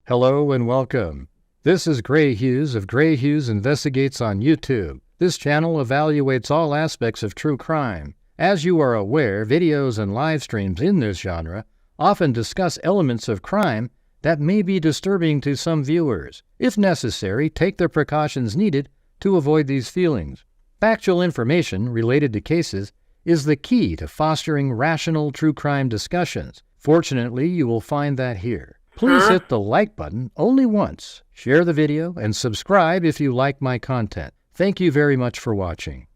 Hello and welcome. This is Grant Hughes of Grant Hughes Investigates on YouTube. This channel evaluates all aspects of true crime. As you are aware, videos and live streams in this genre often discuss elements of crime that may be disturbing to some viewers. If necessary, take the precautions needed to avoid these feelings. Factual information related to cases is the key to fostering rational true crime discussions. Fortunately, you will find that here. Please hit the like button only once, share the video, and subscribe if you like my content. Thank you very much for watching.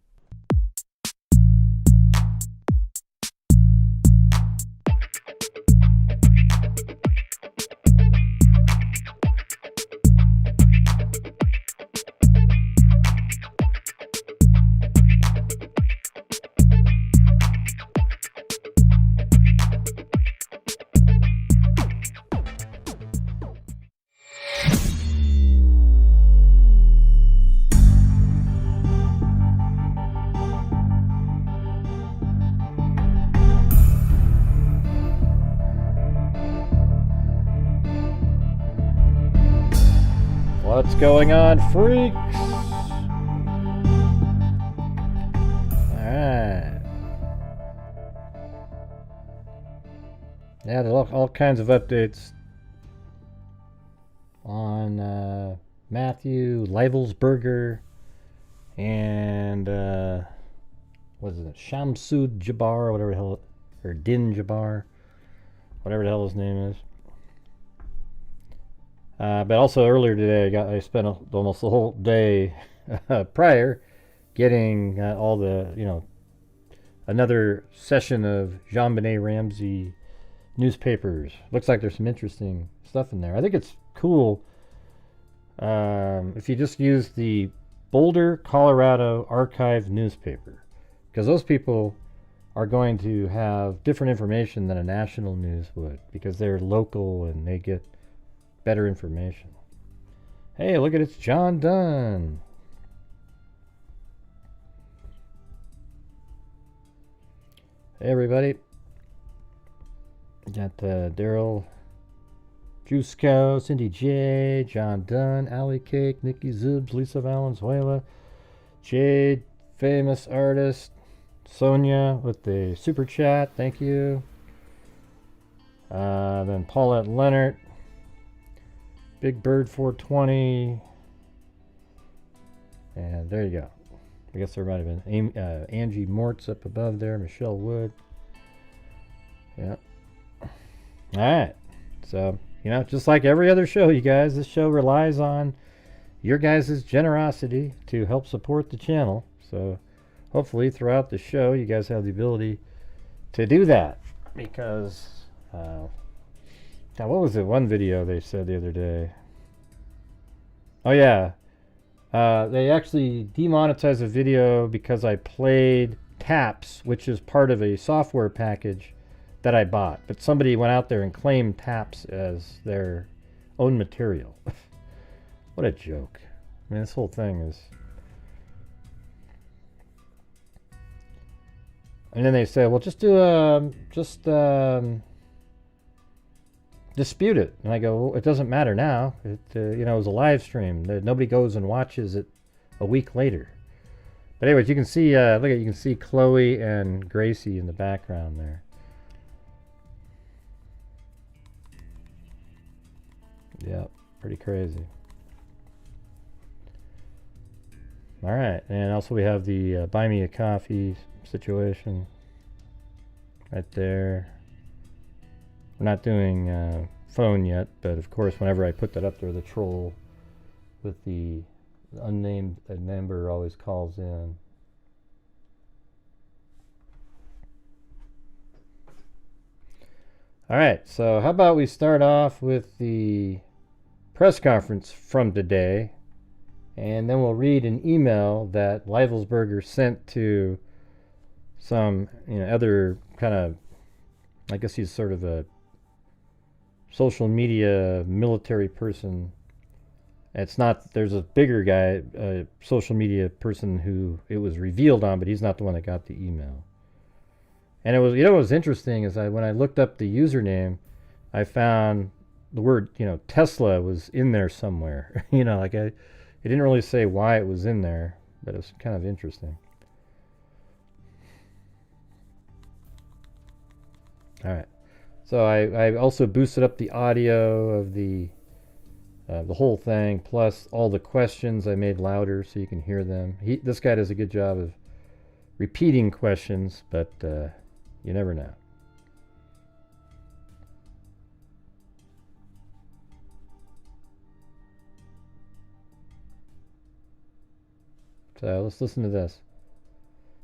What's going on, freaks? Alright. Yeah, there's all kinds of updates on Matthew, Livelsberger, and what is it? Shamsud-Din, whatever the hell, or Din Jabbar, whatever the hell his name is. But also earlier today, I spent almost the whole day prior getting all the, another session of Jean-Benet Ramsey newspapers. Looks like there's some interesting stuff in there. I think it's cool if you just use the Boulder, Colorado Archive newspaper, because those people are going to have different information than a national news would, because they're local and they get better information. Hey, look at it's John Dunn. Hey, everybody. Got Daryl Jusko, Cindy J, John Dunn, Allie Cake, Nikki Zubs, Lisa Valenzuela, Jade, famous artist, Sonia with the super chat, thank you. Then Paulette Leonard, Big Bird 420, and there you go. I guess there might have been Angie Mortz up above there, Michelle Wood. Yeah. Alright, so, just like every other show, you guys, this show relies on your guys' generosity to help support the channel. So, hopefully, throughout the show, you guys have the ability to do that. Because, now, what was it? One video they said the other day. Oh, yeah. They actually demonetized a video because I played Taps, which is part of a software package that I bought. But somebody went out there and claimed Taps as their own material. What a joke. I mean, this whole thing is... And then they said, well, just do dispute it. And I go, well, it doesn't matter now. It it was a live stream. Nobody goes and watches it a week later. But anyways, you can see look at, you can see Chloe and Gracie in the background there. Yeah, pretty crazy. All right, and also we have the buy me a coffee situation right there. We're not doing phone yet, but of course whenever I put that up there, the troll with the unnamed member always calls in. Alright, so how about we start off with the press conference from today, and then we'll read an email that Livelsberger sent to some other kind of, I guess he's sort of a social media military person. It's not, there's a bigger guy, a social media person who it was revealed on, but he's not the one that got the email. And it was, what was interesting is when I looked up the username, I found the word, Tesla was in there somewhere. Like it didn't really say why it was in there, but it was kind of interesting. All right. So I also boosted up the audio of the whole thing, plus all the questions I made louder so you can hear them. This guy does a good job of repeating questions, but you never know. So let's listen to this.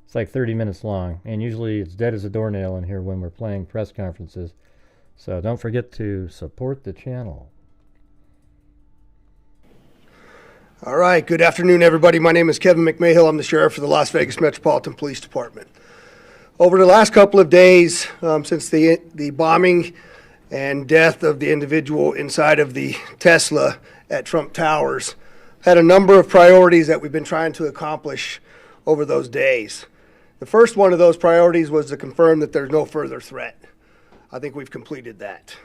It's like 30 minutes long, and usually it's dead as a doornail in here when we're playing press conferences. So don't forget to support the channel. All right, good afternoon, everybody. My name is Kevin McMahill. I'm the sheriff of the Las Vegas Metropolitan Police Department. Over the last couple of days, since the bombing and death of the individual inside of the Tesla at Trump Towers, had a number of priorities that we've been trying to accomplish over those days. The first one of those priorities was to confirm that there's no further threat. I think we've completed that.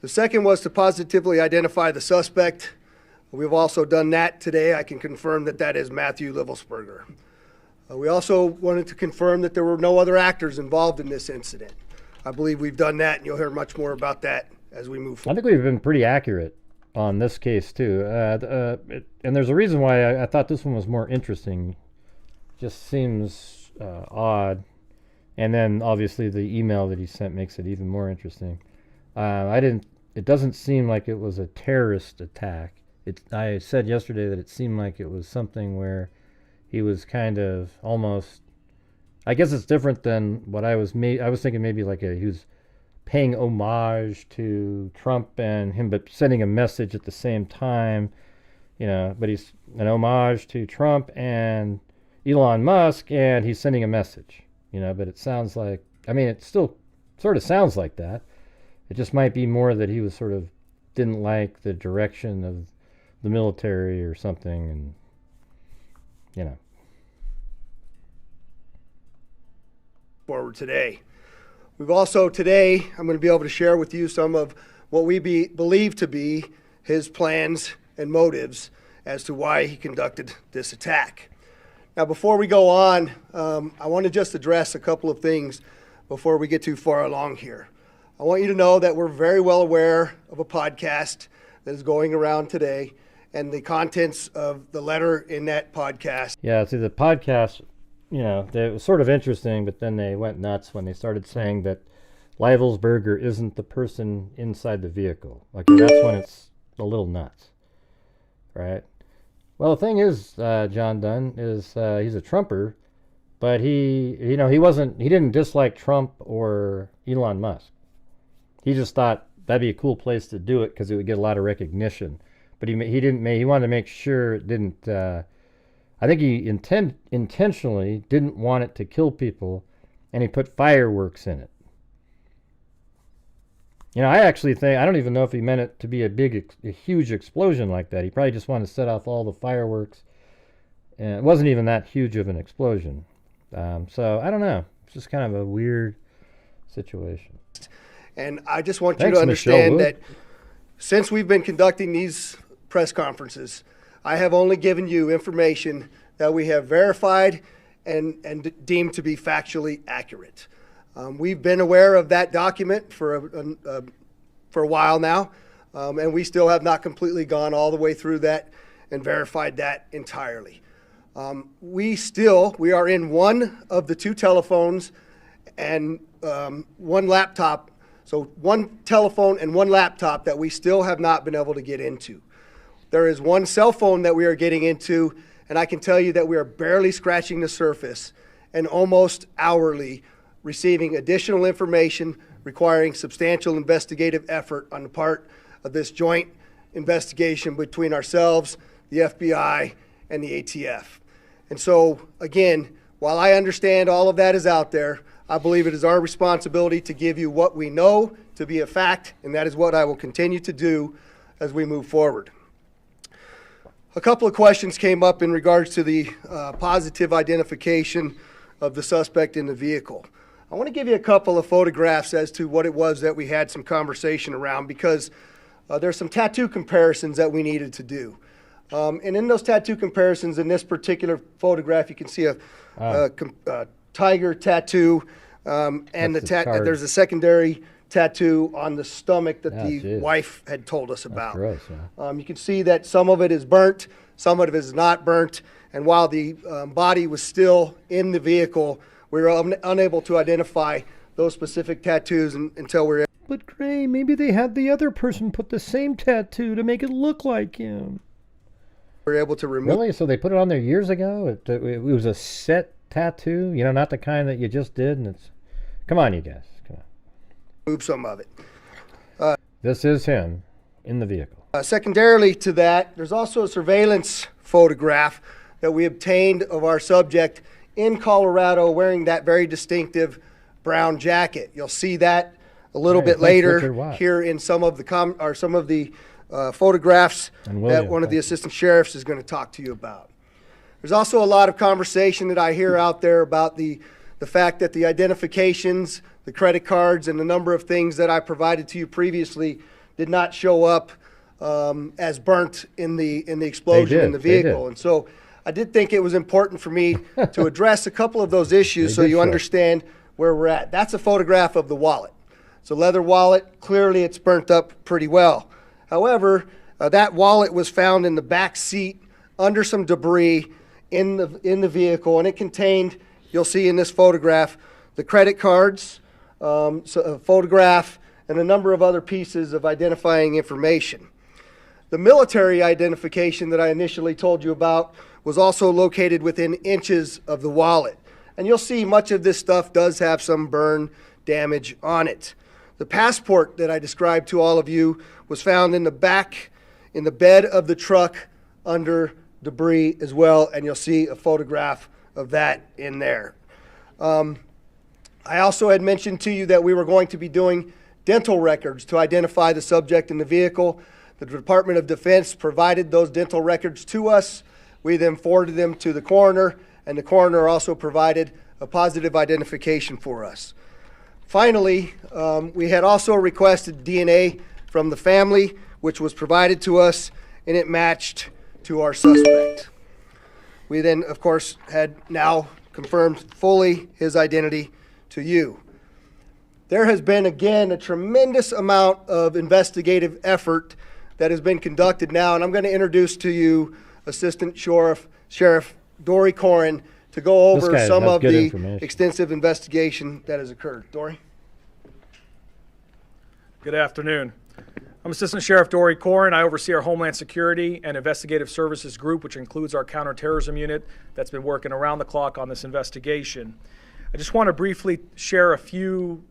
The second was to positively identify the suspect. We've also done that today. I can confirm that that is Matthew Livelsberger. We also wanted to confirm that there were no other actors involved in this incident. I believe we've done that, and you'll hear much more about that as we move forward. I think we've been pretty accurate on this case too, and there's a reason why I thought this one was more interesting. Just seems odd, and then obviously the email that he sent makes it even more interesting. It doesn't seem like it was a terrorist attack. I said yesterday that it seemed like it was something where he was kind of almost, I guess it's different than what I was thinking, maybe like he was paying homage to Trump and him, but sending a message at the same time, but he's an homage to Trump and Elon Musk, and he's sending a message, but it sounds like, it still sort of sounds like that. It just might be more that he was sort of didn't like the direction of the military or something, and forward today. We've also today, I'm going to be able to share with you some of what we believe to be his plans and motives as to why he conducted this attack. Now, before we go on, I want to just address a couple of things before we get too far along here. I want you to know that we're very well aware of a podcast that is going around today and the contents of the letter in that podcast. Yeah, see, the podcast, it was sort of interesting, but then they went nuts when they started saying that Livelsberger isn't the person inside the vehicle. Like, that's when it's a little nuts, right? Well, the thing is, John Dunn, is he's a Trumper, but he didn't dislike Trump or Elon Musk. He just thought that'd be a cool place to do it because it would get a lot of recognition. But he wanted to make sure it didn't. I think he intentionally didn't want it to kill people, and he put fireworks in it. I actually think, I don't even know if he meant it to be a huge explosion like that. He probably just wanted to set off all the fireworks, and it wasn't even that huge of an explosion. So I don't know. It's just kind of a weird situation. And I just want you to understand that since we've been conducting these press conferences, I have only given you information that we have verified and deemed to be factually accurate. We've been aware of that document for a while now, and we still have not completely gone all the way through that and verified that entirely. We are in one of the two telephones and one laptop, so one telephone and one laptop that we still have not been able to get into. There is one cell phone that we are getting into, and I can tell you that we are barely scratching the surface and almost hourly receiving additional information requiring substantial investigative effort on the part of this joint investigation between ourselves, the FBI, and the ATF. And so, again, while I understand all of that is out there, I believe it is our responsibility to give you what we know to be a fact, and that is what I will continue to do as we move forward. A couple of questions came up in regards to the positive identification of the suspect in the vehicle. I want to give you a couple of photographs as to what it was that we had some conversation around, because there's some tattoo comparisons that we needed to do. And in those tattoo comparisons, in this particular photograph, you can see a tiger tattoo, and there's a secondary tattoo on the stomach that the wife had told us about. Gross, you can see that some of it is burnt, some of it is not burnt, and while the body was still in the vehicle, we were unable to identify those specific tattoos until we were. But Gray, maybe they had the other person put the same tattoo to make it look like him. We were able to remove. Really? So they put it on there years ago? It was a set tattoo? You know, not the kind that you just did? And it's. Come on, you guys. Come on. Move some of it. This is him in the vehicle. Secondarily to that, there's also a surveillance photograph that we obtained of our subject in Colorado wearing that very distinctive brown jacket. You'll see that a little bit later here in some of the photographs that one of the assistant sheriffs is going to talk to you about. There's also a lot of conversation that I hear out there about the fact that the identifications, the credit cards, and the number of things that I provided to you previously did not show up as burnt in the explosion in the vehicle. And so I did think it was important for me to address a couple of those issues so you understand where we're at. That's a photograph of the wallet. It's a leather wallet. Clearly, it's burnt up pretty well. However, that wallet was found in the back seat under some debris in the vehicle, and it contained, you'll see in this photograph, the credit cards, a photograph, and a number of other pieces of identifying information. The military identification that I initially told you about was also located within inches of the wallet. And you'll see much of this stuff does have some burn damage on it. The passport that I described to all of you was found in the back, in the bed of the truck under debris as well, and you'll see a photograph of that in there. I also had mentioned to you that we were going to be doing dental records to identify the subject in the vehicle. The Department of Defense provided those dental records to us. We then forwarded them to the coroner, and the coroner also provided a positive identification for us. Finally, we had also requested DNA from the family, which was provided to us, and it matched to our suspect. We then, of course, had now confirmed fully his identity to you. There has been, again, a tremendous amount of investigative effort that has been conducted now, and I'm going to introduce to you Assistant Sheriff Dory Corin to go over some of the extensive investigation that has occurred. Dory? Good afternoon. I'm Assistant Sheriff Dory Corin. I oversee our Homeland Security and Investigative Services group, which includes our counterterrorism unit that's been working around the clock on this investigation. I just want to briefly share a few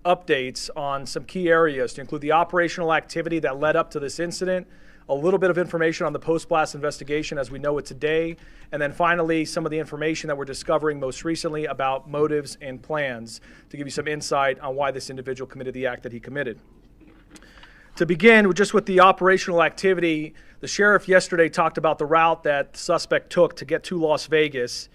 updates on some key areas to include the operational activity that led up to this incident, a little bit of information on the post-blast investigation as we know it today, and then finally some of the information that we're discovering most recently about motives and plans to give you some insight on why this individual committed the act that he committed. To begin, just with the operational activity, the sheriff yesterday talked about the route that the suspect took to get to Las Vegas.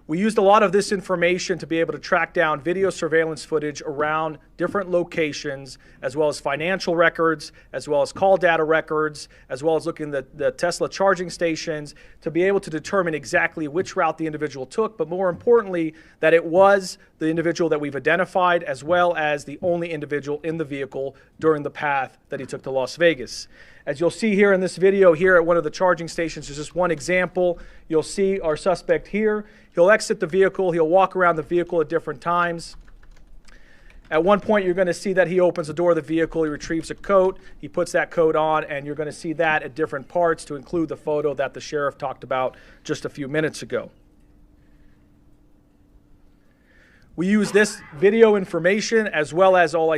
We used a lot of this information to be able to track down video surveillance footage around different locations, as well as financial records, as well as call data records, as well as looking at the Tesla charging stations to be able to determine exactly which route the individual took, but more importantly, that it was the individual that we've identified, as well as the only individual in the vehicle during the path that he took to Las Vegas. As you'll see here in this video here at one of the charging stations, there's just one example. You'll see our suspect here. He'll exit the vehicle. He'll walk around the vehicle at different times. At one point, you're going to see that he opens the door of the vehicle. He retrieves a coat. He puts that coat on, and you're going to see that at different parts to include the photo that the sheriff talked about just a few minutes ago. We use this video information as well as what I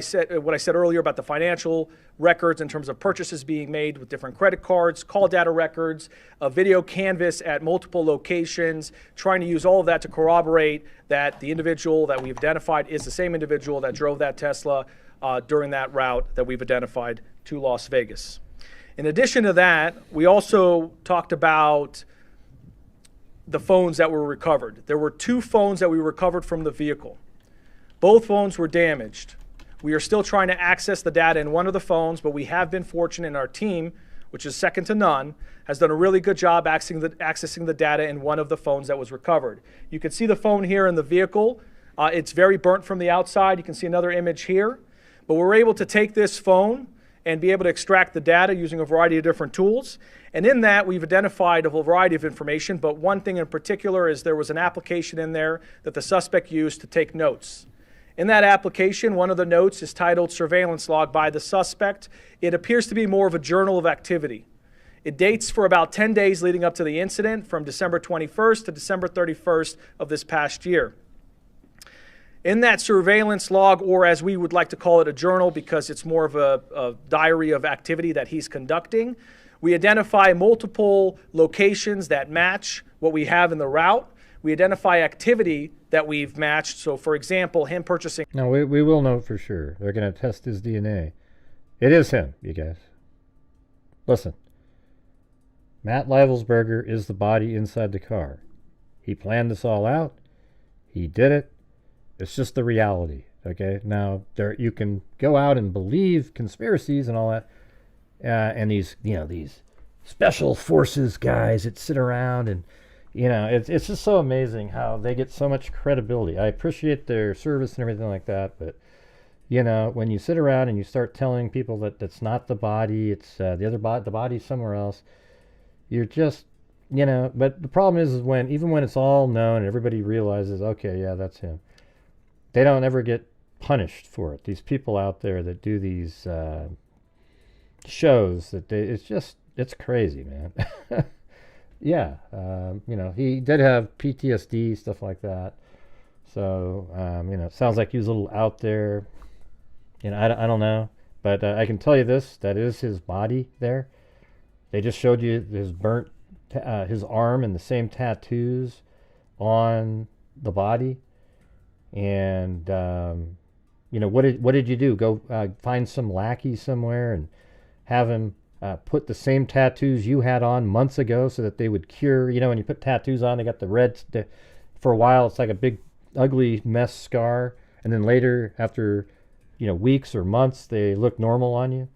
said earlier about the financial records in terms of purchases being made with different credit cards, call data records, a video canvas at multiple locations, trying to use all of that to corroborate that the individual that we've identified is the same individual that drove that Tesla during that route that we've identified to Las Vegas. In addition to that, we also talked about the phones that were recovered. There were 2 phones that we recovered from the vehicle. Both phones were damaged. We are still trying to access the data in one of the phones, but we have been fortunate in our team, which is second to none, has done a really good job accessing the data in one of the phones that was recovered. You can see the phone here in the vehicle. It's very burnt from the outside. You can see another image here. But we're able to take this phone and be able to extract the data using a variety of different tools. And in that, we've identified a variety of information, but one thing in particular is there was an application in there that the suspect used to take notes. In that application, one of the notes is titled Surveillance Log by the Suspect. It appears to be more of a journal of activity. It dates for about 10 days leading up to the incident, from December 21st to December 31st of this past year. In that surveillance log, or as we would like to call it, a journal, because it's more of a diary of activity that he's conducting, we identify multiple locations that match what we have in the route. We identify activity that we've matched. So, for example, him purchasing... No, we will know for sure. They're going to test his DNA. It is him, you guys. Listen. Matt Livelsberger is the body inside the car. He planned this all out. He did it. It's just the reality, okay? Now, you can go out and believe conspiracies and all that, and these special forces guys that sit around and, it's just so amazing how they get so much credibility. I appreciate their service and everything like that, but, when you sit around and you start telling people that that's not the body, it's the body's somewhere else, you're just, but the problem is even when it's all known and everybody realizes, okay, yeah, that's him, they don't ever get punished for it. These people out there that do these shows, it's crazy, man. Yeah, he did have PTSD, stuff like that. So, it sounds like he was a little out there. I don't know. But I can tell you this, that is his body there. They just showed you his burnt, his arm and the same tattoos on the body. And, what did you do? Go find some lackey somewhere and have him put the same tattoos you had on months ago so that they would cure. When you put tattoos on, they got the red. For a while, it's like a big, ugly mess scar. And then later, after, weeks or months, they look normal on you.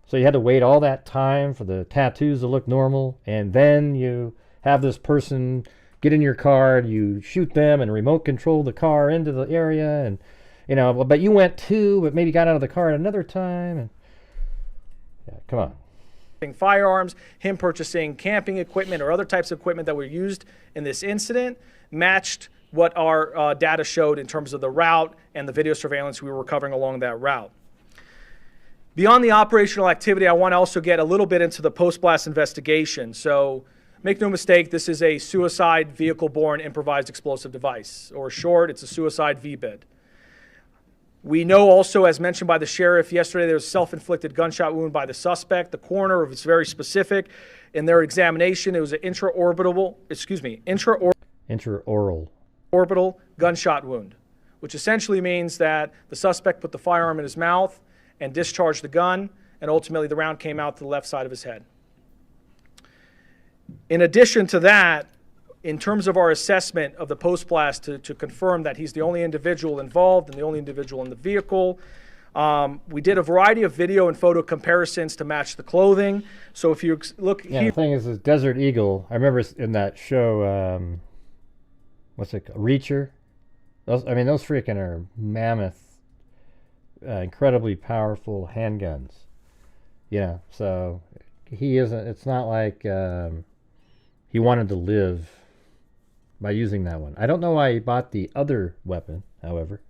So you had to wait all that time for the tattoos to look normal. And then you have this person get in your car and you shoot them and remote control the car into the area. And, but you went too, but maybe got out of the car at another time. And yeah, come on. Firearms, him purchasing camping equipment or other types of equipment that were used in this incident matched what our data showed in terms of the route and the video surveillance we were recovering along that route. Beyond the operational activity, I want to also get a little bit into the post-blast investigation. So make no mistake, this is a suicide vehicle-borne improvised explosive device, or short, it's a suicide VBID. We know also, as mentioned by the sheriff yesterday, there was a self-inflicted gunshot wound by the suspect. The coroner was very specific. In their examination, it was an intraorbital gunshot wound, which essentially means that the suspect put the firearm in his mouth and discharged the gun, and ultimately the round came out to the left side of his head. In addition to that, in terms of our assessment of the post-blast to confirm that he's the only individual involved and the only individual in the vehicle, we did a variety of video and photo comparisons to match the clothing. So if you look here... The thing is, this Desert Eagle, I remember in that show, what's it called? Reacher? Those freaking are mammoth, incredibly powerful handguns. So he isn't, it's not like he wanted to live by using that one. I don't know why he bought the other weapon, however.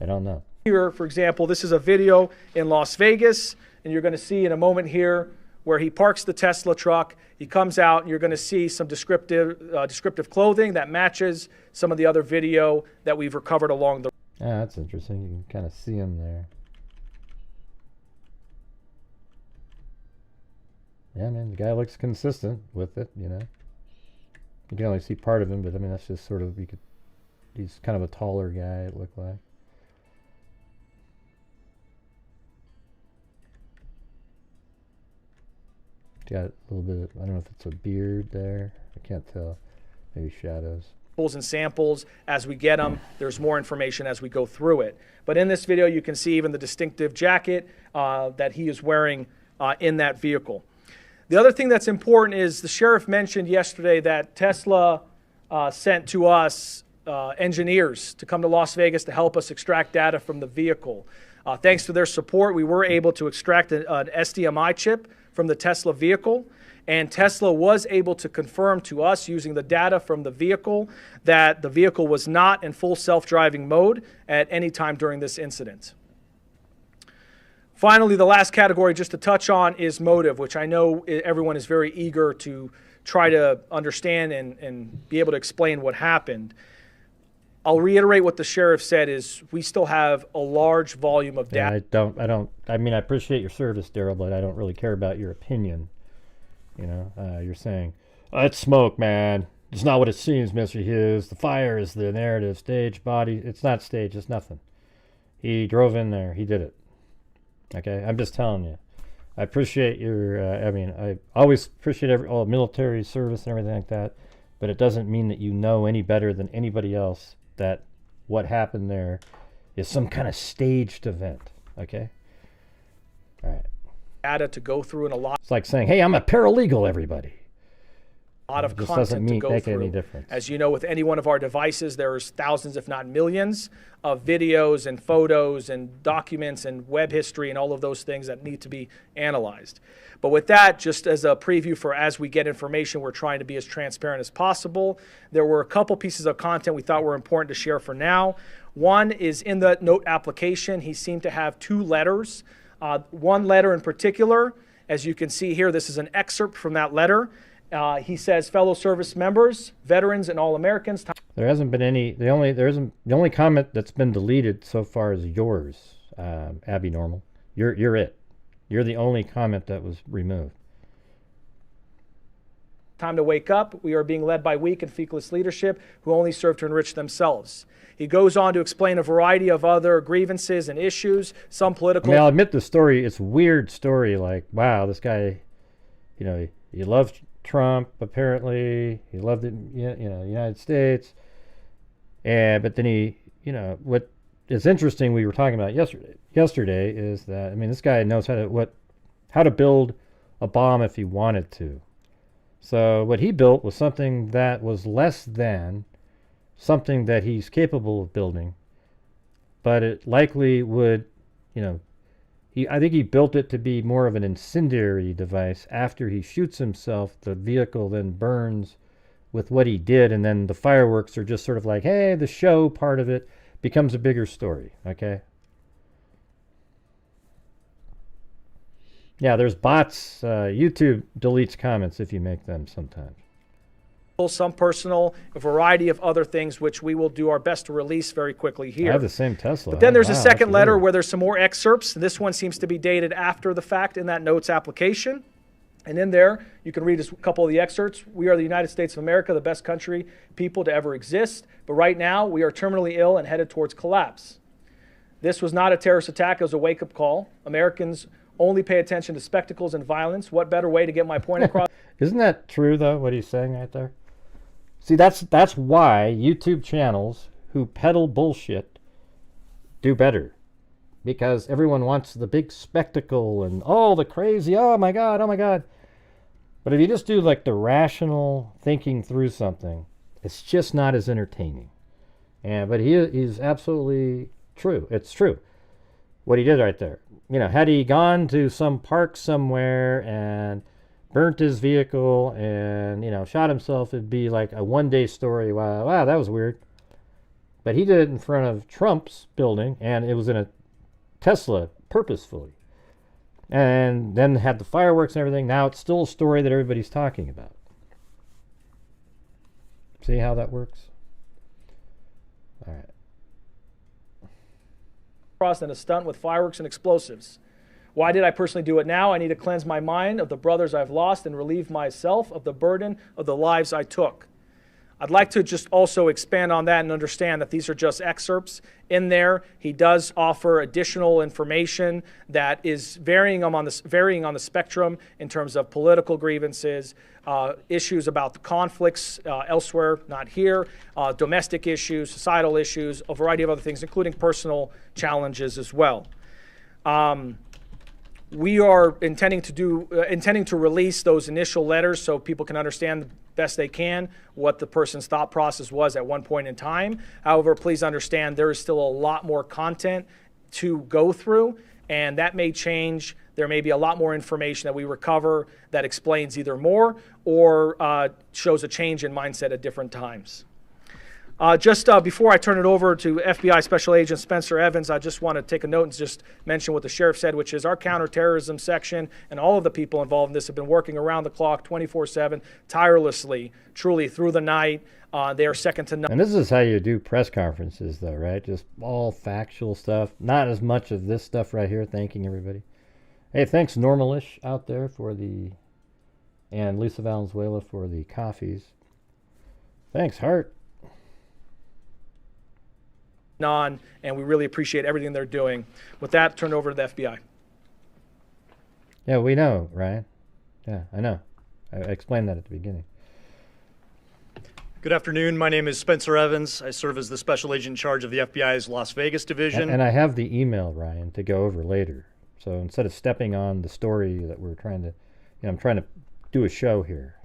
I don't know. Here, for example, this is a video in Las Vegas, and you're going to see in a moment here where he parks the Tesla truck. He comes out, and you're going to see some descriptive clothing that matches some of the other video that we've recovered along the... Yeah, that's interesting. You can kind of see him there. Yeah, man, the guy looks consistent with it, You can only see part of him, but that's just sort of, he's kind of a taller guy, it looked like. Got a little bit of, I don't know if it's a beard there. I can't tell. Maybe shadows. and samples as we get them. There's more information as we go through it. But in this video, you can see even the distinctive jacket that he is wearing in that vehicle. The other thing that's important is the sheriff mentioned yesterday that Tesla sent to us engineers to come to Las Vegas to help us extract data from the vehicle. Thanks to their support, we were able to extract an SDMI chip from the Tesla vehicle. And Tesla was able to confirm to us using the data from the vehicle that the vehicle was not in full self-driving mode at any time during this incident. Finally, the last category just to touch on is motive, which I know everyone is very eager to try to understand and be able to explain what happened. I'll reiterate what the sheriff said is we still have a large volume of data. Yeah, I mean, I appreciate your service, Daryl, but I don't really care about your opinion. You know, you're saying, oh, it's smoke, man. It's not what it seems, Mr. Hughes. The fire is the narrative, stage, body. It's not stage. It's nothing. He drove in there. He did it. Okay? I'm just telling you. I appreciate your, I mean, I always appreciate all military service and everything like that, but it doesn't mean that you know any better than anybody else that what happened there is some kind of staged event. Okay? All right. Data to go through and a lot. It's like saying, hey, I'm a paralegal, everybody. A lot of content to go through. Any difference. As you know, with any one of our devices, there's thousands, if not millions, of videos and photos and documents and web history and all of those things that need to be analyzed. But with that, just as a preview for as we get information, we're trying to be as transparent as possible. There were a couple pieces of content we thought were important to share for now. One is in the note application. He seemed to have two letters. One letter in particular, as you can see here, this is an excerpt from that letter. He says, fellow service members, veterans, and all Americans. There hasn't been any. The only comment that's been deleted so far is yours, Abby Normal. You're it. You're the only comment that was removed. Time to wake up. We are being led by weak and feckless leadership who only serve to enrich themselves. He goes on to explain a variety of other grievances and issues, some political. I mean, I'll admit the story, it's a weird story. Like, wow, this guy, you know, he loved Trump, apparently. He loved it, you know, the United States. But then he, you know, what is interesting we were talking about yesterday is that, I mean, this guy knows how to build a bomb if he wanted to. So what he built was something that was less than something that he's capable of building, but it likely would, you know, I think he built it to be more of an incendiary device. After he shoots himself, the vehicle then burns with what he did, and then the fireworks are just sort of like, hey, the show part of it becomes a bigger story, okay? Yeah, there's bots. YouTube deletes comments if you make them sometimes. Some personal, a variety of other things, which we will do our best to release very quickly here. I have the same Tesla. But then there's a second letter where there's some more excerpts. This one seems to be dated after the fact in that notes application. And in there, you can read a couple of the excerpts. We are the United States of America, the best country, people to ever exist. But right now, we are terminally ill and headed towards collapse. This was not a terrorist attack. It was a wake-up call. Americans only pay attention to spectacles and violence. What better way to get my point across? Isn't that true, though, what he's saying right there? See, that's why YouTube channels who peddle bullshit do better. Because everyone wants the big spectacle and, oh, the crazy, oh my God, oh my God. But if you just do like the rational thinking through something, it's just not as entertaining. But he's absolutely true. It's true. What he did right there. You know, had he gone to some park somewhere and burnt his vehicle and, you know, shot himself, it'd be like a one-day story. Wow, that was weird. But he did it in front of Trump's building, and it was in a Tesla purposefully. And then had the fireworks and everything. Now it's still a story that everybody's talking about. See how that works? All right. Crossed in a stunt with fireworks and explosives. Why did I personally do it now? I need to cleanse my mind of the brothers I've lost and relieve myself of the burden of the lives I took. I'd like to just also expand on that and understand that these are just excerpts. In there, he does offer additional information that is varying on the spectrum in terms of political grievances, issues about the conflicts elsewhere, not here, domestic issues, societal issues, a variety of other things, including personal challenges as well. We are intending to release those initial letters so people can understand the best they can what the person's thought process was at one point in time. However, please understand there is still a lot more content to go through, and that may change. There may be a lot more information that we recover that explains either more or shows a change in mindset at different times. Just before I turn it over to FBI Special Agent Spencer Evans, I just want to take a note and just mention what the sheriff said, which is our counterterrorism section and all of the people involved in this have been working around the clock, 24/7, tirelessly, truly through the night. They are second to none. And this is how you do press conferences, though, right? Just all factual stuff. Not as much of this stuff right here. Thanking everybody. Hey, thanks Normalish out there for the, and Lisa Valenzuela for the coffees. Thanks, Hart. On, and we really appreciate everything they're doing. With that, turn it over to the FBI. Yeah, we know, Ryan. Yeah, I know. I explained that at the beginning. Good afternoon. My name is Spencer Evans. I serve as the special agent in charge of the FBI's Las Vegas division. And I have the email, Ryan, to go over later. So instead of stepping on the story that we're trying to, I'm trying to do a show here.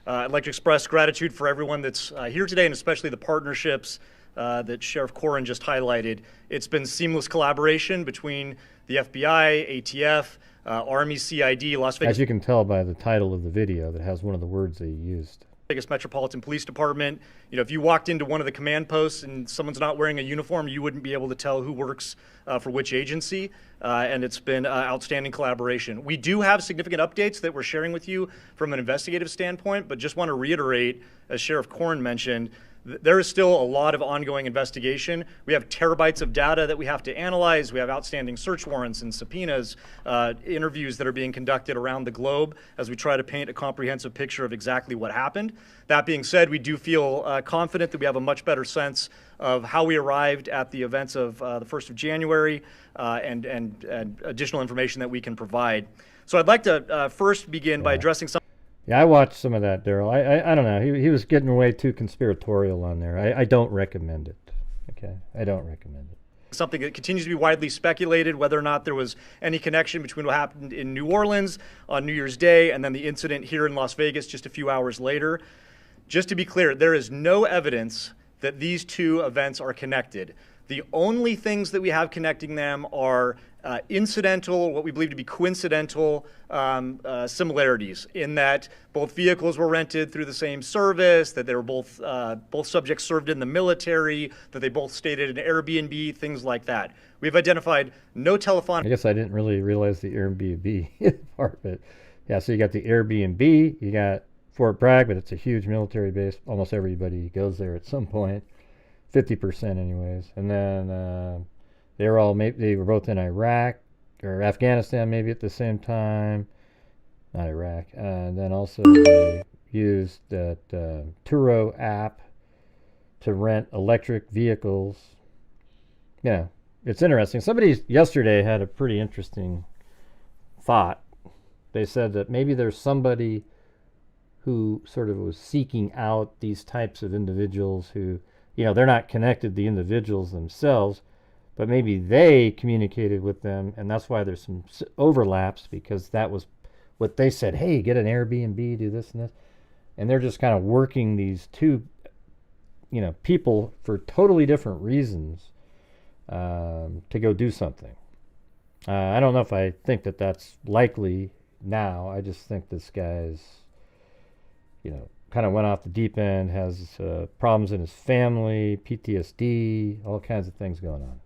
I'd like to express gratitude for everyone that's here today, and especially the partnerships that Sheriff Corin just highlighted. It's been seamless collaboration between the FBI, ATF, Army, CID, Las Vegas. As you can tell by the title of the video that has one of the words they used. Vegas Metropolitan Police Department. You know, if you walked into one of the command posts and someone's not wearing a uniform, you wouldn't be able to tell who works for which agency, and it's been outstanding collaboration. We do have significant updates that we're sharing with you from an investigative standpoint, but just want to reiterate, as Sheriff Corin mentioned, there is still a lot of ongoing investigation. We have terabytes of data that we have to analyze. We have outstanding search warrants and subpoenas, interviews that are being conducted around the globe as we try to paint a comprehensive picture of exactly what happened. That being said, we do feel confident that we have a much better sense of how we arrived at the events of the 1st of January and additional information that we can provide. So I'd like to first begin by addressing some. Yeah, I watched some of that, Daryl. I don't know. He was getting way too conspiratorial on there. I don't recommend it. Okay, I don't recommend it. Something that continues to be widely speculated, whether or not there was any connection between what happened in New Orleans on New Year's Day and then the incident here in Las Vegas just a few hours later. Just to be clear, there is no evidence that these two events are connected. The only things that we have connecting them are incidental, what we believe to be coincidental similarities in that both vehicles were rented through the same service, that they were both subjects served in the military, that they both stayed at an Airbnb, things like that. We've identified no telephone. I guess I didn't really realize the Airbnb part of it. Yeah, so you got the Airbnb, you got Fort Bragg, but it's a huge military base. Almost everybody goes there at some point, 50% anyways. And then they were both in Iraq or Afghanistan maybe at the same time, not Iraq. And then also they used that Turo app to rent electric vehicles. Yeah, it's interesting. Somebody yesterday had a pretty interesting thought. They said that maybe there's somebody who sort of was seeking out these types of individuals who, they're not connected, the individuals themselves, but maybe they communicated with them, and that's why there's some overlaps, because that was what they said, hey, get an Airbnb, do this and this. And they're just kind of working these two, people for totally different reasons to go do something. I don't know if I think that that's likely now. I just think this guy's, kind of went off the deep end, has problems in his family, PTSD, all kinds of things going on.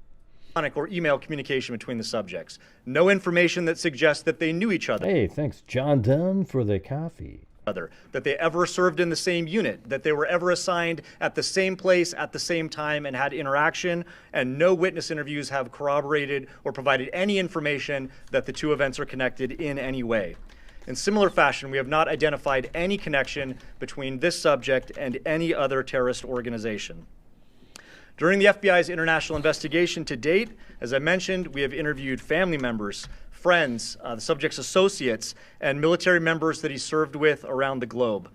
Or email communication between the subjects. No information that suggests that they knew each other. Hey, thanks, John Dunn, for the coffee. That they ever served in the same unit, that they were ever assigned at the same place at the same time and had interaction, and no witness interviews have corroborated or provided any information that the two events are connected in any way. In similar fashion, we have not identified any connection between this subject and any other terrorist organization. During the FBI's international investigation to date, as I mentioned, we have interviewed family members, friends, the subject's associates, and military members that he served with around the globe.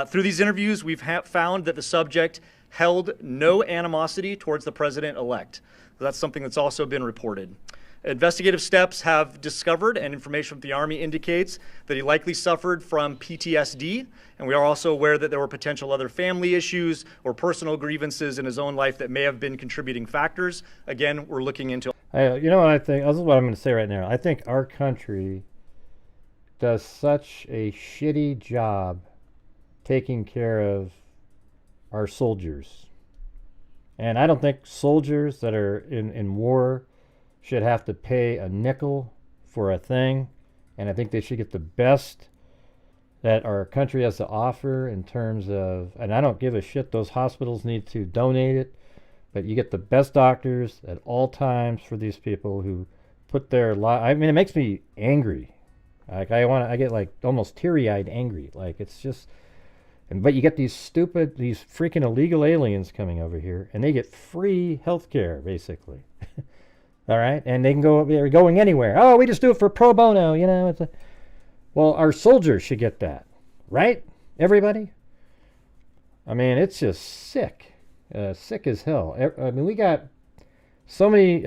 Through these interviews, we've found that the subject held no animosity towards the president-elect. That's something that's also been reported. Investigative steps have discovered, and information from the Army indicates, that he likely suffered from PTSD, and we are also aware that there were potential other family issues or personal grievances in his own life that may have been contributing factors. Again, we're looking into. You know what I think? This is what I'm going to say right now. I think our country does such a shitty job taking care of our soldiers. And I don't think soldiers that are in war should have to pay a nickel for a thing, and I think they should get the best that our country has to offer in terms of, and I don't give a shit, those hospitals need to donate it, but you get the best doctors at all times for these people who put their life. I mean, it makes me angry. Like I get like almost teary-eyed angry. Like it's just, but you get these freaking illegal aliens coming over here, and they get free health care basically. All right, and they can go. They're going anywhere. Oh, we just do it for pro bono, you know. Well, our soldiers should get that, right? Everybody. I mean, it's just sick, sick as hell. I mean, we got so many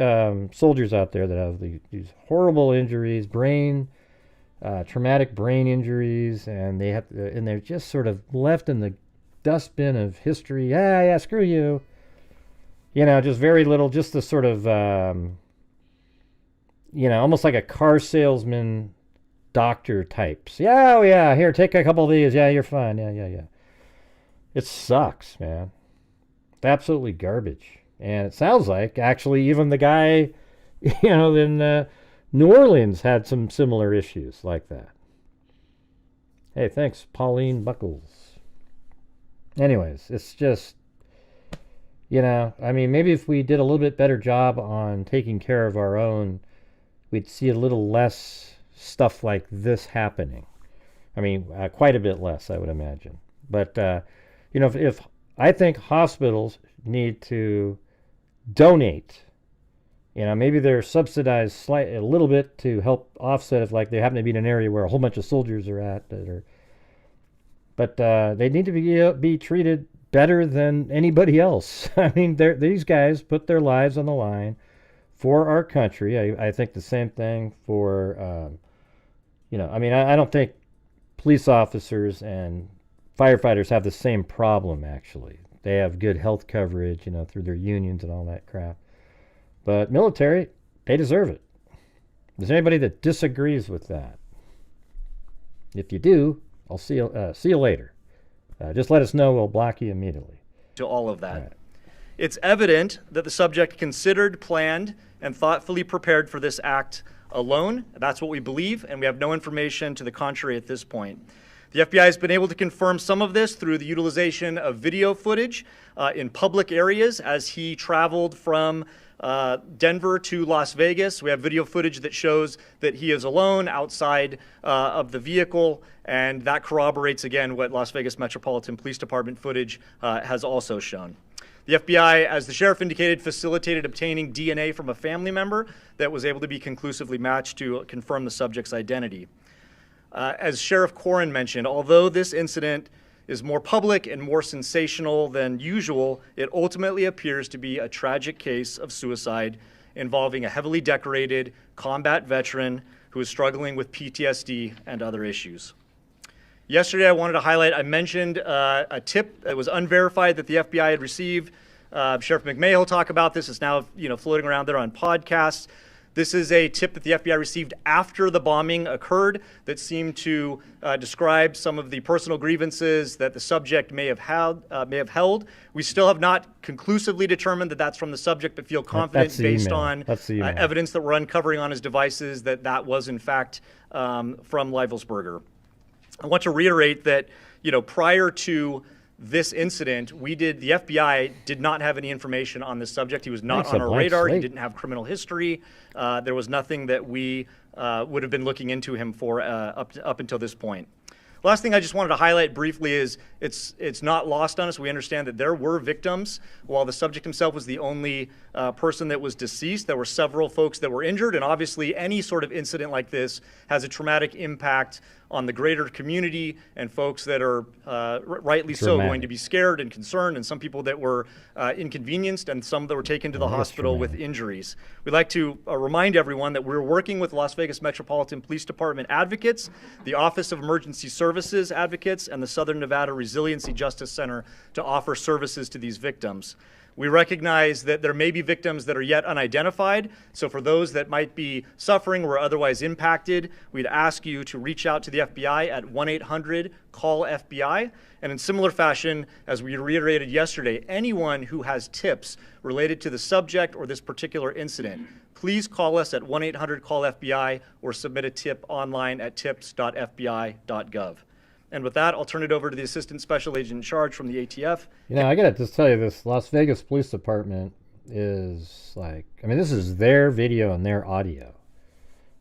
soldiers out there that have these horrible injuries, traumatic brain injuries, and they're just sort of left in the dustbin of history. Yeah, screw you. You know, just very little, just the sort of. You know, almost like a car salesman, doctor types. Yeah, oh yeah, here, take a couple of these. Yeah, you're fine. Yeah. It sucks, man. It's absolutely garbage. And it sounds like, actually, even the guy, you know, in New Orleans had some similar issues like that. Hey, thanks, Pauline Buckles. Anyways, it's just, you know, I mean, maybe if we did a little bit better job on taking care of our own, we'd see a little less stuff like this happening. I mean, quite a bit less, I would imagine. But, you know, if I think hospitals need to donate, you know, maybe they're subsidized a little bit to help offset if, like, they happen to be in an area where a whole bunch of soldiers are at. But they need to be treated better than anybody else. I mean, these guys put their lives on the line for our country. I think the same thing for, you know, I mean, I don't think police officers and firefighters have the same problem, actually. They have good health coverage, you know, through their unions and all that crap. But military, they deserve it. Is there anybody that disagrees with that? If you do, I'll see you later. Just let us know. We'll block you immediately. To all of that. All right. It's evident that the subject considered, planned, and thoughtfully prepared for this act alone. That's what we believe, and we have no information to the contrary at this point. The FBI has been able to confirm some of this through the utilization of video footage in public areas as he traveled from Denver to Las Vegas. We have video footage that shows that he is alone outside of the vehicle, and that corroborates, again, what Las Vegas Metropolitan Police Department footage has also shown. The FBI, as the sheriff indicated, facilitated obtaining DNA from a family member that was able to be conclusively matched to confirm the subject's identity. As Sheriff Corin mentioned, although this incident is more public and more sensational than usual, it ultimately appears to be a tragic case of suicide involving a heavily decorated combat veteran who is struggling with PTSD and other issues. Yesterday, I wanted to highlight, I mentioned a tip that was unverified that the FBI had received. Sheriff McMahon will talk about this. It's now, floating around there on podcasts. This is a tip that the FBI received after the bombing occurred that seemed to describe some of the personal grievances that the subject may have held. We still have not conclusively determined that that's from the subject, but feel confident based on evidence that we're uncovering on his devices that was in fact from Livelsberger. I want to reiterate that, prior to this incident, the FBI did not have any information on this subject. He was not Thanks, on a our blank radar. He slate. didn't have criminal history. There was nothing that we would have been looking into him for up until this point. Last thing I just wanted to highlight briefly is it's not lost on us. We understand that there were victims. While the subject himself was the only person that was deceased, there were several folks that were injured, and obviously any sort of incident like this has a traumatic impact on the greater community and folks that are rightly so going to be scared and concerned, and some people that were inconvenienced, and some that were taken to the hospital with injuries. We'd like to remind everyone that we're working with Las Vegas Metropolitan Police Department advocates, the Office of Emergency Services advocates, and the Southern Nevada Resiliency Justice Center to offer services to these victims. We recognize that there may be victims that are yet unidentified, so for those that might be suffering or otherwise impacted, we'd ask you to reach out to the FBI at 1-800-CALL-FBI. And in similar fashion, as we reiterated yesterday, anyone who has tips related to the subject or this particular incident, please call us at 1-800-CALL-FBI or submit a tip online at tips.fbi.gov. And with that, I'll turn it over to the Assistant Special Agent in charge from the ATF. You know, I got to just tell you, this Las Vegas Police Department is like, I mean, this is their video and their audio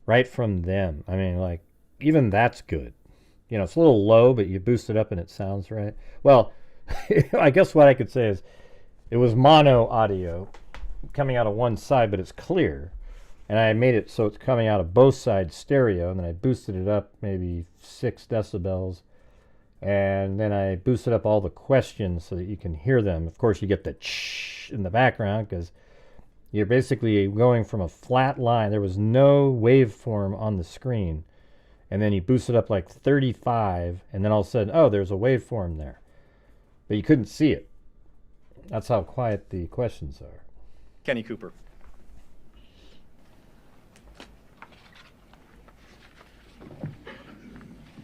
right from them. I mean, like, even that's good. You know, it's a little low, but you boost it up and it sounds right. Well, I guess what I could say is it was mono audio coming out of one side, but it's clear. And I made it so it's coming out of both sides stereo, and then I boosted it up maybe 6 decibels. And then I boosted up all the questions so that you can hear them. Of course, you get the shh in the background because you're basically going from a flat line. There was no waveform on the screen. And then you boost it up like 35, and then all of a sudden, oh, there's a waveform there. But you couldn't see it. That's how quiet the questions are. Kenny Cooper.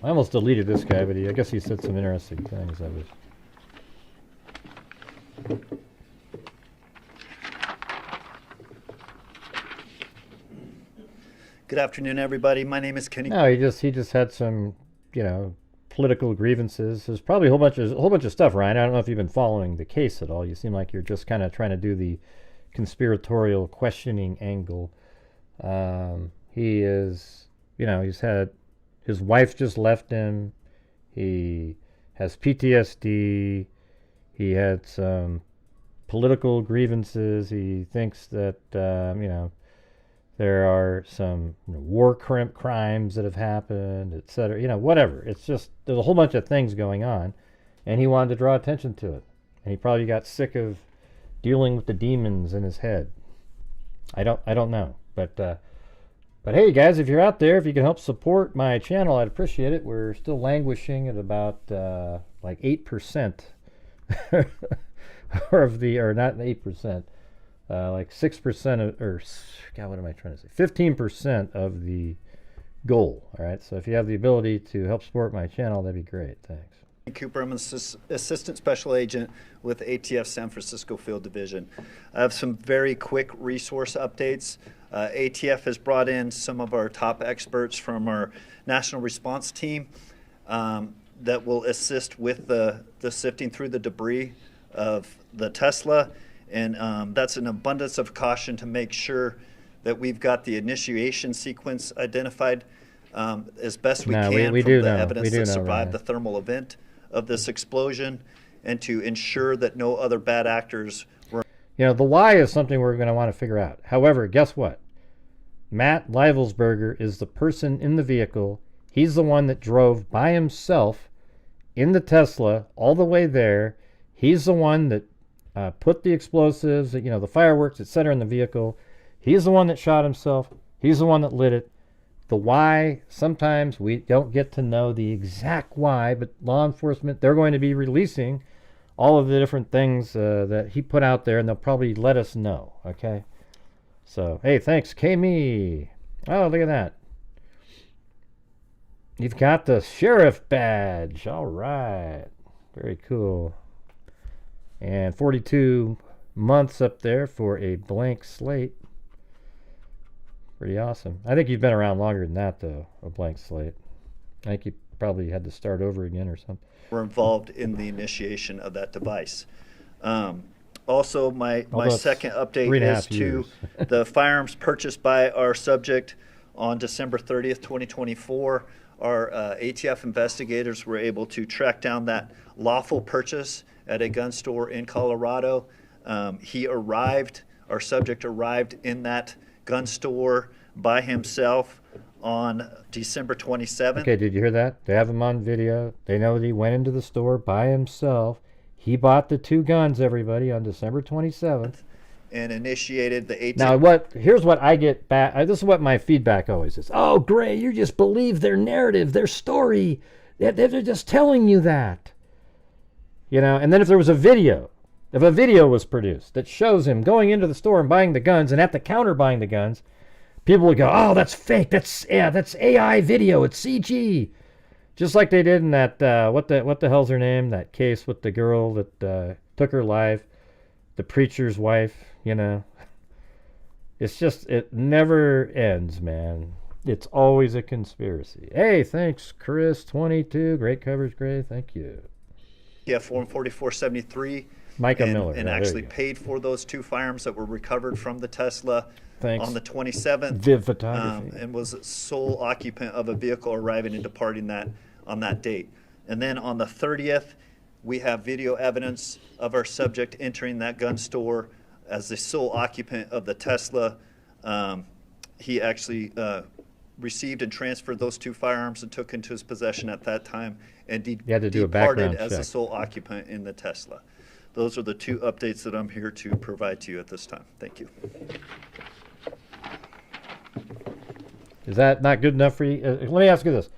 I almost deleted this guy, but I guess he said some interesting things. Good afternoon, everybody. My name is Kenny. No, he just had some, you know, political grievances. There's probably a whole bunch of stuff, Ryan. I don't know if you've been following the case at all. You seem like you're just kind of trying to do the conspiratorial questioning angle. He is, you know, he's had. His wife just left him. He has PTSD. He had some political grievances. He thinks that, you know, there are some war crimes that have happened, etc. You know, whatever. It's just, there's a whole bunch of things going on. And he wanted to draw attention to it. And he probably got sick of dealing with the demons in his head. I don't know. But hey, guys, if you're out there, if you can help support my channel, I'd appreciate it. We're still languishing at about like 8% or not 8%, like 6% or God, what am I trying to say? 15% of the goal. All right. So if you have the ability to help support my channel, that'd be great. Thanks. Cooper. I'm an Assistant Special Agent with ATF San Francisco Field Division. I have some very quick resource updates. ATF has brought in some of our top experts from our national response team that will assist with the sifting through the debris of the Tesla. And that's an abundance of caution to make sure that we've got the initiation sequence identified as best we can from the evidence that survived the thermal event of this explosion, and to ensure that no other bad actors were. You know, the why is something we're going to want to figure out. However, guess what? Matt Livelsberger is the person in the vehicle. He's the one that drove by himself in the Tesla all the way there. He's the one that put the explosives, you know, the fireworks, etc. in the vehicle. He's the one that shot himself. He's the one that lit it. The why, sometimes we don't get to know the exact why, but law enforcement, they're going to be releasing all of the different things that he put out there, and they'll probably let us know, okay? So, hey, thanks, K-Me. Oh, look at that. You've got the sheriff badge. All right. Very cool. And 42 months up there for a blank slate. Pretty awesome. I think you've been around longer than that, though, a blank slate. I think you probably had to start over again or something. Were involved in the initiation of that device. Also, my second update is to the firearms purchased by our subject on December 30th, 2024. Our ATF investigators were able to track down that lawful purchase at a gun store in Colorado. Our subject arrived in that gun store by himself on December 27th. Okay, did you hear that? They have him on video. They know that he went into the store by himself. He bought the 2 guns, everybody, on December 27th. And initiated the ATF. Now, here's what I get back. This is what my feedback always is. Oh, Gray, you just believe their narrative, their story. They're just telling you that. You know, and then if there was a video, if a video was produced that shows him going into the store and buying the guns and at the counter buying the guns, people would go, oh, that's fake. That's AI video. It's CG. Just like they did in that, what the hell's her name? That case with the girl that took her life, the preacher's wife, you know. It's just, it never ends, man. It's always a conspiracy. Hey, thanks, Chris22. Great coverage, Gray. Thank you. Yeah, Form 4473. Micah Miller. And actually paid for those 2 firearms that were recovered from the Tesla. Thanks. On the 27th. Viv Photography. And was sole occupant of a vehicle arriving and departing on that date. And then on the 30th, we have video evidence of our subject entering that gun store as the sole occupant of the Tesla. He actually received and transferred those 2 firearms and took into his possession at that time and departed as the sole occupant in the Tesla. Those are the 2 updates that I'm here to provide to you at this time. Thank you. Is that not good enough for you? Let me ask you this.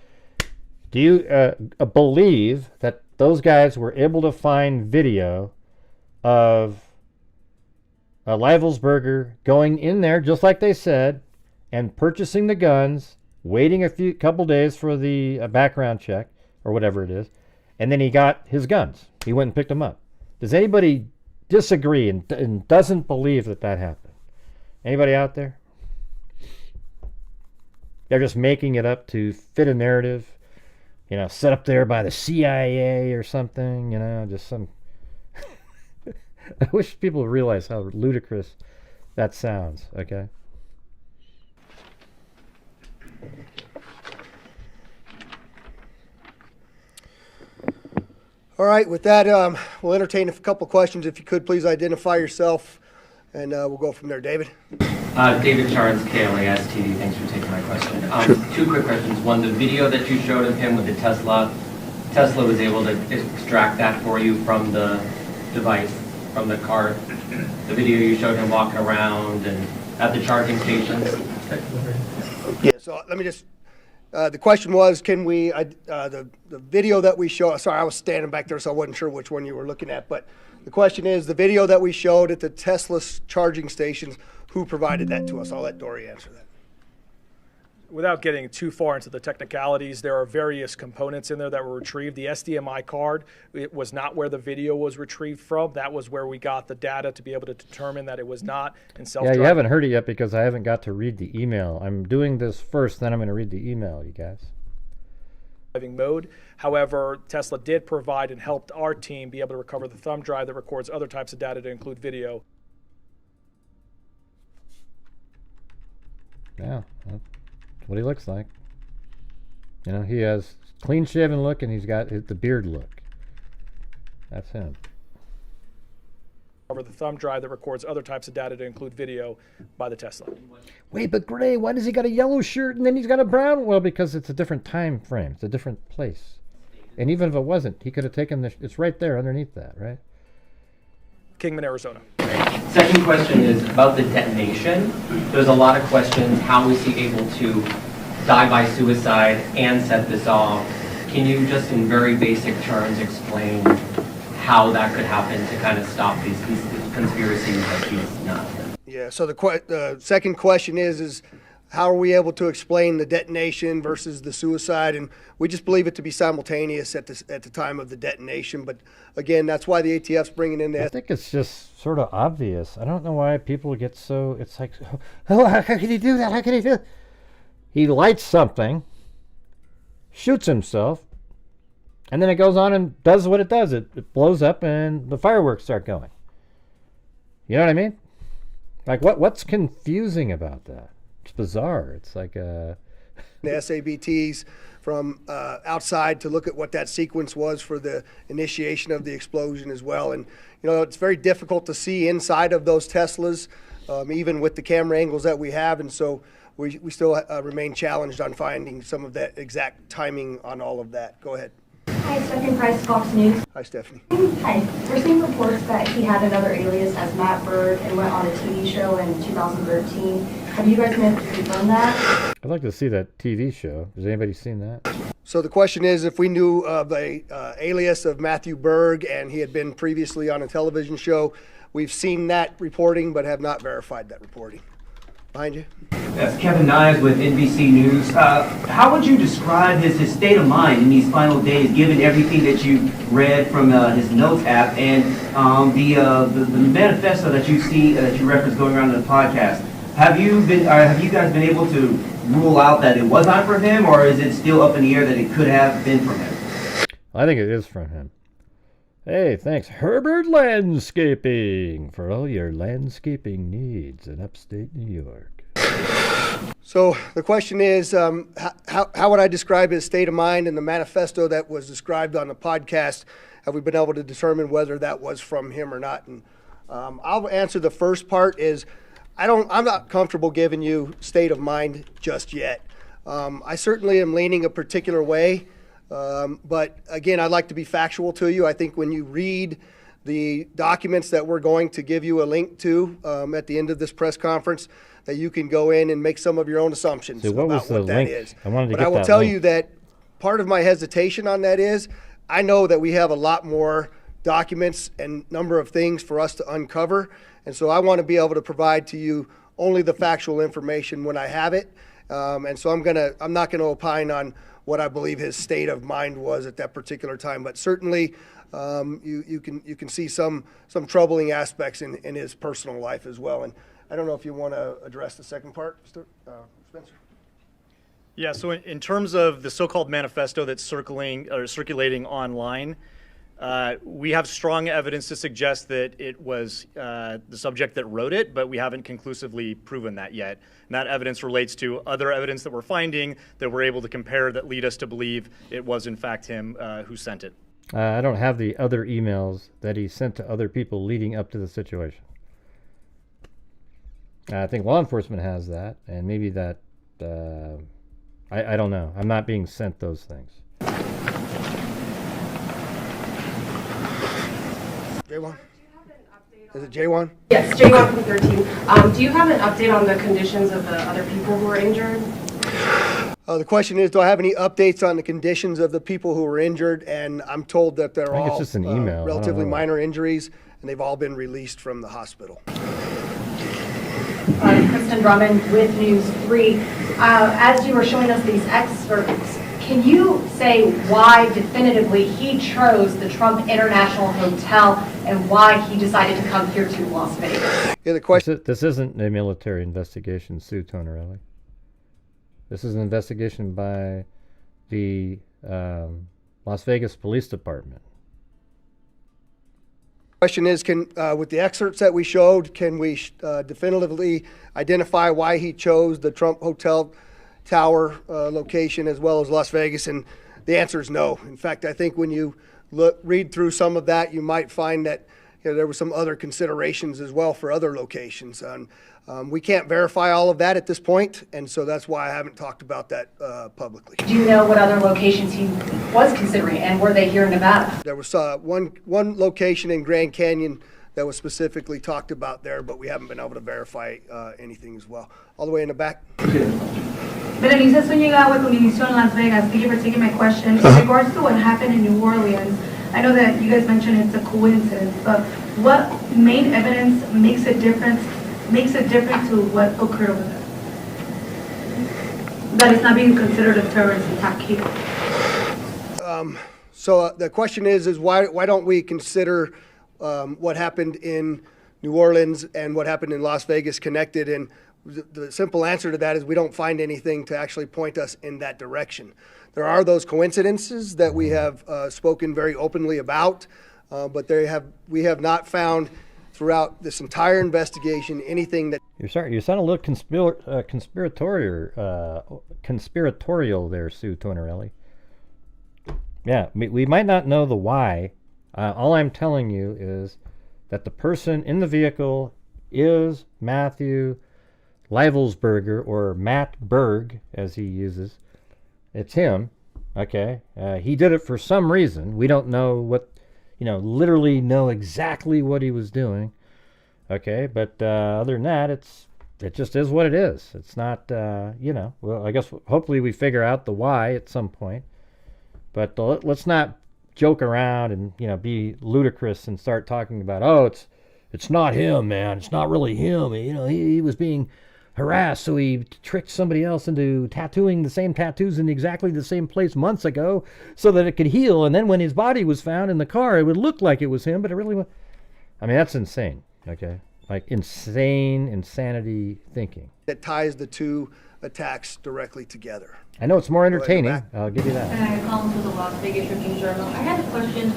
Do you believe that those guys were able to find video of Livelsberger going in there, just like they said, and purchasing the guns, waiting a couple days for the background check, or whatever it is, and then he got his guns. He went and picked them up. Does anybody disagree and doesn't believe that happened? Anybody out there? They're just making it up to fit a narrative, you know, set up there by the CIA or something, you know, just some... I wish people realize how ludicrous that sounds, okay? All right, with that, we'll entertain a couple questions. If you could, please identify yourself, and we'll go from there. David? David Charles, KLAS TV. Thanks for taking my question. Sure. 2 quick questions. One, the video that you showed of him with the Tesla was able to extract that for you from the device, from the car. The video you showed him walking around and at the charging stations. Yeah, so let me just, the question was, can we, the video that we show, sorry, I was standing back there, so I wasn't sure which one you were looking at, but the question is, the video that we showed at the Tesla charging stations, who provided that to us? I'll let Dory answer that. Without getting too far into the technicalities, there are various components in there that were retrieved. The SDMI card, it was not where the video was retrieved from. That was where we got the data to be able to determine that it was not in self-driving. Yeah, you haven't heard it yet because I haven't got to read the email. I'm doing this first, then I'm going to read the email, you guys. Mode. However, Tesla did provide and helped our team be able to recover the thumb drive that records other types of data to include video. Yeah, that's what he looks like. You know, he has clean shaven look and he's got the beard look. That's him. Over the thumb drive that records other types of data to include video by the Tesla. Wait, but Gray, why does he got a yellow shirt and then he's got a brown? Well, because it's a different time frame. It's a different place. And even if it wasn't, he could have taken it's right there underneath that, right? Kingman, Arizona. Second question is about the detonation. There's a lot of questions. How was he able to die by suicide and set this off? Can you just in very basic terms explain how that could happen to kind of stop these conspiracies that he's not? Yeah, so the second question is how are we able to explain the detonation versus the suicide? And we just believe it to be simultaneous at the time of the detonation. But again, that's why the ATF's bringing in the... I think it's just sort of obvious. I don't know why people get so... It's like, oh, how can he do that? How can he do that? He lights something, shoots himself, And then it goes on and does what it does. It blows up and the fireworks start going. You know what I mean? Like, what's confusing about that? It's bizarre. It's like the SABTs from outside to look at what that sequence was for the initiation of the explosion as well. And, you know, it's very difficult to see inside of those Teslas, even with the camera angles that we have. And so we still remain challenged on finding some of that exact timing on all of that. Go ahead. Hi, Stephanie Price, Fox News. Hi, Stephanie. Hi. We're seeing reports that he had another alias as Matt Berg and went on a TV show in 2013. Have you guys been able to confirm that? I'd like to see that TV show. Has anybody seen that? So the question is, if we knew of a alias of Matthew Berg and he had been previously on a television show, we've seen that reporting but have not verified that reporting. Behind you. That's Kevin Knives with NBC News. How would you describe his state of mind in these final days, given everything that you read from his notes app and the manifesto that you see that you referenced going around in the podcast? Have you guys been able to rule out that it was not from him, or is it still up in the air that it could have been from him? I think it is from him. Hey, thanks, Herbert Landscaping, for all your landscaping needs in upstate New York. So the question is, how would I describe his state of mind in the manifesto that was described on the podcast? Have we been able to determine whether that was from him or not? And I'll answer the first part is, I'm not comfortable giving you state of mind just yet. I certainly am leaning a particular way. But again, I'd like to be factual to you. I think when you read the documents that we're going to give you a link to at the end of this press conference, that you can go in and make some of your own assumptions about what that is. But I will tell you that part of my hesitation on that is, I know that we have a lot more documents and number of things for us to uncover. And so I want to be able to provide to you only the factual information when I have it. And so I'm not gonna opine on what I believe his state of mind was at that particular time, but certainly you can see some troubling aspects in his personal life as well. And I don't know if you want to address the second part, Spencer. Yeah. So in terms of the so-called manifesto that's circulating online, we have strong evidence to suggest that it was the subject that wrote it, but we haven't conclusively proven that yet. And that evidence relates to other evidence that we're finding that we're able to compare that lead us to believe it was in fact him who sent it. I don't have the other emails that he sent to other people leading up to the situation. I think law enforcement has that, and maybe that, I don't know. I'm not being sent those things. J1? Is it J1? Yes, J1 from 13. Do you have an update on the conditions of the other people who were injured? The question is, do I have any updates on the conditions of the people who were injured? And I'm told that they're all just an email. Relatively minor injuries, and they've all been released from the hospital. Kristen Drummond with News 3. As you were showing us these excerpts, can you say why definitively he chose the Trump International Hotel and why he decided to come here to Las Vegas? Yeah, the question. This isn't a military investigation, Sue Tonarelli. This is an investigation by the Las Vegas Police Department. Question is, with the excerpts that we showed, can we definitively identify why he chose the Trump Hotel Tower location as well as Las Vegas? And the answer is no. In fact, I think when you read through some of that, you might find that there were some other considerations as well for other locations. And we can't verify all of that at this point, and so that's why I haven't talked about that publicly. Do you know what other locations he was considering, and were they here in Nevada? There was one location in Grand Canyon that was specifically talked about there, but we haven't been able to verify anything as well. All the way in the back. Berenice Zúñiga with Univision Las Vegas. Thank you for taking my question. In regards to what happened in New Orleans, I know that you guys mentioned it's a coincidence, but what main evidence makes it different to what occurred over there? That it's not being considered a terrorist attack here. So the question is why don't we consider what happened in New Orleans and what happened in Las Vegas connected? And The simple answer to that is we don't find anything to actually point us in that direction. There are those coincidences that we have spoken very openly about, but we have not found throughout this entire investigation anything that... You sound a little conspiratorial there, Sue Tornarelli. Yeah, we might not know the why. All I'm telling you is that the person in the vehicle is Matthew Livelsberger, or Matt Berg, as he uses. It's him, okay? He did it for some reason. We don't know what, literally know exactly what he was doing, okay? But other than that, it just is what it is. It's not, well, I guess hopefully we figure out the why at some point. But let's not joke around and, be ludicrous and start talking about, oh, it's not him, man. It's not really him. He was being harassed, so he tricked somebody else into tattooing the same tattoos in exactly the same place months ago so that it could heal. And then when his body was found in the car, it would look like it was him, but it really was. I mean, that's insane, okay? Like insanity thinking. That ties the two attacks directly together. I know it's more entertaining. I'll give you that. And I call to the Las Vegas Tribune Journal. I had a question.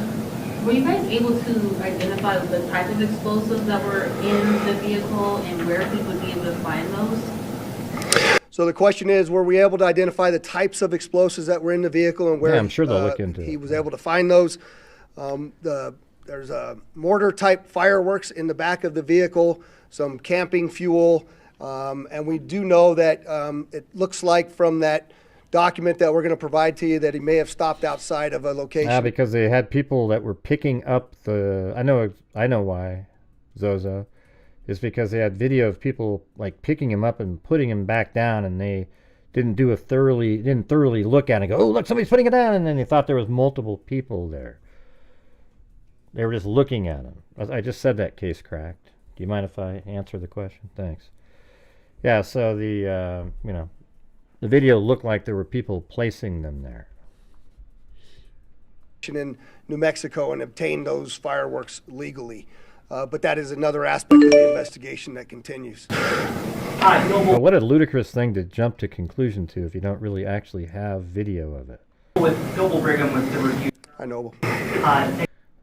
Were you guys able to identify the type of explosives that were in the vehicle and where we would be able to find those? So the question is, were we able to identify the types of explosives that were in the vehicle and where I'm sure they'll look into he it. was able to find those? There's a mortar-type fireworks in the back of the vehicle, some camping fuel, and we do know that it looks like from that document that we're going to provide to you that he may have stopped outside of a location. Because they had people that were picking up the... I know why, Zozo. Is because they had video of people like picking him up and putting him back down, and they didn't thoroughly look at it and go, oh, look, somebody's putting it down, and then they thought there was multiple people there. They were just looking at him. I just said that case cracked. Do you mind if I answer the question? Thanks. Yeah, so the video looked like there were people placing them there. In New Mexico and obtain those fireworks legally. But that is another aspect of the investigation that continues. Well, what a ludicrous thing to jump to conclusion to if you don't really actually have video of it. With Noble Brigham with the review. I know.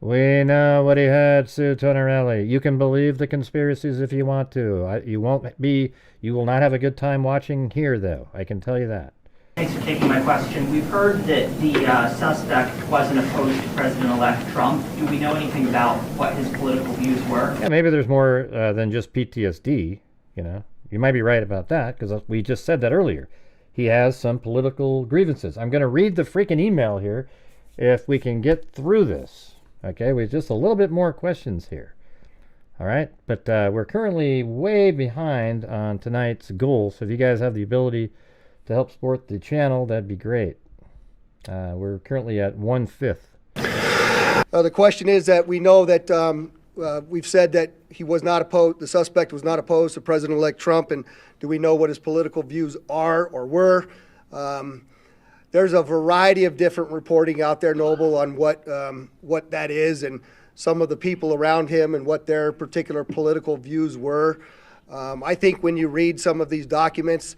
We know what he had, Sue Tornarelli. You can believe the conspiracies if you want to. You will not have a good time watching here, though. I can tell you that. Thanks for taking my question. We've heard that the suspect wasn't opposed to President-elect Trump. Do we know anything about what his political views were? Yeah, maybe there's more than just PTSD, You might be right about that, because we just said that earlier. He has some political grievances. I'm going to read the freaking email here if we can get through this. Okay, with just a little bit more questions here. All right, but we're currently way behind on tonight's goal, so if you guys have the ability to help support the channel, that'd be great. We're currently at 1/5. The question is that we know that we've said that he was not opposed, the suspect was not opposed to President-elect Trump, and do we know what his political views are or were? There's a variety of different reporting out there, Noble, on what that is and some of the people around him and what their particular political views were. I think when you read some of these documents,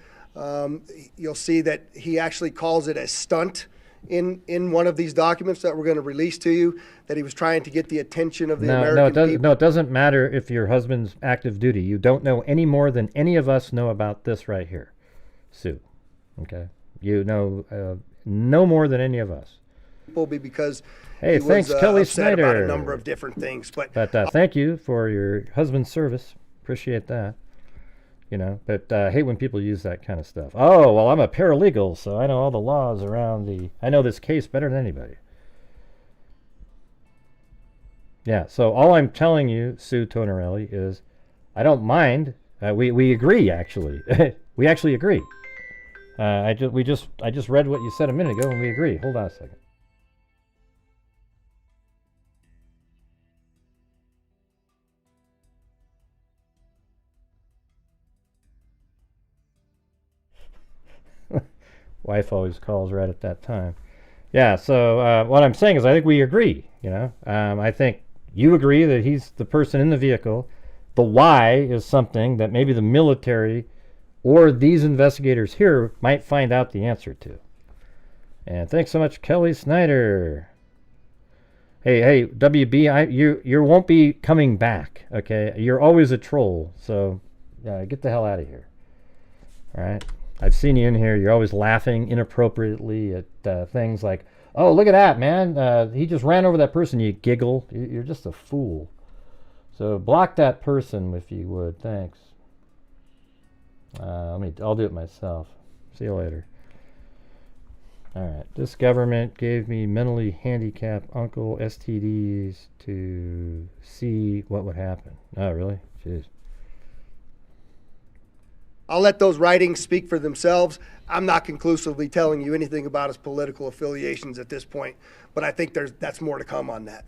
you'll see that he actually calls it a stunt in one of these documents that we're going to release to you, that he was trying to get the attention of the American people. No, it doesn't matter if your husband's active duty. You don't know any more than any of us know about this right here, Sue. Okay? You know no more than any of us. Because hey, he thanks, was Kelly upset Snyder. about a number of different things. But thank you for your husband's service. Appreciate that. But I hate when people use that kind of stuff. Oh, well, I'm a paralegal, so I know all the laws around I know this case better than anybody. Yeah, so all I'm telling you, Sue Tornarelli, is I don't mind. We agree, actually. We actually agree. I just read what you said a minute ago, and we agree. Hold on a second. Wife always calls right at that time. Yeah, so what I'm saying is I think we agree, I think you agree that he's the person in the vehicle. The why is something that maybe the military or these investigators here might find out the answer to. And thanks so much, Kelly Snyder. Hey, WB, you won't be coming back, okay? You're always a troll, so get the hell out of here. All right? I've seen you in here. You're always laughing inappropriately at things like, oh, look at that, man. He just ran over that person. You giggle. You're just a fool. So block that person if you would. Thanks. I'll do it myself. See you later. All right. This government gave me mentally handicapped uncle STDs to see what would happen. Oh, really? Jeez. I'll let those writings speak for themselves. I'm not conclusively telling you anything about his political affiliations at this point, but I think that's more to come on that.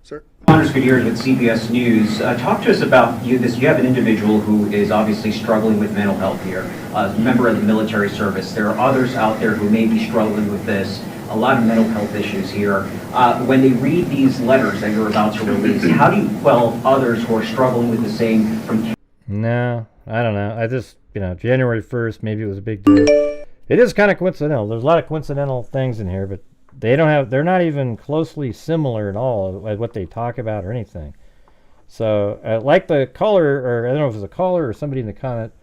Sir? Anders Gutierrez with CBS News. Talk to us about you have an individual who is obviously struggling with mental health here, a member of the military service. There are others out there who may be struggling with this, a lot of mental health issues here. When they read these letters that you're about to release, how do you quell others who are struggling with the same from... No, I don't know. I just, January 1st, maybe it was a big deal. It is kind of coincidental. There's a lot of coincidental things in here, but they're not even closely similar at all at what they talk about or anything. So, like the caller, or I don't know if it was a caller or somebody in the comment,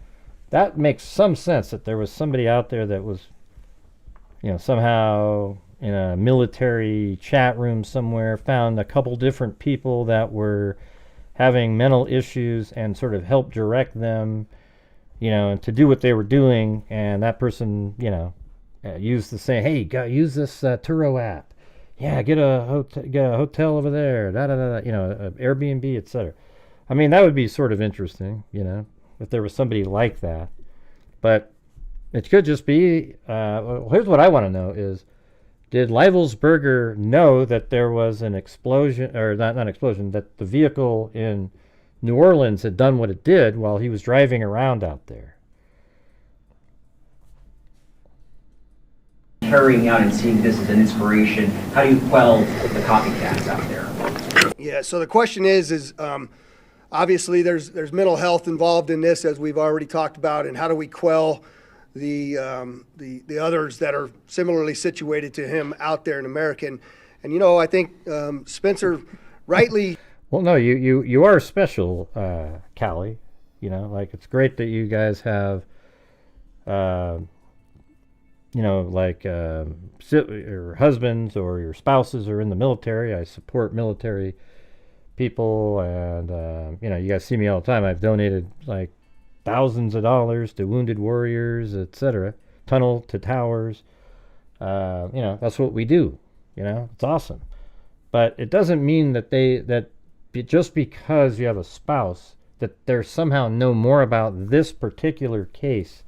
that makes some sense that there was somebody out there that was, somehow in a military chat room somewhere, found a couple different people that were having mental issues and sort of helped direct them, to do what they were doing, and that person, used the same, hey, use this Turo app. Yeah, get a hotel over there, Airbnb, etc. I mean, that would be sort of interesting, if there was somebody like that. But it could just be, here's what I want to know is, did Livelsberger know that there was an explosion, or not an explosion, that the vehicle in New Orleans had done what it did while he was driving around out there? Carrying out and seeing this as an inspiration, how do you quell the copycats out there? Yeah, so the question is obviously there's mental health involved in this, as we've already talked about, and how do we quell the others that are similarly situated to him out there in America? And I think Spencer rightly... Well, no, you are special, Callie. It's great that you guys have... your husbands or your spouses are in the military. I support military people, and you guys see me all the time. I've donated thousands of dollars to wounded warriors, etc. Tunnel to towers. That's what we do. It's awesome. But it doesn't mean that just because you have a spouse that they somehow know more about this particular case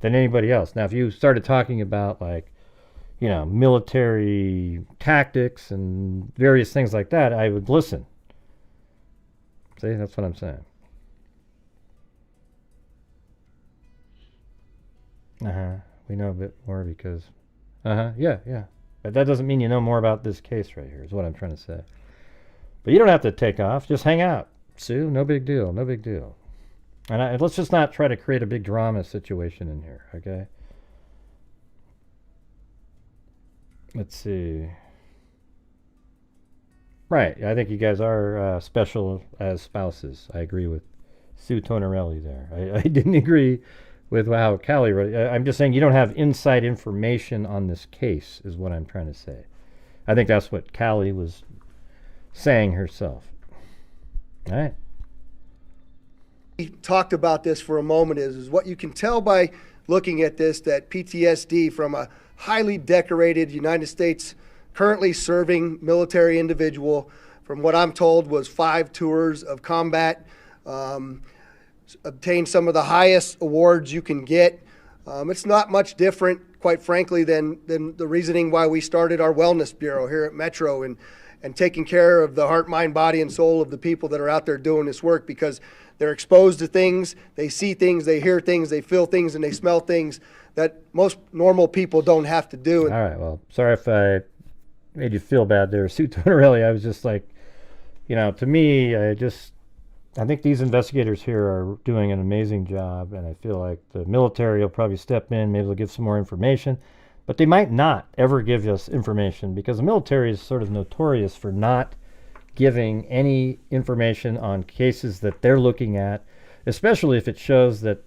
than anybody else. Now, if you started talking about military tactics and various things like that, I would listen. See, that's what I'm saying. We know a bit more because, yeah. But that doesn't mean you know more about this case right here, is what I'm trying to say. But you don't have to take off. Just hang out, Sue. No big deal. No big deal. And let's just not try to create a big drama situation in here, okay? Let's see. Right, I think you guys are special as spouses. I agree with Sue Tonarelli there. I didn't agree with how Callie wrote it. I'm just saying you don't have inside information on this case, is what I'm trying to say. I think that's what Callie was saying herself. All right. We talked about this for a moment is what you can tell by looking at this, that PTSD from a highly decorated United States currently serving military individual, from what I'm told was 5 tours of combat, obtained some of the highest awards you can get. It's not much different, quite frankly, than the reasoning why we started our wellness bureau here at Metro and taking care of the heart, mind, body, and soul of the people that are out there doing this work, because they're exposed to things, they see things, they hear things, they feel things, and they smell things that most normal people don't have to do. All right, well, sorry if I made you feel bad there, Sue Tonarelli. I was just to me, I just, I think these investigators here are doing an amazing job, and I feel like the military will probably step in, maybe they'll give some more information, but they might not ever give us information because the military is sort of notorious for not giving any information on cases that they're looking at, especially if it shows that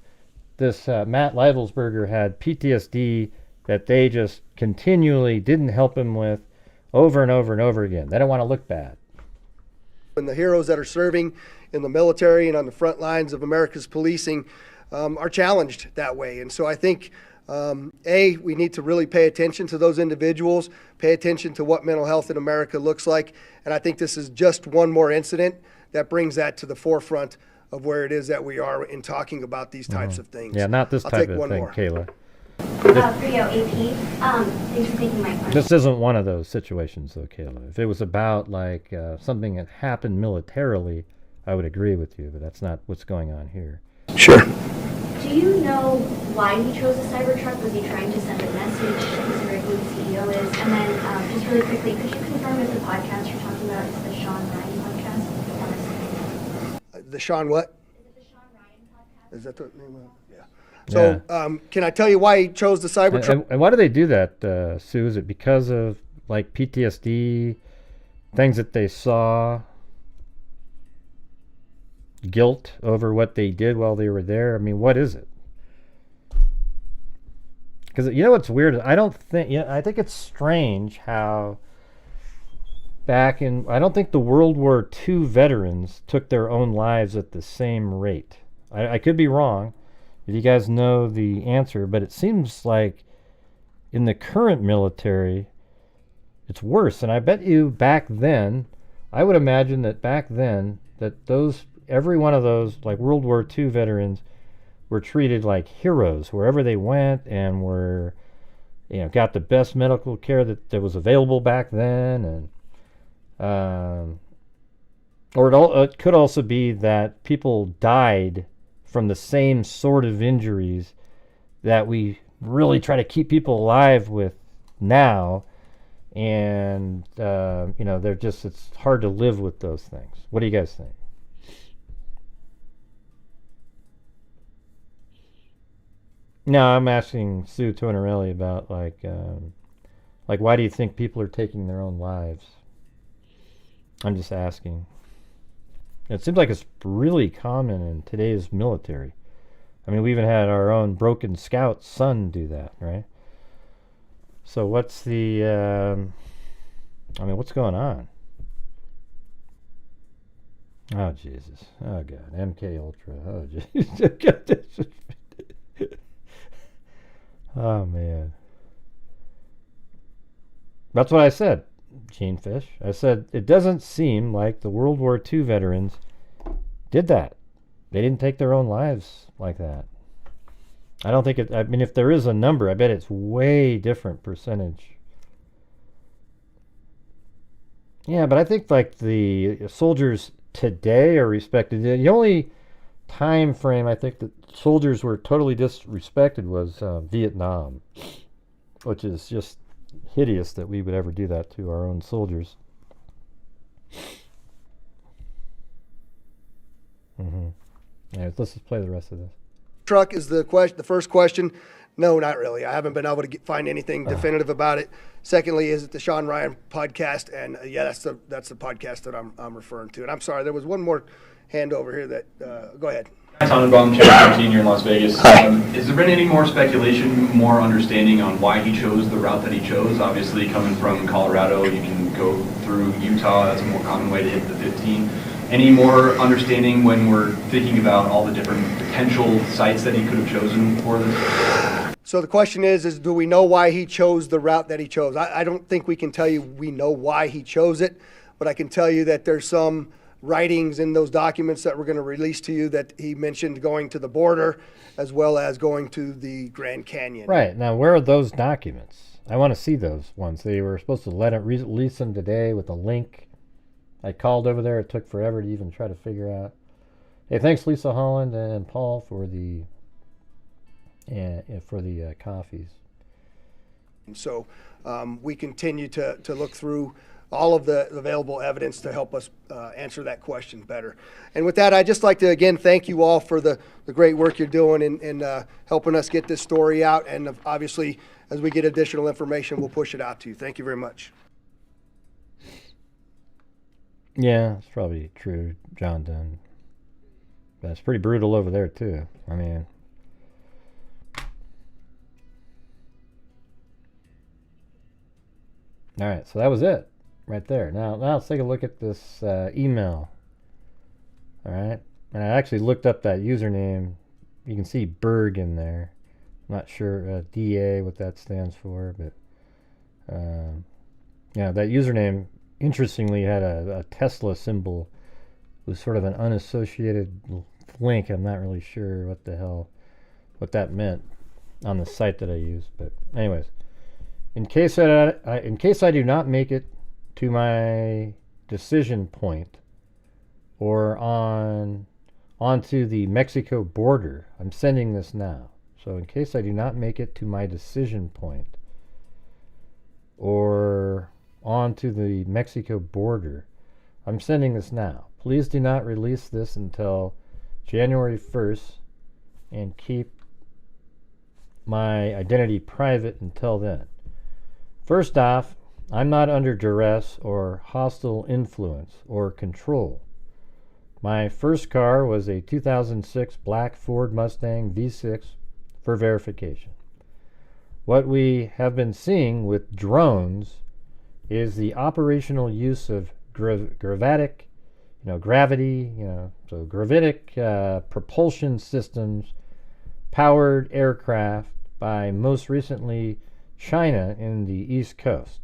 this Matt Livelsberger had PTSD that they just continually didn't help him with over and over and over again. They don't want to look bad. And the heroes that are serving in the military and on the front lines of America's policing are challenged that way. And so I think, we need to really pay attention to those individuals, pay attention to what mental health in America looks like. And I think this is just one more incident that brings that to the forefront of where it is that we are in talking about these types of things. Yeah, not this type of thing, Kayla. Video AP. Thanks for taking my question. This isn't one of those situations, though, Kayla. If it was about like something that happened militarily, I would agree with you, but that's not what's going on here. Sure. Do you know why he chose a Cybertruck? Was he trying to send a message, considering who the CEO is? And then, just really quickly, could you confirm if the podcast you're talking about is the Sean Ryan podcast? The Sean what? Is it the Sean Ryan podcast? Is that the name of it? Yeah. So, can I tell you why he chose the Cybertruck? And why do they do that, Sue? Is it because of like PTSD, things that they saw, guilt over what they did while they were there? I mean, what is it? Because you know what's weird? I think it's strange how I don't think the World War II veterans took their own lives at the same rate. I could be wrong. If you guys know the answer, but it seems like in the current military, it's worse. And I bet you back then, I would imagine that back then, that every one of those like World War II veterans were treated like heroes wherever they went, and were, got the best medical care that was available back then. And it could also be that people died from the same sort of injuries that we really try to keep people alive with now, and it's hard to live with those things. What do you guys think? No, I'm asking Sue Tornarelli about like why do you think people are taking their own lives? I'm just asking. It seems like it's really common in today's military. I mean, we even had our own broken scout son do that, right? So what's what's going on? Oh, Jesus. Oh, God. MK Ultra. Oh, Jesus. Oh, man. That's what I said, Gene Fish. I said, it doesn't seem like the World War II veterans did that. They didn't take their own lives like that. I don't think if there is a number, I bet it's way different percentage. Yeah, but I think like the soldiers today are respected. The only time frame I think that soldiers were totally disrespected was Vietnam, which is just hideous that we would ever do that to our own soldiers. Yeah, let's just play the rest of this. Truck is the first question. No, not really. I haven't been able to find anything definitive about it. Secondly, is it the Sean Ryan podcast? And yeah, that's the podcast that I'm referring to. And I'm sorry, there was one more hand over here that. Go ahead. Tannenbaum, Chapter 13 here in Las Vegas. Has there been any more speculation, more understanding on why he chose the route that he chose? Obviously, coming from Colorado, you can go through Utah. That's a more common way to hit the 15. Any more understanding when we're thinking about all the different potential sites that he could have chosen for this? So the question is do we know why he chose the route that he chose? I don't think we can tell you we know why he chose it, but I can tell you that there's some writings in those documents that we're going to release to you that he mentioned going to the border as well as going to the Grand Canyon. Right. Now, where are those documents? I want to see those ones. They were supposed to release them today with a link. I called over there. It took forever to even try to figure out. Hey, thanks, Lisa Holland and Paul, for the coffees. So we continue to look through all of the available evidence to help us answer that question better. And with that, I'd just like to, again, thank you all for the great work you're doing in helping us get this story out. And obviously, as we get additional information, we'll push it out to you. Thank you very much. Yeah, it's probably true, John Dunn. But it's pretty brutal over there, too. I mean... All right, so that was it right there. Now let's take a look at this email. All right, and I actually looked up that username. You can see Berg in there. I'm not sure DA what that stands for, but yeah, that username interestingly had a Tesla symbol. It was sort of an unassociated link. I'm not really sure what that meant on the site that I used, but anyways. In case I do not make it to my decision point or onto the Mexico border, I'm sending this now. So in case I do not make it to my decision point or onto the Mexico border, I'm sending this now. Please do not release this until January 1st and keep my identity private until then. First off, I'm not under duress or hostile influence or control. My first car was a 2006 black Ford Mustang V6 for verification. What we have been seeing with drones is the operational use of gravitic propulsion systems powered aircraft by most recently China in the East Coast,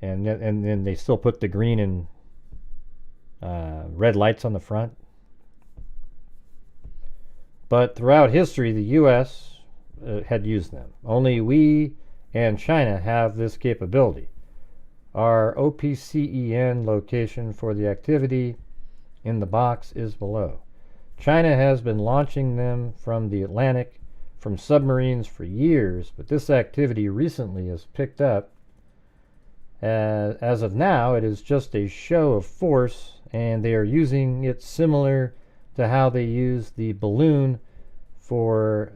and then they still put the green and red lights on the front. But throughout history, the U.S. Had used them. Only we and China have this capability. Our OPCEN location for the activity in the box is below. China has been launching them from the Atlantic from submarines for years, but this activity recently has picked up. As of now, it is just a show of force, and they are using it similar to how they use the balloon for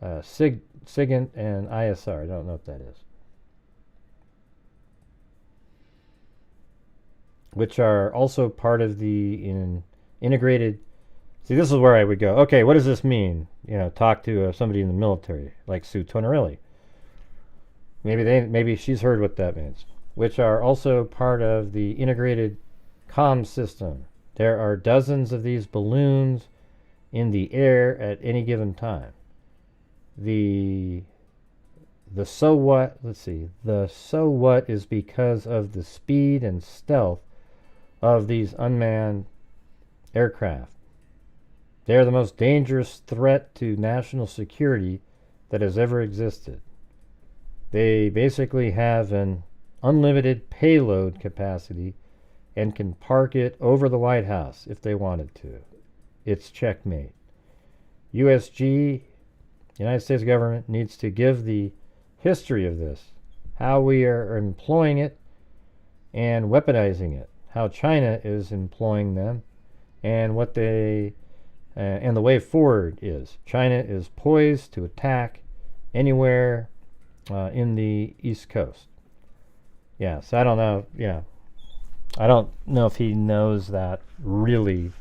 SIGINT and ISR. I don't know what that is. Which are also part of the integrated. See, this is where I would go, okay, what does this mean? Talk to somebody in the military, like Sue Tonerelli. Maybe she's heard what that means. Which are also part of the integrated comm system. There are dozens of these balloons in the air at any given time. The so what, the so what is because of the speed and stealth of these unmanned aircraft. They are the most dangerous threat to national security that has ever existed. They basically have an unlimited payload capacity and can park it over the White House if they wanted to. It's checkmate. USG, United States government, needs to give the history of this, how we are employing it and weaponizing it, how China is employing them, and what they and the way forward is. China is poised to attack anywhere in the East Coast. Yes, I don't know. Yeah, I don't know if he knows that really.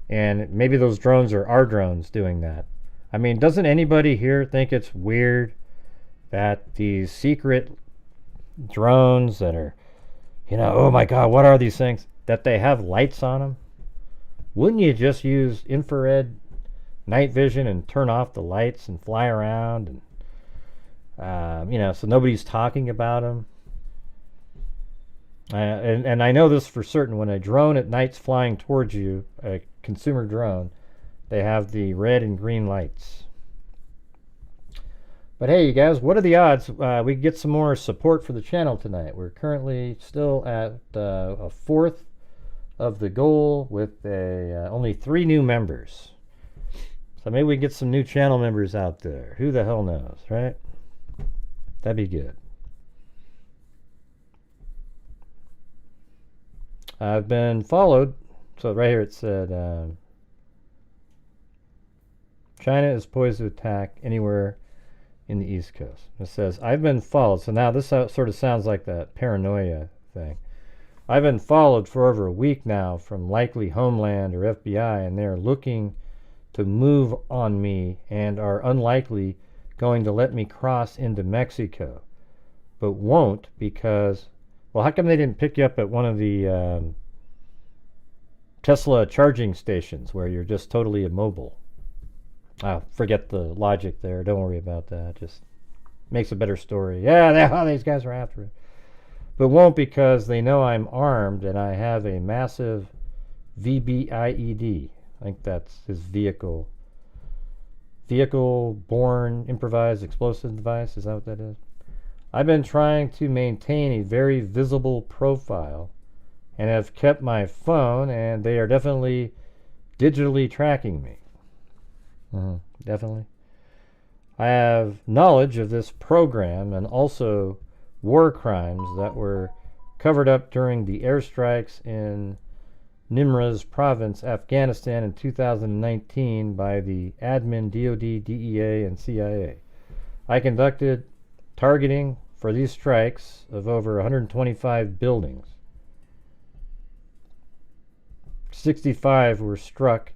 And maybe those drones are our drones doing that. I mean, doesn't anybody here think it's weird that these secret drones that are, oh my God, what are these things? That they have lights on them? Wouldn't you just use infrared night vision and turn off the lights and fly around and, so nobody's talking about them? And I know this for certain. When a drone at night's flying towards you, a consumer drone, they have the red and green lights. But hey, you guys, what are the odds we get some more support for the channel tonight? We're currently still at a fourth of the goal with only 3 new members. So maybe we get some new channel members out there. Who the hell knows, right? That'd be good. I've been followed. So right here it said, China is poised to attack anywhere in the East Coast. It says, I've been followed. So now this sort of sounds like that paranoia thing. I've been followed for over a week now from likely Homeland or FBI, and they're looking to move on me and are unlikely going to let me cross into Mexico, but won't because, well, how come they didn't pick you up at one of the Tesla charging stations where you're just totally immobile? Forget the logic there. Don't worry about that. Just makes a better story. Yeah, these guys are after it. But won't because they know I'm armed and I have a massive VBIED. I think that's his vehicle. Vehicle-borne improvised explosive device. Is that what that is? I've been trying to maintain a very visible profile and have kept my phone, and they are definitely digitally tracking me. Definitely. I have knowledge of this program and also war crimes that were covered up during the airstrikes in Nimruz province, Afghanistan in 2019 by the admin DOD, DEA, and CIA. I conducted targeting for these strikes of over 125 buildings. 65 were struck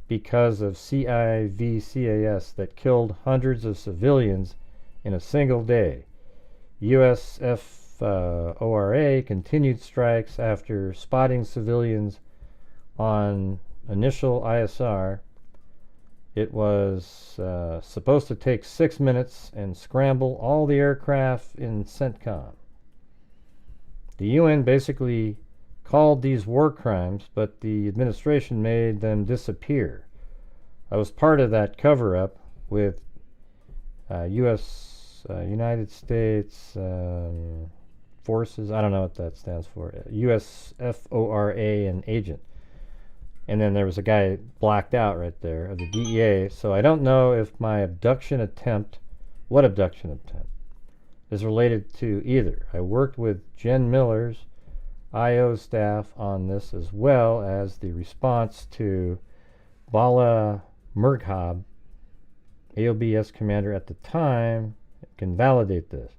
because of CIVCAS that killed hundreds of civilians in a single day. USFORA continued strikes after spotting civilians on initial ISR. It was supposed to take 6 minutes and scramble all the aircraft in CENTCOM. The UN basically called these war crimes, but the administration made them disappear. I was part of that cover-up with United States Forces. I don't know what that stands for. USFORA, an agent. And then there was a guy blacked out right there of the DEA. So I don't know if my abduction attempt, what abduction attempt, is related to either. I worked with Jen Miller's IO staff on this, as well as the response to Bala Murghab, AOBS commander at the time, can validate this.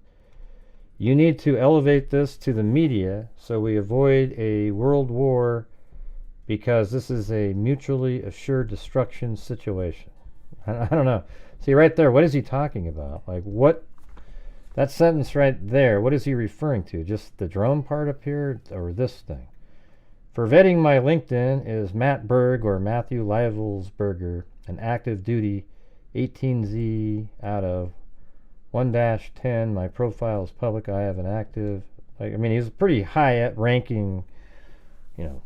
You need to elevate this to the media so we avoid a world war, because this is a mutually assured destruction situation. I don't know. See right there, what is he talking about? Like what? That sentence right there, what is he referring to? Just the drone part up here, or this thing? For vetting my LinkedIn is Matt Berg, or Matthew Livelsberger, an active duty 18Z out of 1-10. My profile is public. I have an active, he's a pretty high ranking,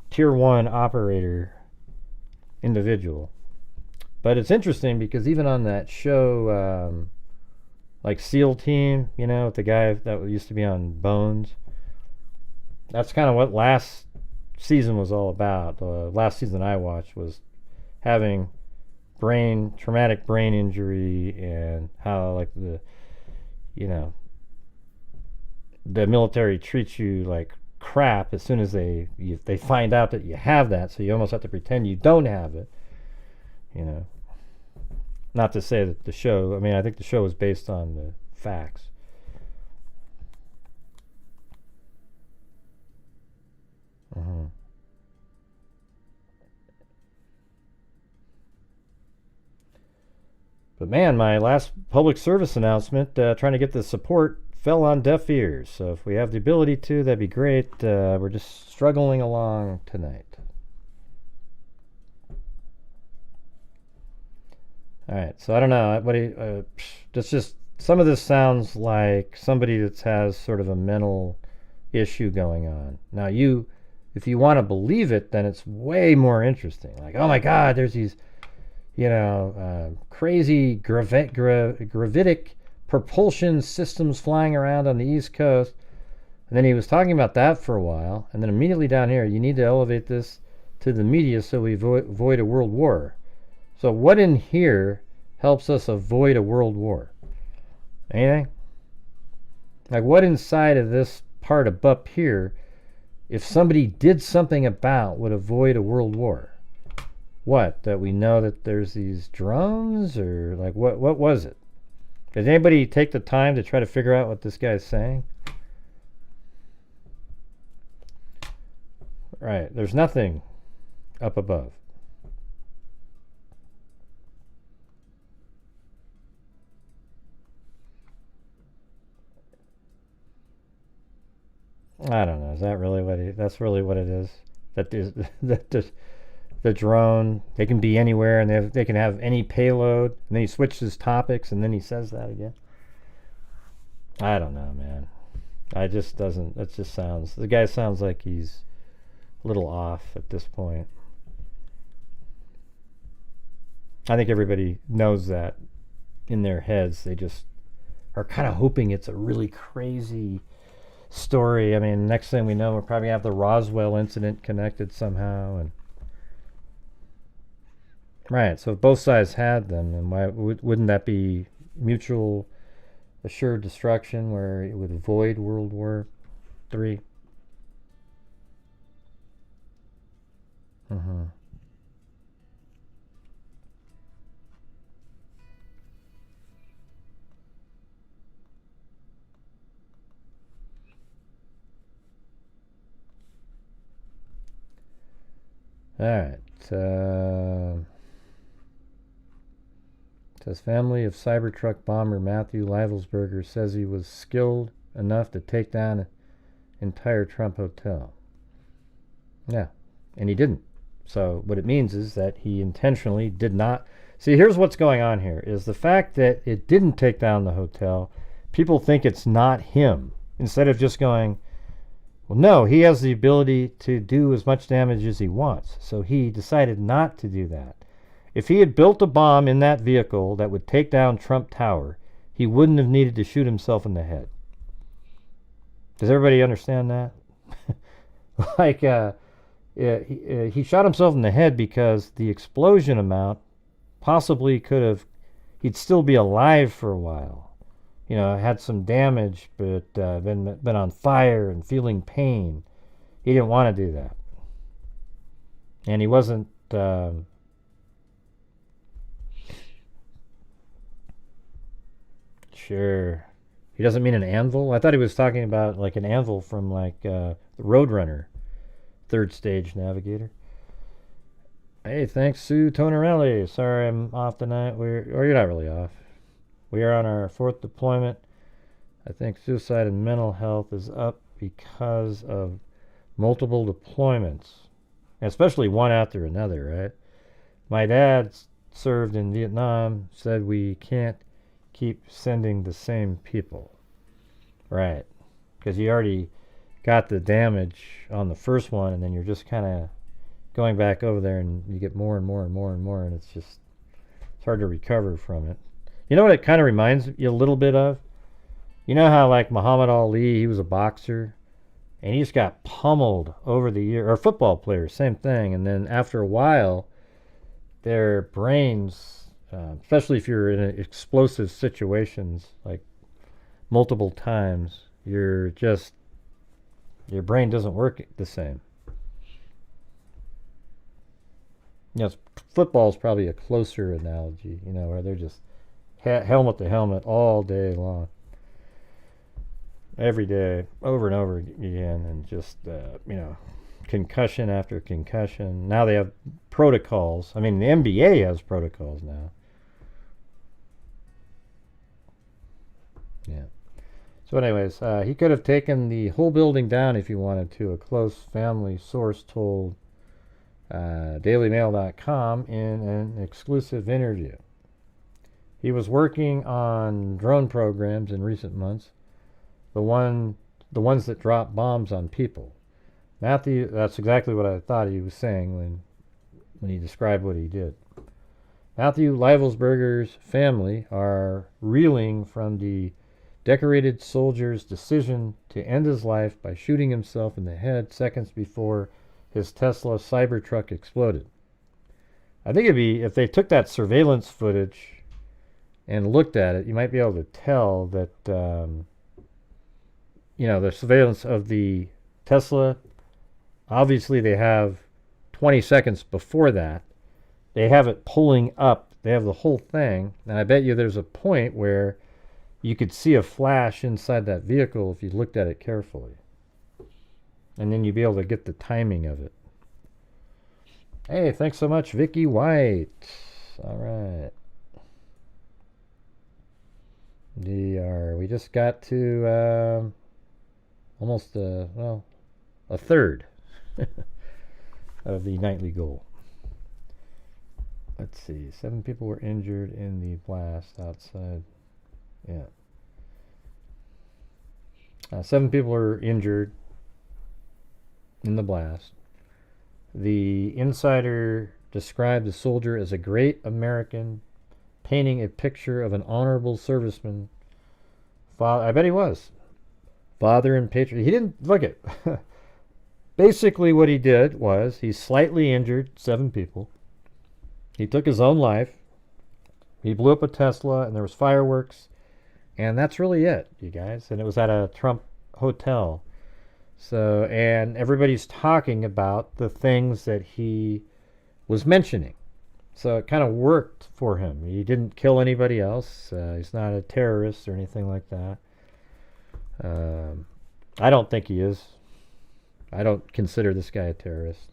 tier 1 operator individual. But it's interesting because even on that show, like SEAL Team, with the guy that used to be on Bones, that's kind of what last season was all about. The last season I watched was having traumatic brain injury, and how like the military treats you like crap as soon as they find out that you have that, so you almost have to pretend you don't have it. Not to say that the show, I think the show is based on the facts. But man, my last public service announcement, trying to get the support, fell on deaf ears. So if we have the ability to, that'd be great. We're just struggling along tonight. All right, so I don't know. Just some of this sounds like somebody that has sort of a mental issue going on. Now, if you want to believe it, then it's way more interesting. Like, oh my God, there's these, crazy gravitic propulsion systems flying around on the East Coast. And then he was talking about that for a while, and then immediately down here, you need to elevate this to the media so we avoid a world war. So what in here helps us avoid a world war? Anything? Like what inside of this part up here if somebody did something about would avoid a world war. What? That we know that there's these drones, or like what was it? Did anybody take the time to try to figure out what this guy's saying? Right, there's nothing up above. I don't know. Is that really what that's really what it is? That is the drone, they can be anywhere, and they can have any payload, and then he switches topics, and then he says that again. I don't know, man. It just sounds, the guy sounds like he's a little off at this point. I think everybody knows that in their heads. They just are kind of hoping it's a really crazy story. I mean, next thing we know, we'll probably have the Roswell incident connected somehow, and right, so if both sides had them, then why wouldn't that be mutual assured destruction, where it would avoid World War III? All right. Says family of Cybertruck bomber Matthew Livelsberger says he was skilled enough to take down an entire Trump hotel. Yeah, and he didn't. So what it means is that he intentionally did not. See, here's what's going on here, is the fact that it didn't take down the hotel, people think it's not him, instead of just going, well, no, he has the ability to do as much damage as he wants, so he decided not to do that. If he had built a bomb in that vehicle that would take down Trump Tower, he wouldn't have needed to shoot himself in the head. Does everybody understand that? Like, he shot himself in the head because the explosion amount possibly could have, he'd still be alive for a while. You know, had some damage, but been on fire and feeling pain. He didn't want to do that. And he wasn't... Sure. He doesn't mean an anvil? I thought he was talking about like an anvil from like the Roadrunner, third stage navigator. Hey, thanks, Sue Tonarelli. Sorry I'm off tonight. Or you're not really off. We are on our 4th deployment. I think suicide and mental health is up because of multiple deployments, especially one after another, right? My dad served in Vietnam, said we can't keep sending the same people. Right. Because you already got the damage on the first one, and then you're just kind of going back over there, and you get more and more and more and more, and it's hard to recover from it. You know what it kind of reminds you a little bit of? You know how like Muhammad Ali, he was a boxer, and he just got pummeled over the year, or football players, same thing, and then after a while, their brains... especially if you're in explosive situations, like multiple times, your brain doesn't work the same. You know, football's probably a closer analogy, you know, where they're just helmet to helmet all day long, every day, over and over again, and just, you know, concussion after concussion. Now they have protocols. I mean, the NBA has protocols now. Yeah. So anyways, he could have taken the whole building down if he wanted to, a close family source told dailymail.com in an exclusive interview. He was working on drone programs in recent months, the ones that drop bombs on people. Matthew, that's exactly what I thought he was saying when he described what he did. Matthew Livelsberger's family are reeling from the decorated soldier's decision to end his life by shooting himself in the head seconds before his Tesla Cybertruck exploded. I think it'd be, if they took that surveillance footage and looked at it, you might be able to tell that, you know, the surveillance of the Tesla obviously they have 20 seconds before that. They have it pulling up. They have the whole thing. And I bet you there's a point where you could see a flash inside that vehicle if you looked at it carefully. And then you'd be able to get the timing of it. Hey, thanks so much, Vicky White. All right. We just got to almost a third of the nightly goal. Let's see. 7 people were injured in the blast outside. Yeah. 7 people were injured in the blast. The insider described the soldier as a great American, painting a picture of an honorable serviceman. I bet he was. Father and patriot. He didn't look it. Basically what he did was he slightly injured 7 people. He took his own life. He blew up a Tesla and there was fireworks. And that's really it, you guys. And it was at a Trump hotel. So, and everybody's talking about the things that he was mentioning. So it kind of worked for him. He didn't kill anybody else. He's not a terrorist or anything like that. I don't think he is. I don't consider this guy a terrorist.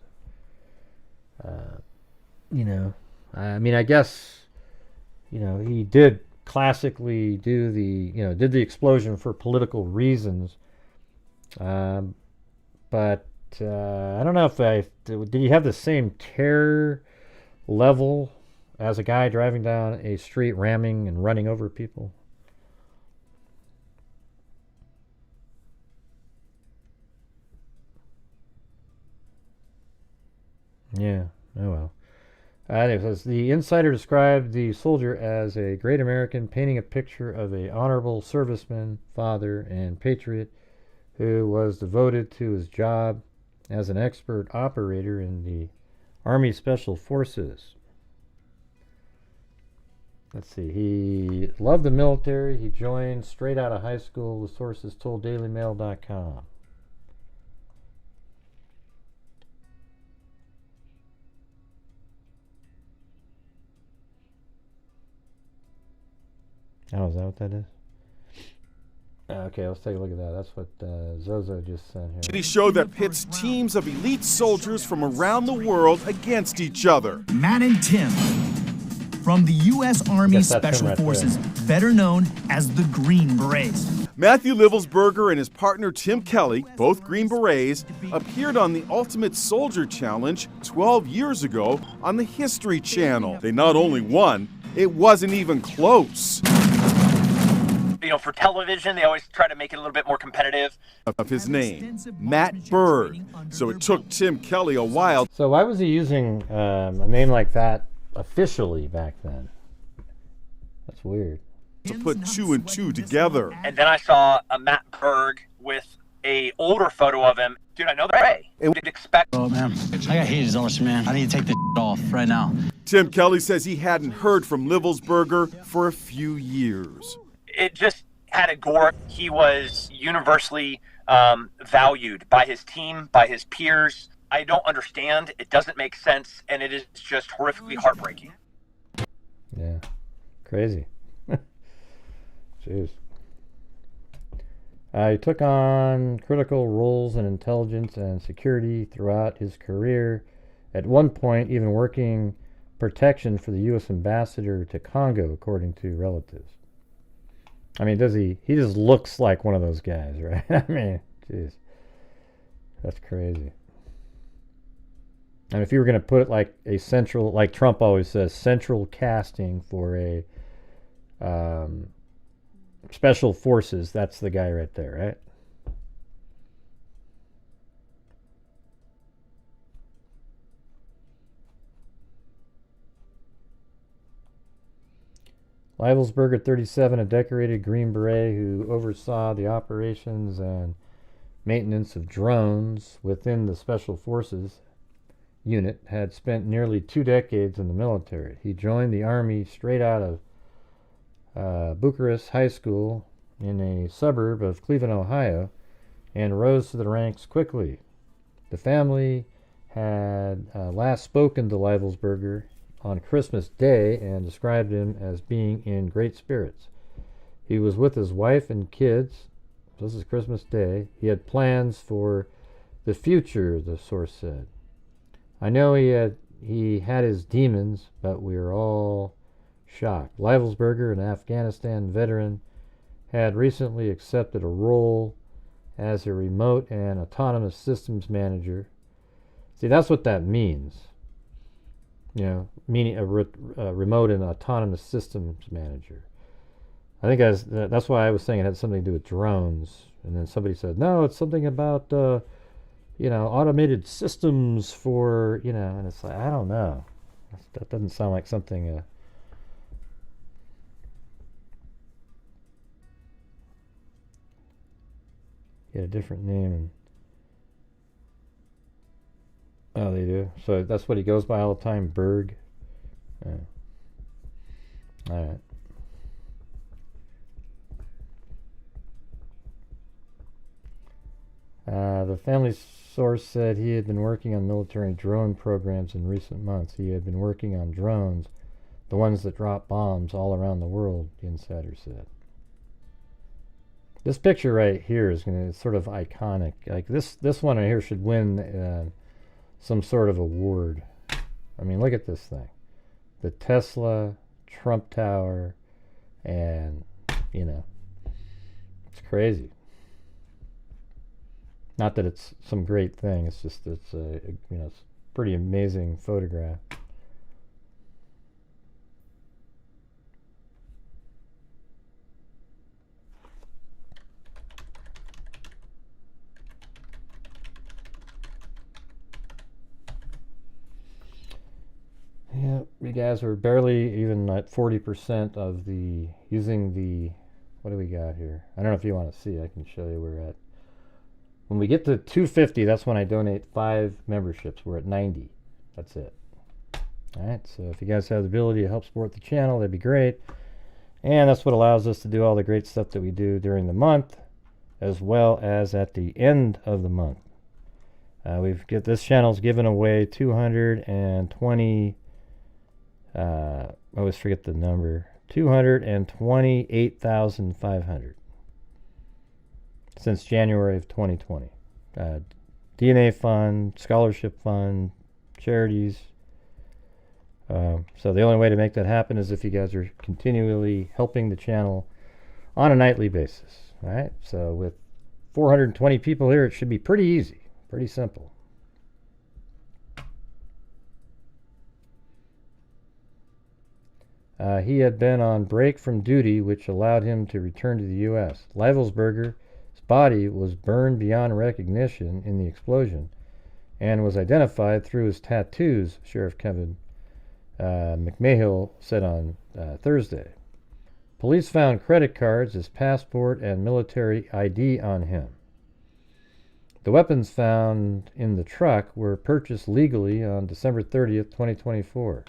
I guess, he did classically do did the explosion for political reasons. But I don't know if did he have the same terror level as a guy driving down a street ramming and running over people? Yeah, oh well. It says, the insider described the soldier as a great American, painting a picture of a honorable serviceman, father, and patriot who was devoted to his job as an expert operator in the Army Special Forces. Let's see, he loved the military. He joined straight out of high school, the sources told dailymail.com. Oh, is that what that is? Okay, let's take a look at that. That's what Zozo just sent here. He showed that pits teams of elite soldiers from around the world against each other. Matt and Tim from the U.S. Army Special Forces, better known as the Green Berets. Matthew Livelsberger and his partner Tim Kelly, both Green Berets, appeared on the Ultimate Soldier Challenge 12 years ago on the History Channel. They not only won, it wasn't even close. For television, they always try to make it a little bit more competitive. Of his name, Matt Bird. So it took Tim Kelly a while. So why was he using a name like that officially back then? That's weird. To put 2 and 2 together. And then I saw a Matt Berg with a older photo of him. Dude, I know the way. Did expect. Oh man, I got heat exhaustion, man. I need to take this off right now. Tim Kelly says he hadn't heard from Livelsberger for a few years. It just had a gore. He was universally valued by his team, by his peers. I don't understand. It doesn't make sense, and it is just horrifically heartbreaking. Yeah, crazy. Jeez. He took on critical roles in intelligence and security throughout his career, at one point even working protection for the U.S. ambassador to Congo, according to relatives. I mean, does he just looks like one of those guys, right? I mean, jeez. That's crazy. And if you were going to put like a central, like Trump always says, central casting for a special forces, that's the guy right there, right? Livelsberger, 37, a decorated Green Beret who oversaw the operations and maintenance of drones within the Special Forces unit, had spent nearly 2 decades in the military. He joined the Army straight out of Bucharest High School in a suburb of Cleveland, Ohio, and rose to the ranks quickly. The family had last spoken to Livelsberger on Christmas Day and described him as being in great spirits. He was with his wife and kids. This is Christmas Day. He had plans for the future, the source said. I know he had his demons, but we are all shocked. Livelsberger, an Afghanistan veteran, had recently accepted a role as a remote and autonomous systems manager. See, that's what that means. You know, meaning a remote and autonomous systems manager. I think that's why I was saying it had something to do with drones. And then somebody said, no, it's something about, you know, automated systems for, you know, and it's like, I don't know. That doesn't sound like something... Get a different name. And oh, they do. So that's what he goes by all the time, Berg. All right. The family source said he had been working on military drone programs in recent months. He had been working on drones, the ones that drop bombs all around the world, the insider said. This picture right here is sort of iconic. Like this one right here should win some sort of award. I mean, look at this thing. The Tesla, Trump Tower, and, you know, it's crazy. Not that it's some great thing. It's just it's a you know, it's a pretty amazing photograph. Yeah, you guys are barely even at 40% of the using the. What do we got here? I don't know if you want to see. I can show you where we're at. When we get to 250, that's when I donate 5 memberships. We're at 90. That's it. All right, so if you guys have the ability to help support the channel, that'd be great. And that's what allows us to do all the great stuff that we do during the month, as well as at the end of the month. This channel's given away 220. I always forget the number. 228,500. Since January of 2020. DNA fund, scholarship fund, charities. So the only way to make that happen is if you guys are continually helping the channel on a nightly basis. All right. So with 420 people here, it should be pretty easy, pretty simple. He had been on break from duty, which allowed him to return to the U.S. Livelsberger's body was burned beyond recognition in the explosion and was identified through his tattoos, Sheriff Kevin McMahill said on Thursday. Police found credit cards, his passport, and military ID on him. The weapons found in the truck were purchased legally on December 30th, 2024.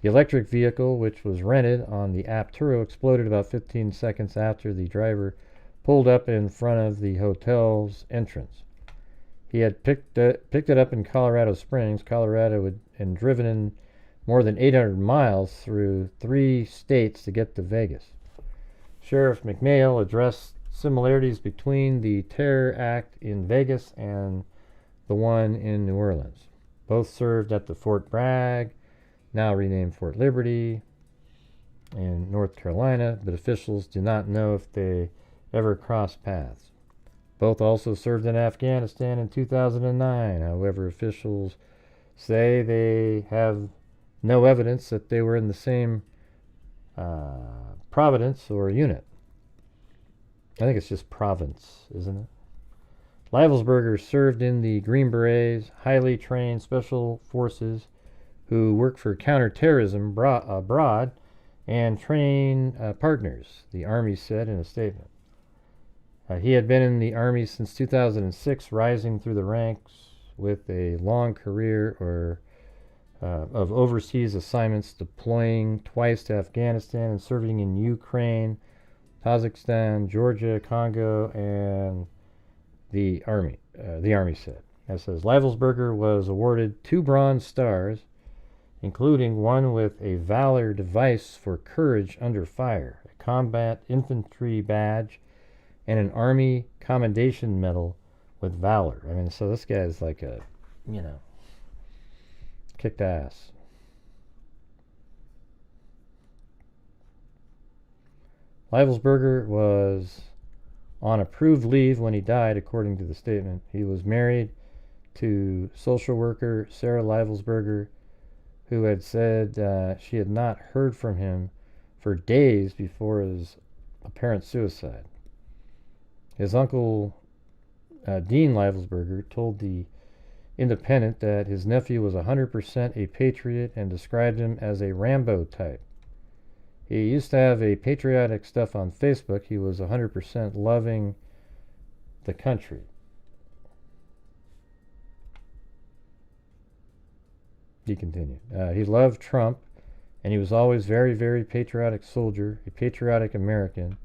The electric vehicle, which was rented on the app Turo, exploded about 15 seconds after the driver pulled up in front of the hotel's entrance. He had picked it up in Colorado Springs, Colorado, and driven in more than 800 miles through 3 states to get to Vegas. Sheriff McMahill addressed similarities between the terror act in Vegas and the one in New Orleans. Both served at the Fort Bragg, now renamed Fort Liberty, in North Carolina, but officials do not know if they ever crossed paths. Both also served in Afghanistan in 2009. However, officials say they have no evidence that they were in the same province or unit. I think it's just province, isn't it? Livelsberger served in the Green Berets, highly trained special forces who work for counterterrorism abroad and train partners, the Army said in a statement. He had been in the Army since 2006, rising through the ranks with a long career of overseas assignments, deploying twice to Afghanistan and serving in Ukraine, Kazakhstan, Georgia, Congo, and the Army said. That says Livelsberger was awarded 2 Bronze Stars, including one with a Valor device for courage under fire, a combat infantry badge, and an Army Commendation Medal with Valor. I mean, so this guy's like a, kicked ass. Livelsberger was on approved leave when he died, according to the statement. He was married to social worker Sarah Livelsberger, who had said she had not heard from him for days before his apparent suicide. His uncle, Dean Livelsberger, told the Independent that his nephew was 100% a patriot and described him as a Rambo type. He used to have a patriotic stuff on Facebook. He was 100% loving the country. He continued. He loved Trump, and he was always very, very patriotic soldier, a patriotic American.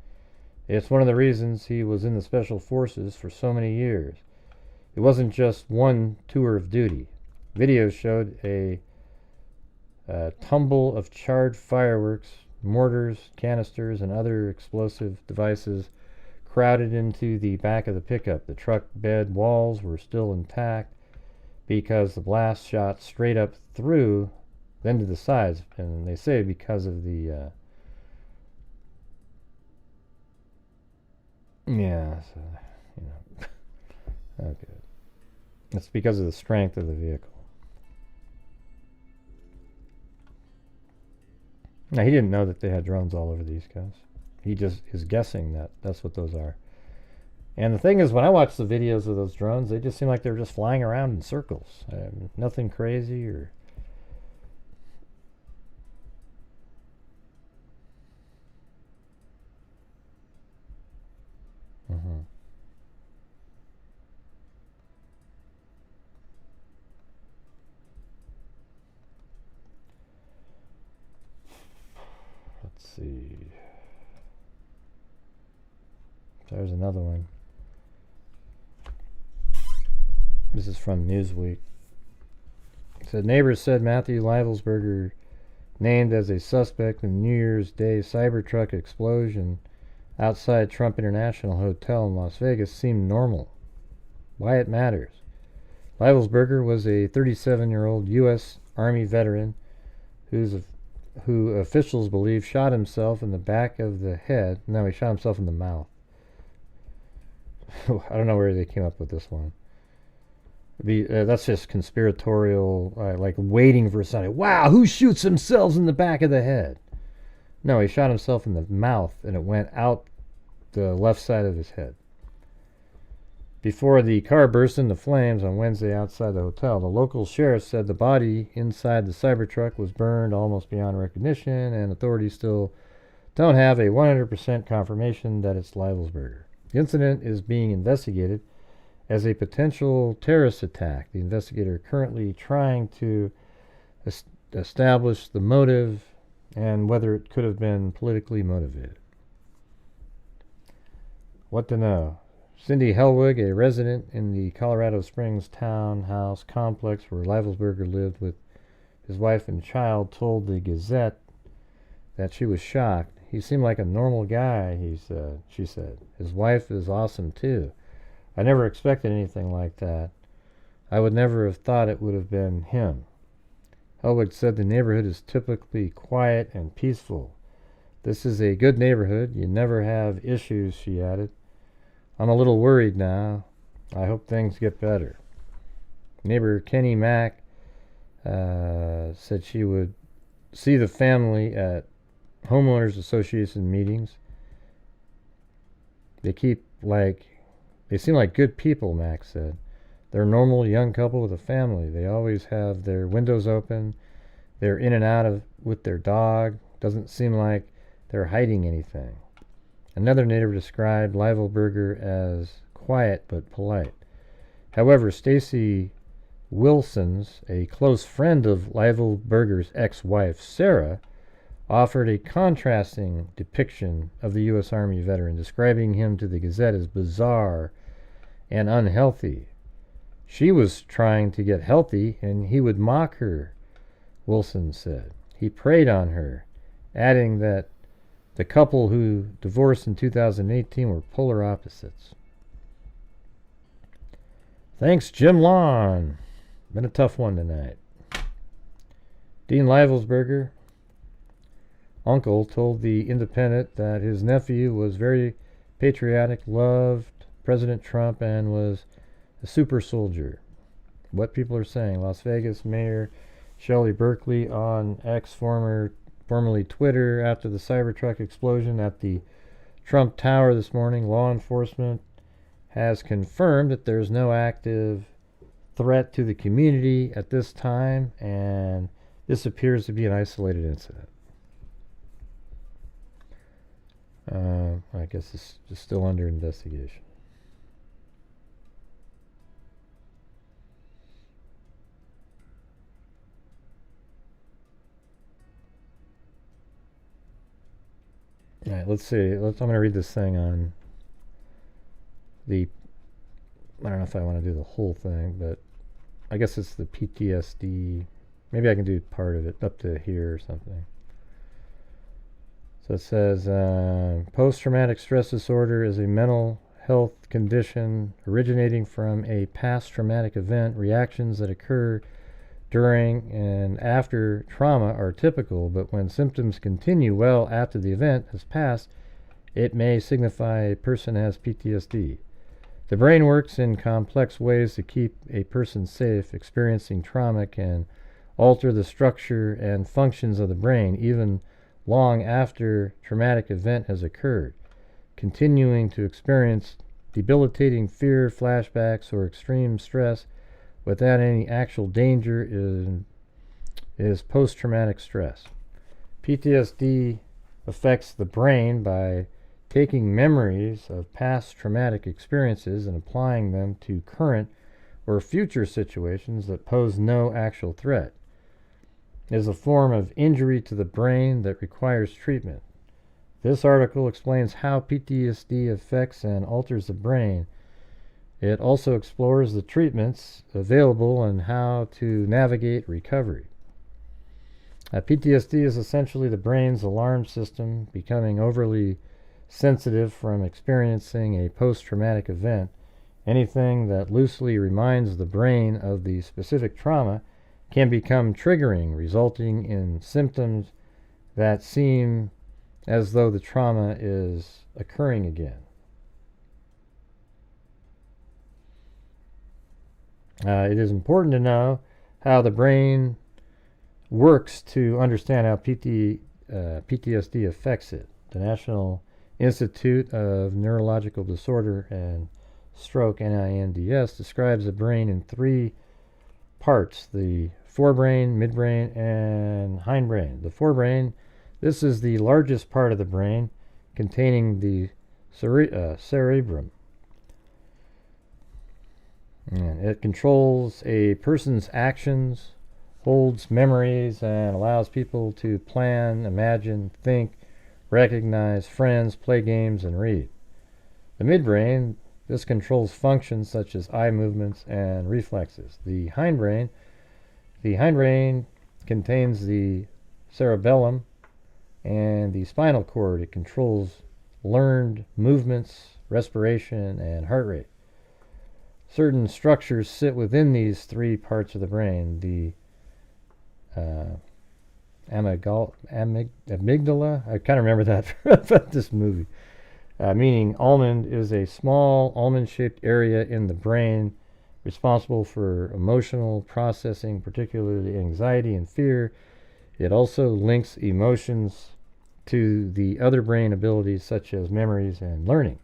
It's one of the reasons he was in the Special Forces for so many years. It wasn't just one tour of duty. Videos showed a tumble of charred fireworks, mortars, canisters, and other explosive devices crowded into the back of the pickup. The truck bed walls were still intact because the blast shot straight up through, then to the sides, and they say because of the okay. It's because of the strength of the vehicle. Now, he didn't know that they had drones all over the East Coast. He just is guessing that that's what those are. And the thing is, when I watch the videos of those drones, they just seem like they're just flying around in circles. Nothing crazy or... Let's see. There's another one. This is from Newsweek. It said, neighbors said Matthew Livelsberger, named as a suspect in the New Year's Day Cybertruck explosion outside Trump International Hotel in Las Vegas, seemed normal. Why it matters. Livelsberger was a 37-year-old U.S. Army veteran who officials believe shot himself in the back of the head. No, he shot himself in the mouth. I don't know where they came up with this one. That's just conspiratorial, like waiting for something. Wow, who shoots themselves in the back of the head? No, he shot himself in the mouth, and it went out the left side of his head. Before the car burst into flames on Wednesday outside the hotel, the local sheriff said the body inside the Cybertruck was burned almost beyond recognition, and authorities still don't have a 100% confirmation that it's Livelsberger. The incident is being investigated as a potential terrorist attack. The investigator currently trying to establish the motive and whether it could have been politically motivated. What to know? Cindy Helwig, a resident in the Colorado Springs townhouse complex where Livelsberger lived with his wife and child, told the Gazette that she was shocked. He seemed like a normal guy, she said. His wife is awesome too. I never expected anything like that. I would never have thought it would have been him. Helwig said the neighborhood is typically quiet and peaceful. This is a good neighborhood. You never have issues, she added. I'm a little worried now. I hope things get better. Neighbor Kenny Mack said she would see the family at homeowners association meetings. They seem like good people, Mack said. They're a normal young couple with a family. They always have their windows open. They're in and out with their dog. Doesn't seem like they're hiding anything. Another neighbor described Livelsberger as quiet but polite. However, Stacy Wilsons, a close friend of Livelsberger's ex-wife, Sarah, offered a contrasting depiction of the U.S. Army veteran, describing him to the Gazette as bizarre and unhealthy. She was trying to get healthy, and he would mock her, Wilson said. He preyed on her, adding that the couple who divorced in 2018 were polar opposites. Thanks, Jim Lawn. Been a tough one tonight. Dean Livelsberger, uncle, told the Independent that his nephew was very patriotic, loved President Trump, and was a super soldier. What people are saying. Las Vegas Mayor Shelley Berkeley on X, formerly Twitter, after the Cybertruck explosion at the Trump Tower this morning, law enforcement has confirmed that there's no active threat to the community at this time, and this appears to be an isolated incident. I guess it's just still under investigation. All right, let's see. I'm going to read this thing on the... I don't know if I want to do the whole thing, but I guess it's the PTSD. Maybe I can do part of it up to here or something. So it says, post-traumatic stress disorder is a mental health condition originating from a past traumatic event. Reactions that occur during and after trauma are typical, but when symptoms continue well after the event has passed, it may signify a person has PTSD. The brain works in complex ways to keep a person safe. Experiencing trauma can alter the structure and functions of the brain even long after traumatic event has occurred. Continuing to experience debilitating fear, flashbacks, or extreme stress without any actual danger is post-traumatic stress. PTSD affects the brain by taking memories of past traumatic experiences and applying them to current or future situations that pose no actual threat. It is a form of injury to the brain that requires treatment. This article explains how PTSD affects and alters the brain. It also explores the treatments available and how to navigate recovery. PTSD is essentially the brain's alarm system becoming overly sensitive from experiencing a post-traumatic event. Anything that loosely reminds the brain of the specific trauma can become triggering, resulting in symptoms that seem as though the trauma is occurring again. It is important to know how the brain works to understand how PTSD affects it. The National Institute of Neurological Disorder and Stroke, NINDS, describes the brain in three parts: the forebrain, midbrain, and hindbrain. The forebrain, this is the largest part of the brain, containing the cerebrum. And it controls a person's actions, holds memories, and allows people to plan, imagine, think, recognize friends, play games, and read. The midbrain, this controls functions such as eye movements and reflexes. The hindbrain contains the cerebellum and the spinal cord. It controls learned movements, respiration, and heart rate. Certain structures sit within these three parts of the brain. The amygdala, I kind of remember that from this movie, meaning almond, is a small almond-shaped area in the brain responsible for emotional processing, particularly anxiety and fear. It also links emotions to the other brain abilities such as memories and learning.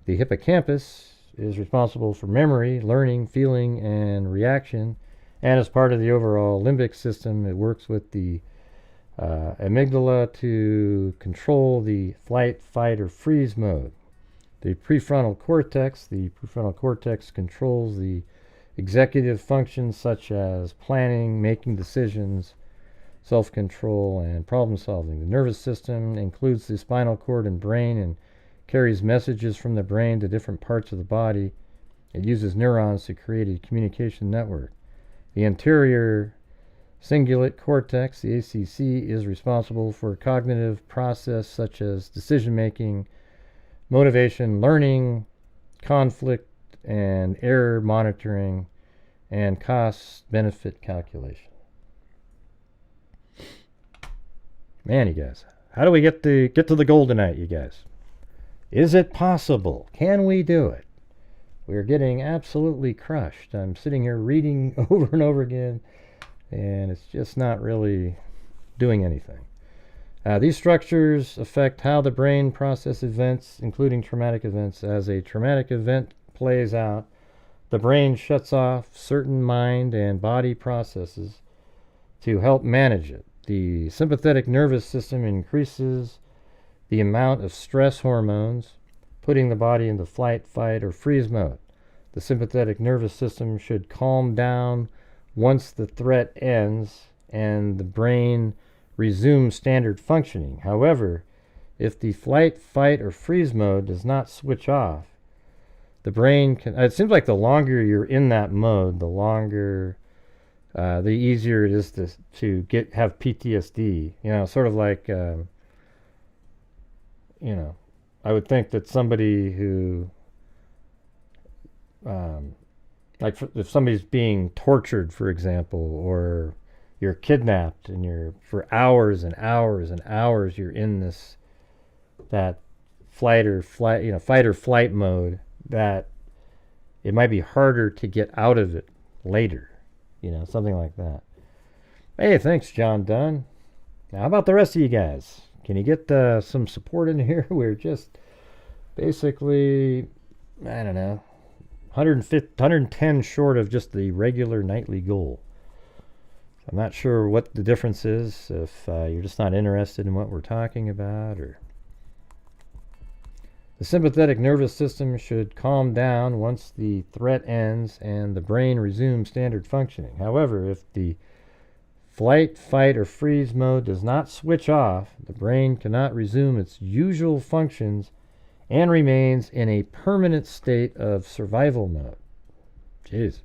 The hippocampus is responsible for memory, learning, feeling, and reaction, and as part of the overall limbic system, it works with the amygdala to control the flight, fight, or freeze mode. The prefrontal cortex controls the executive functions such as planning, making decisions, self-control, and problem solving. The nervous system includes the spinal cord and brain and carries messages from the brain to different parts of the body. It uses neurons to create a communication network. The anterior cingulate cortex, the ACC, is responsible for cognitive process such as decision-making, motivation, learning, conflict and error monitoring, and cost-benefit calculation. Man, you guys, how do we get to the goal tonight, you guys? Is it possible? Can we do it? We're getting absolutely crushed. I'm sitting here reading over and over again, and it's just not really doing anything. These structures affect how the brain processes events, including traumatic events. As a traumatic event plays out, the brain shuts off certain mind and body processes to help manage it. The sympathetic nervous system increases the amount of stress hormones, putting the body into flight, fight, or freeze mode. The sympathetic nervous system should calm down once the threat ends and the brain resumes standard functioning. However, if the flight, fight, or freeze mode does not switch off, the brain can... It seems like the longer you're in that mode, the longer, the easier it is to have PTSD. You know, sort of like, you know, I would think that somebody who, like if somebody's being tortured, for example, or you're kidnapped and you're for hours and hours and hours, you're in that fight or flight mode, that it might be harder to get out of it later, you know, something like that. Hey, thanks, John Dunn. Now, how about the rest of you guys? Can you get some support in here? We're just basically, I don't know, 110 short of just the regular nightly goal. I'm not sure what the difference is, if you're just not interested in what we're talking about, or... The sympathetic nervous system should calm down once the threat ends and the brain resumes standard functioning. However, if the flight, fight, or freeze mode does not switch off, the brain cannot resume its usual functions and remains in a permanent state of survival mode. Jeez.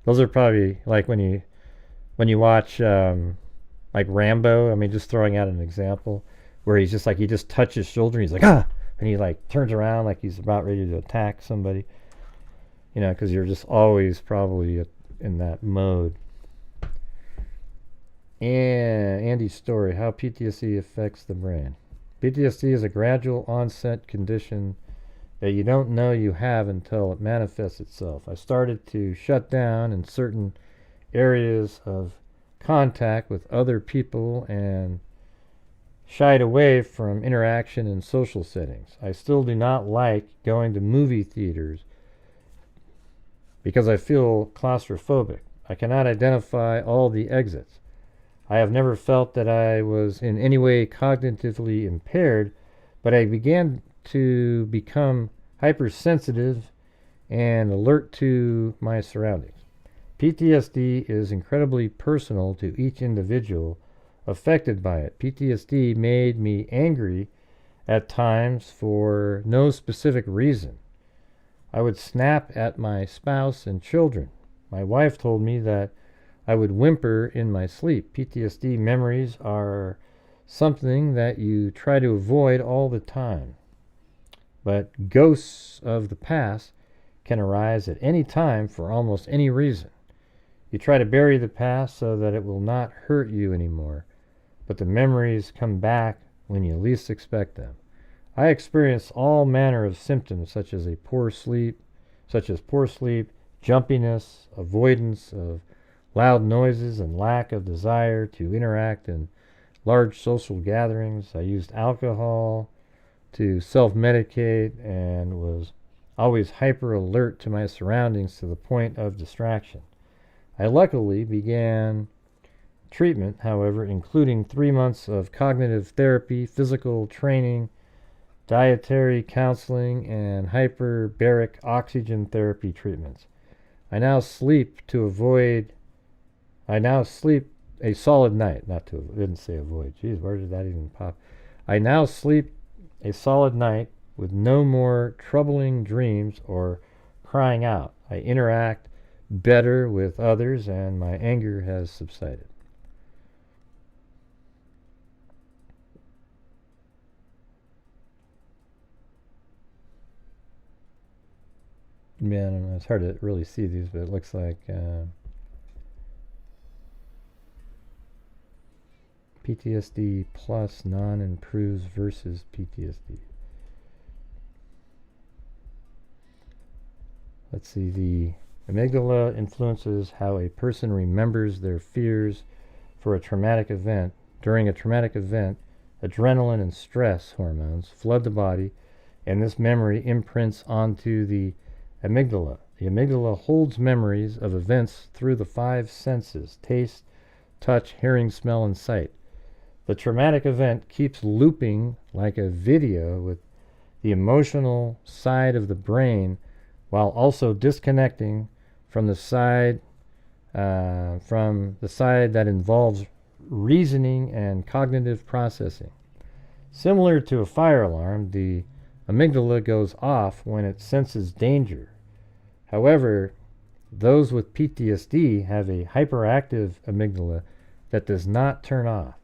Those are probably like when you watch like Rambo, I mean, just throwing out an example, where he's just like, he just touches his shoulder and he's like, ah! And he like turns around like he's about ready to attack somebody. You know, because you're just always probably in that mode. And Andy's story, how PTSD affects the brain. PTSD is a gradual onset condition that you don't know you have until it manifests itself. I started to shut down in certain areas of contact with other people and shied away from interaction in social settings. I still do not like going to movie theaters because I feel claustrophobic. I cannot identify all the exits. I have never felt that I was in any way cognitively impaired, but I began to become hypersensitive and alert to my surroundings. PTSD is incredibly personal to each individual affected by it. PTSD made me angry at times for no specific reason. I would snap at my spouse and children. My wife told me that I would whimper in my sleep. PTSD memories are something that you try to avoid all the time. But ghosts of the past can arise at any time for almost any reason. You try to bury the past so that it will not hurt you anymore, but the memories come back when you least expect them. I experience all manner of symptoms such as poor sleep, jumpiness, avoidance of loud noises, and lack of desire to interact in large social gatherings. I used alcohol to self-medicate and was always hyper alert to my surroundings to the point of distraction. I luckily began treatment, however, including 3 months of cognitive therapy, physical training, dietary counseling, and hyperbaric oxygen therapy treatments. I now sleep a solid night. I didn't say avoid. Jeez, where did that even pop? I now sleep a solid night with no more troubling dreams or crying out. I interact better with others, and my anger has subsided. Man, I don't know, it's hard to really see these, but it looks like PTSD plus non-improves versus PTSD. Let's see, the amygdala influences how a person remembers their fears for a traumatic event. During a traumatic event, adrenaline and stress hormones flood the body, and this memory imprints onto the amygdala. The amygdala holds memories of events through the 5 senses: taste, touch, hearing, smell, and sight. The traumatic event keeps looping like a video with the emotional side of the brain, while also disconnecting from the side that involves reasoning and cognitive processing. Similar to a fire alarm, the amygdala goes off when it senses danger. However, those with PTSD have a hyperactive amygdala that does not turn off.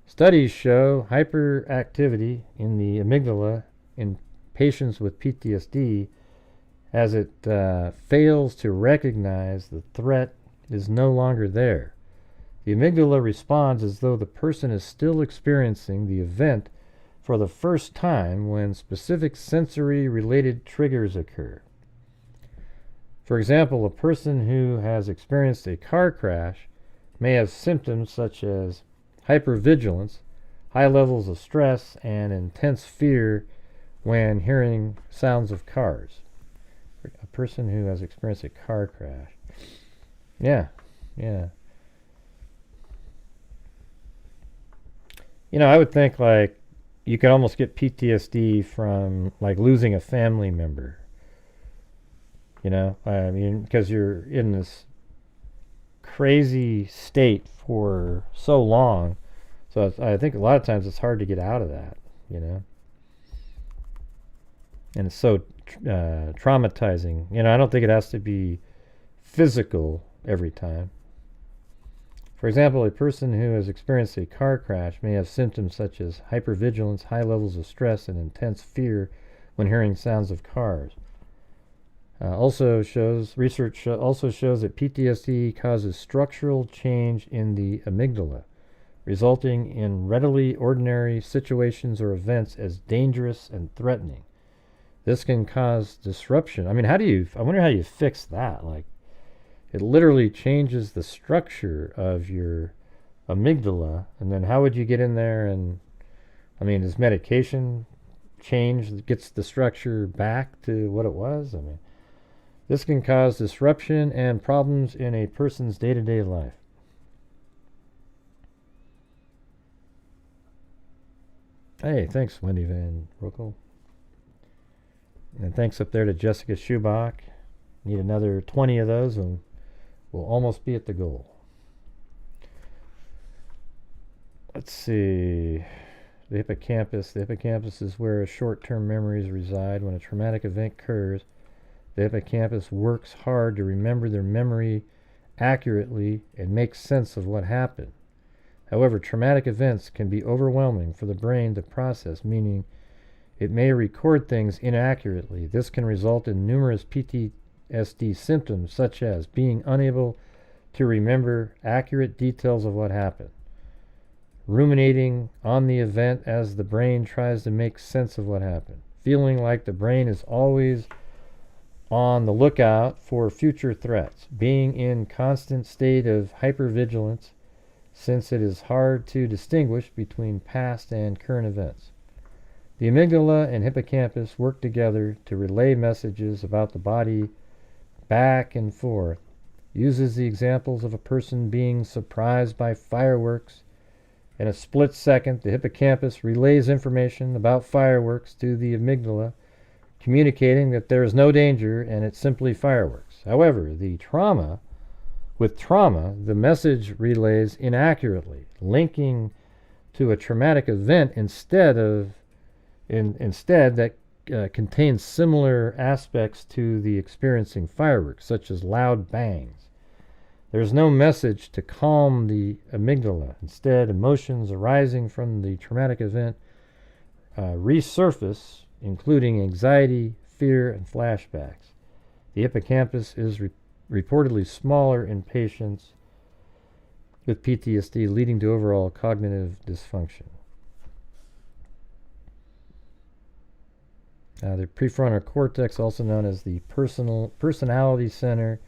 Studies show hyperactivity in the amygdala in patients with PTSD as it fails to recognize the threat is no longer there. The amygdala responds as though the person is still experiencing the event for the first time when specific sensory-related triggers occur. For example, a person who has experienced a car crash may have symptoms such as hypervigilance, high levels of stress, and intense fear when hearing sounds of cars. A person who has experienced a car crash. Yeah. You know, I would think like you could almost get PTSD from like losing a family member. You know, I mean, because you're in this crazy state for so long. So I think a lot of times it's hard to get out of that, you know. And it's so traumatizing. You know, I don't think it has to be physical every time. For example, a person who has experienced a car crash may have symptoms such as hypervigilance, high levels of stress, and intense fear when hearing sounds of cars. Research also shows that PTSD causes structural change in the amygdala, resulting in readily ordinary situations or events as dangerous and threatening. This can cause disruption. I mean, I wonder how you fix that. Like, it literally changes the structure of your amygdala, and then how would you get in there and, I mean, does medication change, gets the structure back to what it was? I mean, this can cause disruption and problems in a person's day-to-day life. Hey, thanks, Wendy Van Roekel. And thanks up there to Jessica Schubach. Need another 20 of those and we'll almost be at the goal. Let's see. The hippocampus. The hippocampus is where short-term memories reside. When a traumatic event occurs, the hippocampus works hard to remember their memory accurately and make sense of what happened. However, traumatic events can be overwhelming for the brain to process, meaning it may record things inaccurately. This can result in numerous PTSD symptoms, such as being unable to remember accurate details of what happened, ruminating on the event as the brain tries to make sense of what happened, feeling like the brain is always on the lookout for future threats, being in constant state of hypervigilance since it is hard to distinguish between past and current events. The amygdala and hippocampus work together to relay messages about the body back and forth. Uses the examples of a person being surprised by fireworks. In a split second, the hippocampus relays information about fireworks to the amygdala, communicating that there is no danger and it's simply fireworks. However, with trauma, the message relays inaccurately, linking to a traumatic event instead that contains similar aspects to the experiencing fireworks, such as loud bangs. There is no message to calm the amygdala. Instead, emotions arising from the traumatic event resurface, including anxiety, fear, and flashbacks. The hippocampus is reportedly smaller in patients with PTSD, leading to overall cognitive dysfunction. The prefrontal cortex, also known as the personality center,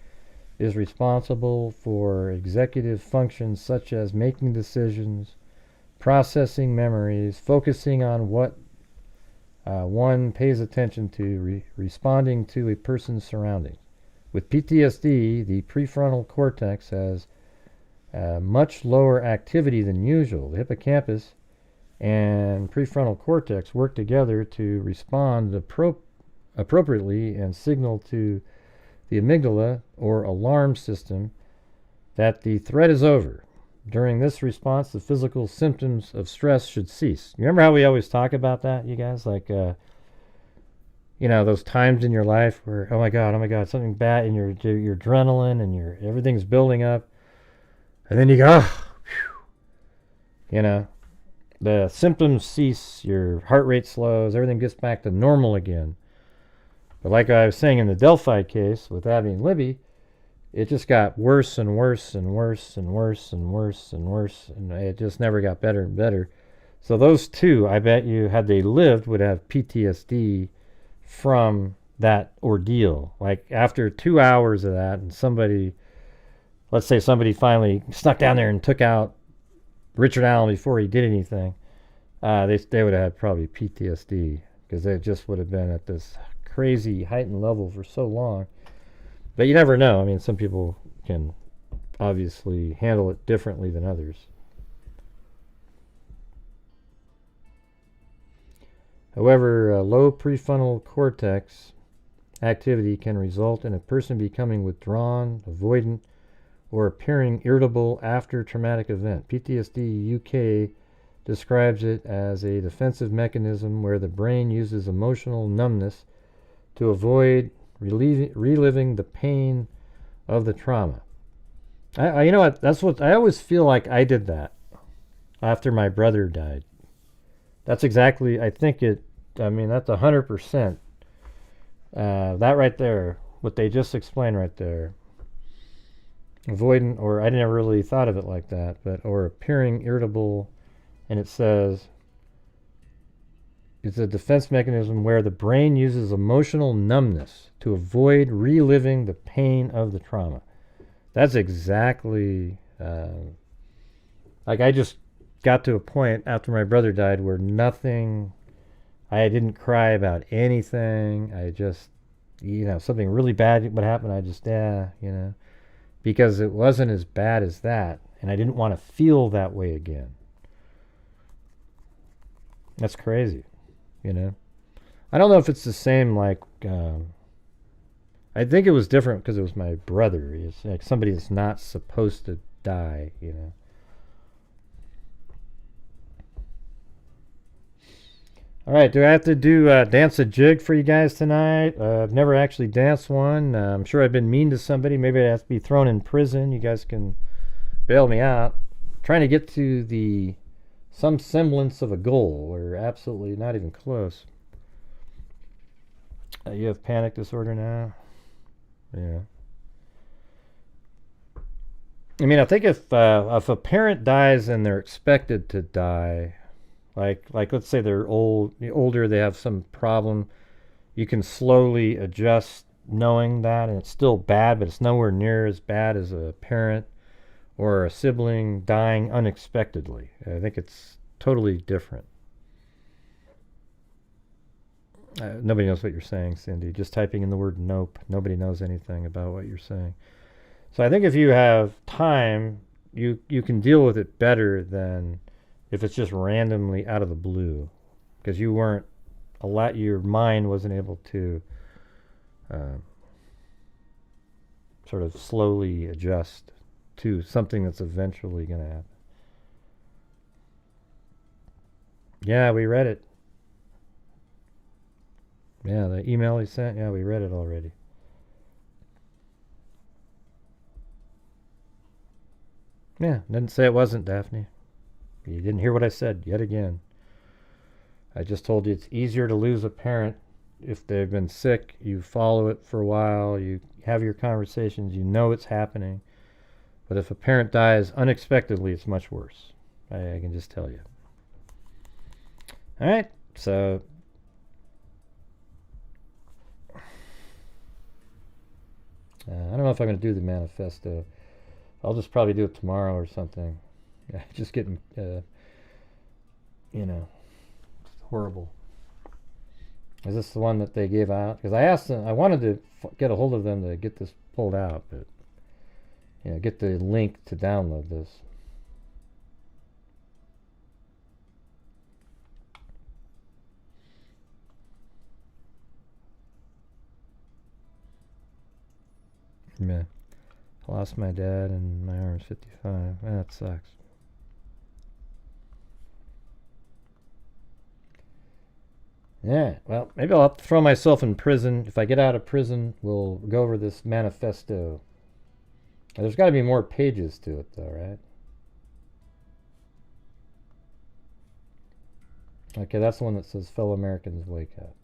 is responsible for executive functions such as making decisions, processing memories, focusing on what one pays attention to, responding to a person's surroundings. With PTSD, the prefrontal cortex has much lower activity than usual. The hippocampus and prefrontal cortex work together to respond appropriately and signal to the amygdala or alarm system that the threat is over. During this response, the physical symptoms of stress should cease. Remember how we always talk about that, you guys? Like, you know, those times in your life where, oh my God, something bad, and your adrenaline and everything's building up, and then you go, oh, phew. You know, the symptoms cease, your heart rate slows, everything gets back to normal again. But like I was saying in the Delphi case with Abby and Libby, it just got worse and worse and worse and worse and worse and worse, and it just never got better and better. So those two, I bet you, had they lived, would have PTSD from that ordeal. Like after 2 hours of that, and somebody, let's say somebody finally snuck down there and took out Richard Allen before he did anything, they would have had probably PTSD, because they just would have been at this crazy heightened level for so long. But you never know. I mean, some people can obviously handle it differently than others. However, low prefrontal cortex activity can result in a person becoming withdrawn, avoidant, or appearing irritable after a traumatic event. PTSD UK describes it as a defensive mechanism where the brain uses emotional numbness to avoid reliving the pain of the trauma. You know what? That's what I always feel like. I did that after my brother died. That's exactly. I think it. I mean, that's 100%. That right there, what they just explained right there. Avoidant, or I never really thought of it like that, but or appearing irritable, and it says it's a defense mechanism where the brain uses emotional numbness to avoid reliving the pain of the trauma. That's exactly, like I just got to a point after my brother died where I didn't cry about anything. I just, something really bad would happen. I just, because it wasn't as bad as that, and I didn't want to feel that way again. That's crazy. I don't know if it's the same, like, I think it was different because it was my brother. It's like somebody that's not supposed to die, All right, do I have to dance a jig for you guys tonight? I've never actually danced one. I'm sure I've been mean to somebody. Maybe I have to be thrown in prison. You guys can bail me out. I'm trying to get to some semblance of a goal. We're absolutely not even close. You have panic disorder now? Yeah. I mean, I think if a parent dies and they're expected to die, like let's say they're older, they have some problem, you can slowly adjust knowing that, and it's still bad, but it's nowhere near as bad as a parent or a sibling dying unexpectedly. I think it's totally different. Nobody knows what you're saying, Cindy. Just typing in the word nope. Nobody knows anything about what you're saying. So I think if you have time, you can deal with it better than if it's just randomly out of the blue, because your mind wasn't able to sort of slowly adjust to something that's eventually going to happen. Yeah, we read it. Yeah, the email he sent, yeah, we read it already. Yeah, didn't say it wasn't, Daphne. You didn't hear what I said yet again. I just told you it's easier to lose a parent if they've been sick. You follow it for a while, you have your conversations, you know it's happening. But if a parent dies unexpectedly, it's much worse. I can just tell you. All right, so I don't know if I'm going to do the manifesto. I'll just probably do it tomorrow or something. Just getting, you know, horrible. Is this the one that they gave out? Because I asked them, I wanted to get a hold of them to get this pulled out, but, you know, get the link to download this. Yeah. I lost my dad and my arm's 55. That sucks. Yeah, well, maybe I'll have to throw myself in prison. If I get out of prison, we'll go over this manifesto. There's got to be more pages to it, though, right? Okay, that's the one that says, fellow Americans, wake up.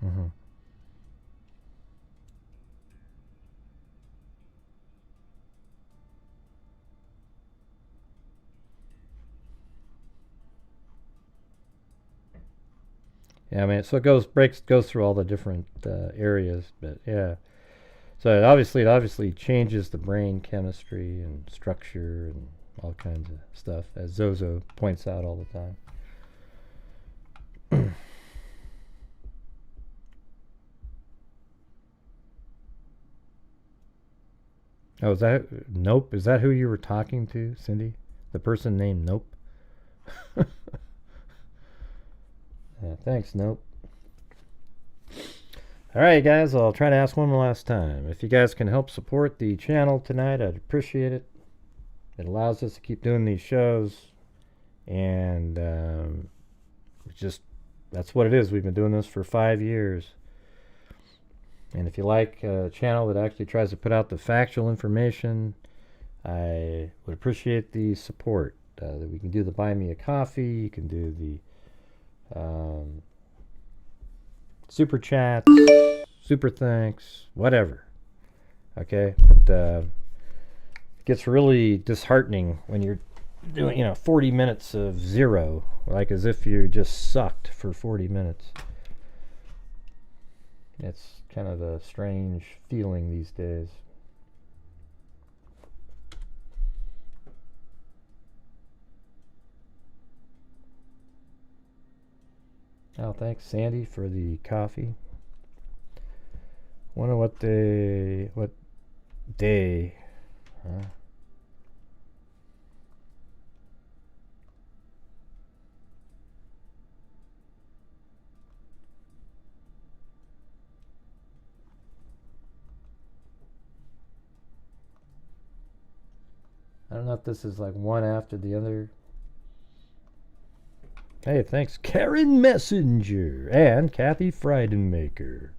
Mm-hmm. Yeah, I mean, so it goes through all the different areas, but yeah. So it obviously changes the brain chemistry and structure and all kinds of stuff, as Zozo points out all the time. Oh, is that Nope? Is that who you were talking to, Cindy? The person named Nope? Thanks, Nope. Alright, guys, I'll try to ask one last time. If you guys can help support the channel tonight, I'd appreciate it. It allows us to keep doing these shows. And that's what it is. We've been doing this for 5 years. And if you like a channel that actually tries to put out the factual information, I would appreciate the support. That we can do the buy me a coffee, you can do the super chats, super thanks, whatever. Okay, but it gets really disheartening when you're doing 40 minutes of zero, like as if you just sucked for 40 minutes. It's kind of a strange feeling these days. Oh, thanks, Sandy, for the coffee. Wonder what day, huh? I don't know if this is like one after the other. Hey, thanks, Karen Messenger and Kathy Friedenmaker.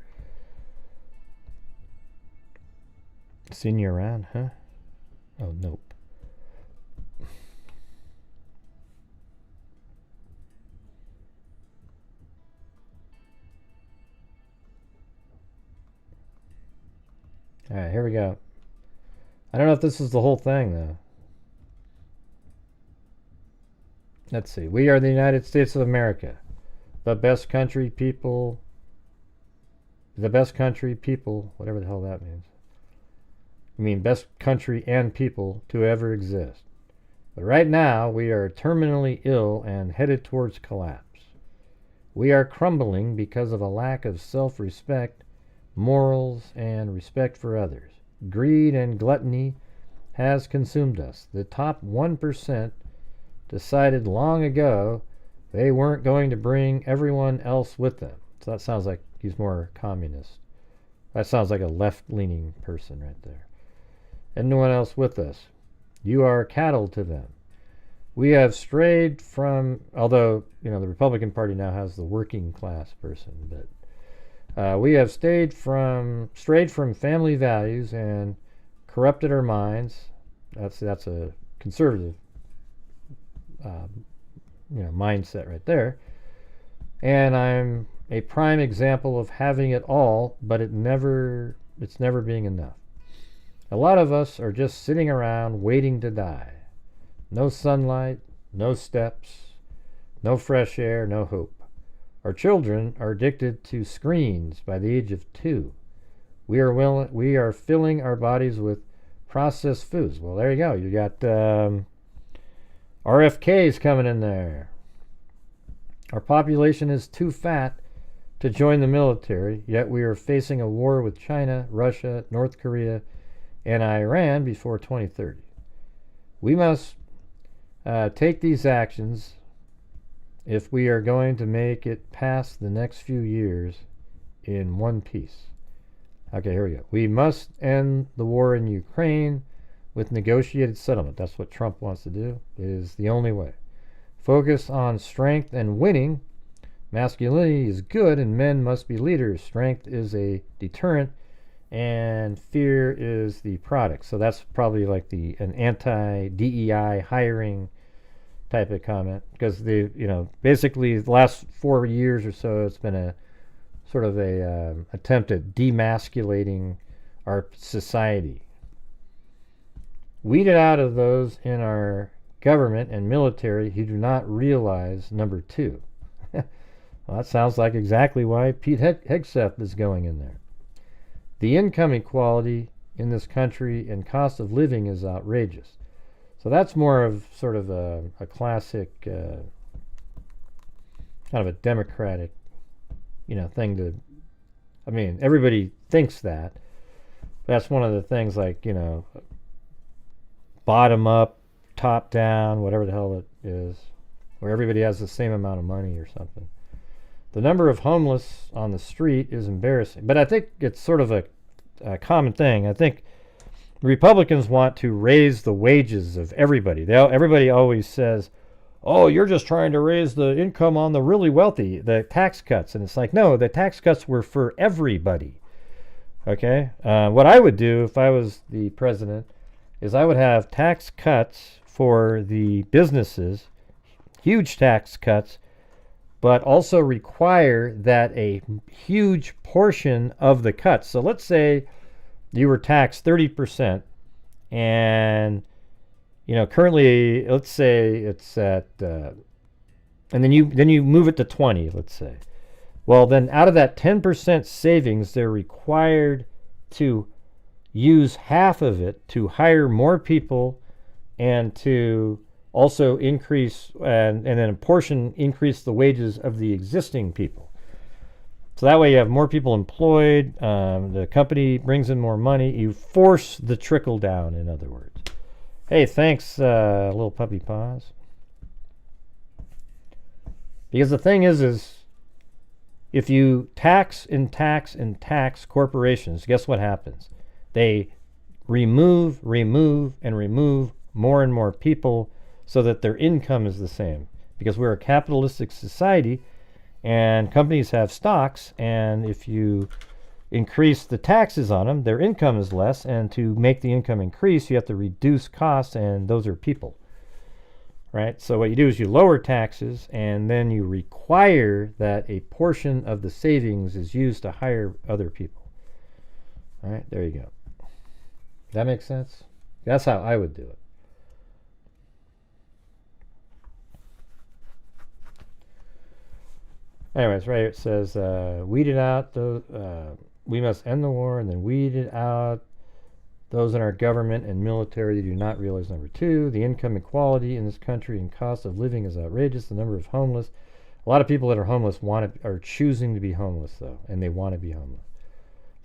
Seen you around, huh? Oh, nope. All right, here we go. I don't know if this is the whole thing, though. Let's see. We are the United States of America. The best country, people, whatever the hell that means. I mean, best country and people to ever exist. But right now, we are terminally ill and headed towards collapse. We are crumbling because of a lack of self-respect, morals, and respect for others. Greed and gluttony has consumed us. The top 1% decided long ago they weren't going to bring everyone else with them. So that sounds like he's more communist. That sounds like a left-leaning person right there. Anyone else with us? You are cattle to them. We have strayed from, although, you know, the Republican Party now has the working class person, but we have strayed from family values and corrupted our minds. That's a conservative, mindset right there. And I'm a prime example of having it all, but it's never being enough. A lot of us are just sitting around waiting to die. No sunlight, no steps, no fresh air, no hope. Our children are addicted to screens by the age of 2. We are filling our bodies with processed foods. Well, there you go. You got RFKs coming in there. Our population is too fat to join the military, yet we are facing a war with China, Russia, North Korea, and Iran before 2030. We must take these actions if we are going to make it past the next few years in one piece. Okay, here we go. We must end the war in Ukraine with negotiated settlement. That's what Trump wants to do. It is the only way. Focus on strength and winning. Masculinity is good and men must be leaders. Strength is a deterrent and fear is the product. So that's probably like an anti-DEI hiring type of comment, because basically the last 4 years or so it's been a sort of a attempt at demasculating our society. Weeded out of those in our government and military who do not realize number 2. Well, that sounds like exactly why Pete Hegseth is going in there. The income equality in this country and cost of living is outrageous. So that's more of sort of a classic kind of a democratic thing to, I mean, everybody thinks that. That's one of the things, like, bottom up, top down, whatever the hell it is, where everybody has the same amount of money or something. The number of homeless on the street is embarrassing, but I think it's sort of a common thing. I think Republicans want to raise the wages of everybody. Everybody always says, oh, you're just trying to raise the income on the really wealthy, the tax cuts. And it's like, no, the tax cuts were for everybody. Okay? What I would do if I was the president is I would have tax cuts for the businesses, huge tax cuts, but also require that a huge portion of the cuts. So let's say you were taxed 30%, and currently, let's say it's at, and then you move it to 20, let's say. Well, then out of that 10% savings, they're required to use half of it to hire more people and to also increase, and then a portion increase the wages of the existing people. So that way you have more people employed, the company brings in more money, you force the trickle down, in other words. Hey, thanks, little puppy paws. Because the thing is if you tax and tax and tax corporations, guess what happens? They remove and remove more and more people so that their income is the same. Because we're a capitalistic society and companies have stocks, and if you increase the taxes on them, their income is less, and to make the income increase, you have to reduce costs, and those are people. Right? So what you do is you lower taxes, and then you require that a portion of the savings is used to hire other people. All right, there you go. That makes sense? That's how I would do it. Anyways, right here it says, weeded out those, we must end the war, and then weeded out those in our government and military who do not realize number 2. The income inequality in this country and cost of living is outrageous. The number of homeless. A lot of people that are homeless are choosing to be homeless, though, and they want to be homeless.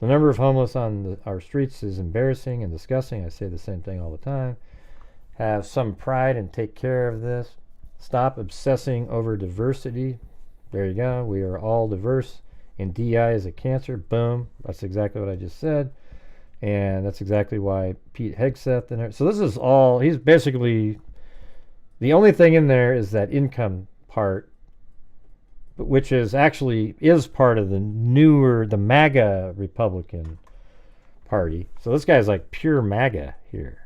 The number of homeless on our streets is embarrassing and disgusting. I say the same thing all the time. Have some pride and take care of this. Stop obsessing over diversity. There you go. We are all diverse and DI is a cancer. Boom. That's exactly what I just said. And that's exactly why Pete Hegseth in there. So this is all, he's basically, the only thing in there is that income part, which is actually is part of the MAGA Republican Party. So this guy's like pure MAGA here.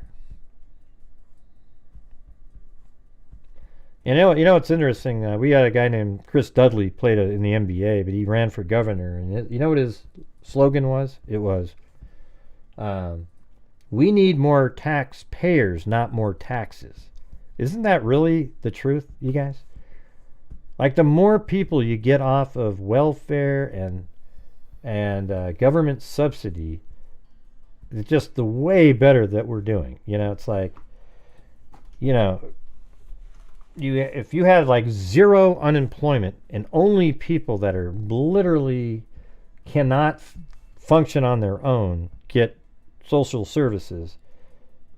You know what's interesting? We had a guy named Chris Dudley played in the NBA, but he ran for governor. And you know what his slogan was? It was, we need more taxpayers, not more taxes. Isn't that really the truth, you guys? Like, the more people you get off of welfare and government subsidy, it's just the way better that we're doing. It's like, if you had like zero unemployment and only people that are literally cannot function on their own get social services,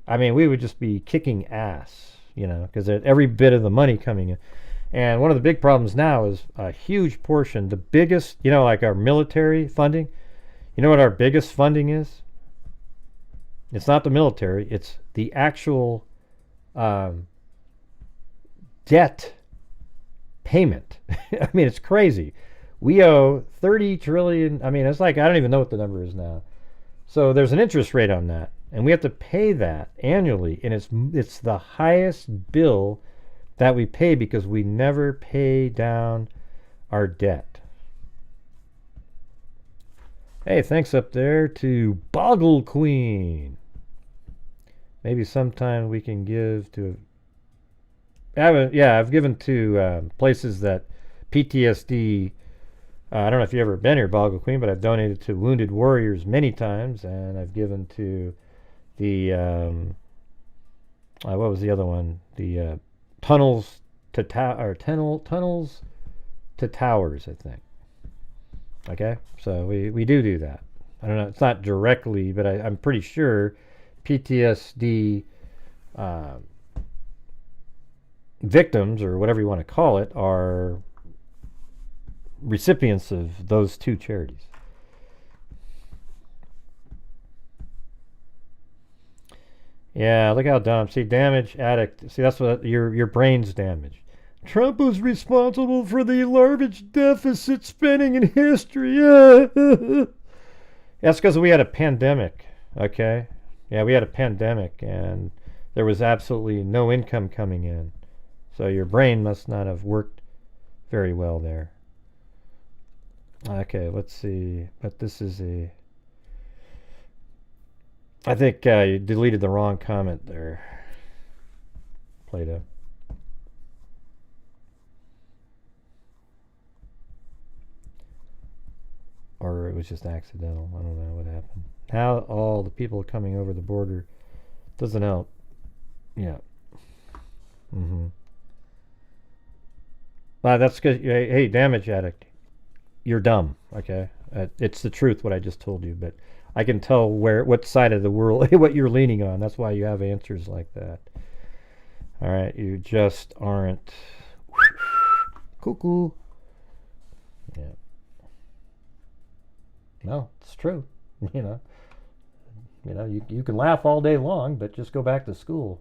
I mean, we would just be kicking ass, because every bit of the money coming in. And one of the big problems now is a huge portion, the biggest, like our military funding. You know what our biggest funding is? It's not the military, it's the actual debt payment. I mean, it's crazy. We owe 30 trillion. I mean, it's like, I don't even know what the number is now. So there's an interest rate on that, and we have to pay that annually, and it's the highest bill that we pay because we never pay down our debt. Hey, thanks up there to Boggle Queen. Maybe sometime we can give to... I've given to places that PTSD... I don't know if you've ever been here, Boggle Queen, but I've donated to Wounded Warriors many times, and I've given to the... what was the other one? The... Tunnels to Tunnels to Towers, I think. Okay, so we do that. I don't know, it's not directly, but I'm pretty sure PTSD victims, or whatever you want to call it, are recipients of those two charities. Yeah, look how dumb. See, damage addict. See, that's what your brain's damaged. Trump was responsible for the largest deficit spending in history. That's because we had a pandemic, okay? Yeah, we had a pandemic, and there was absolutely no income coming in. So your brain must not have worked very well there. Okay, let's see. But this is a... I think you deleted the wrong comment there, Plato. Or it was just accidental. I don't know what happened. How all the people coming over the border doesn't help. Yeah. That's because, hey, damage addict, you're dumb, okay? It's the truth what I just told you, but I can tell what side of the world, what you're leaning on. That's why you have answers like that. All right, you just aren't cuckoo. Yeah. No, it's true. You can laugh all day long, but just go back to school.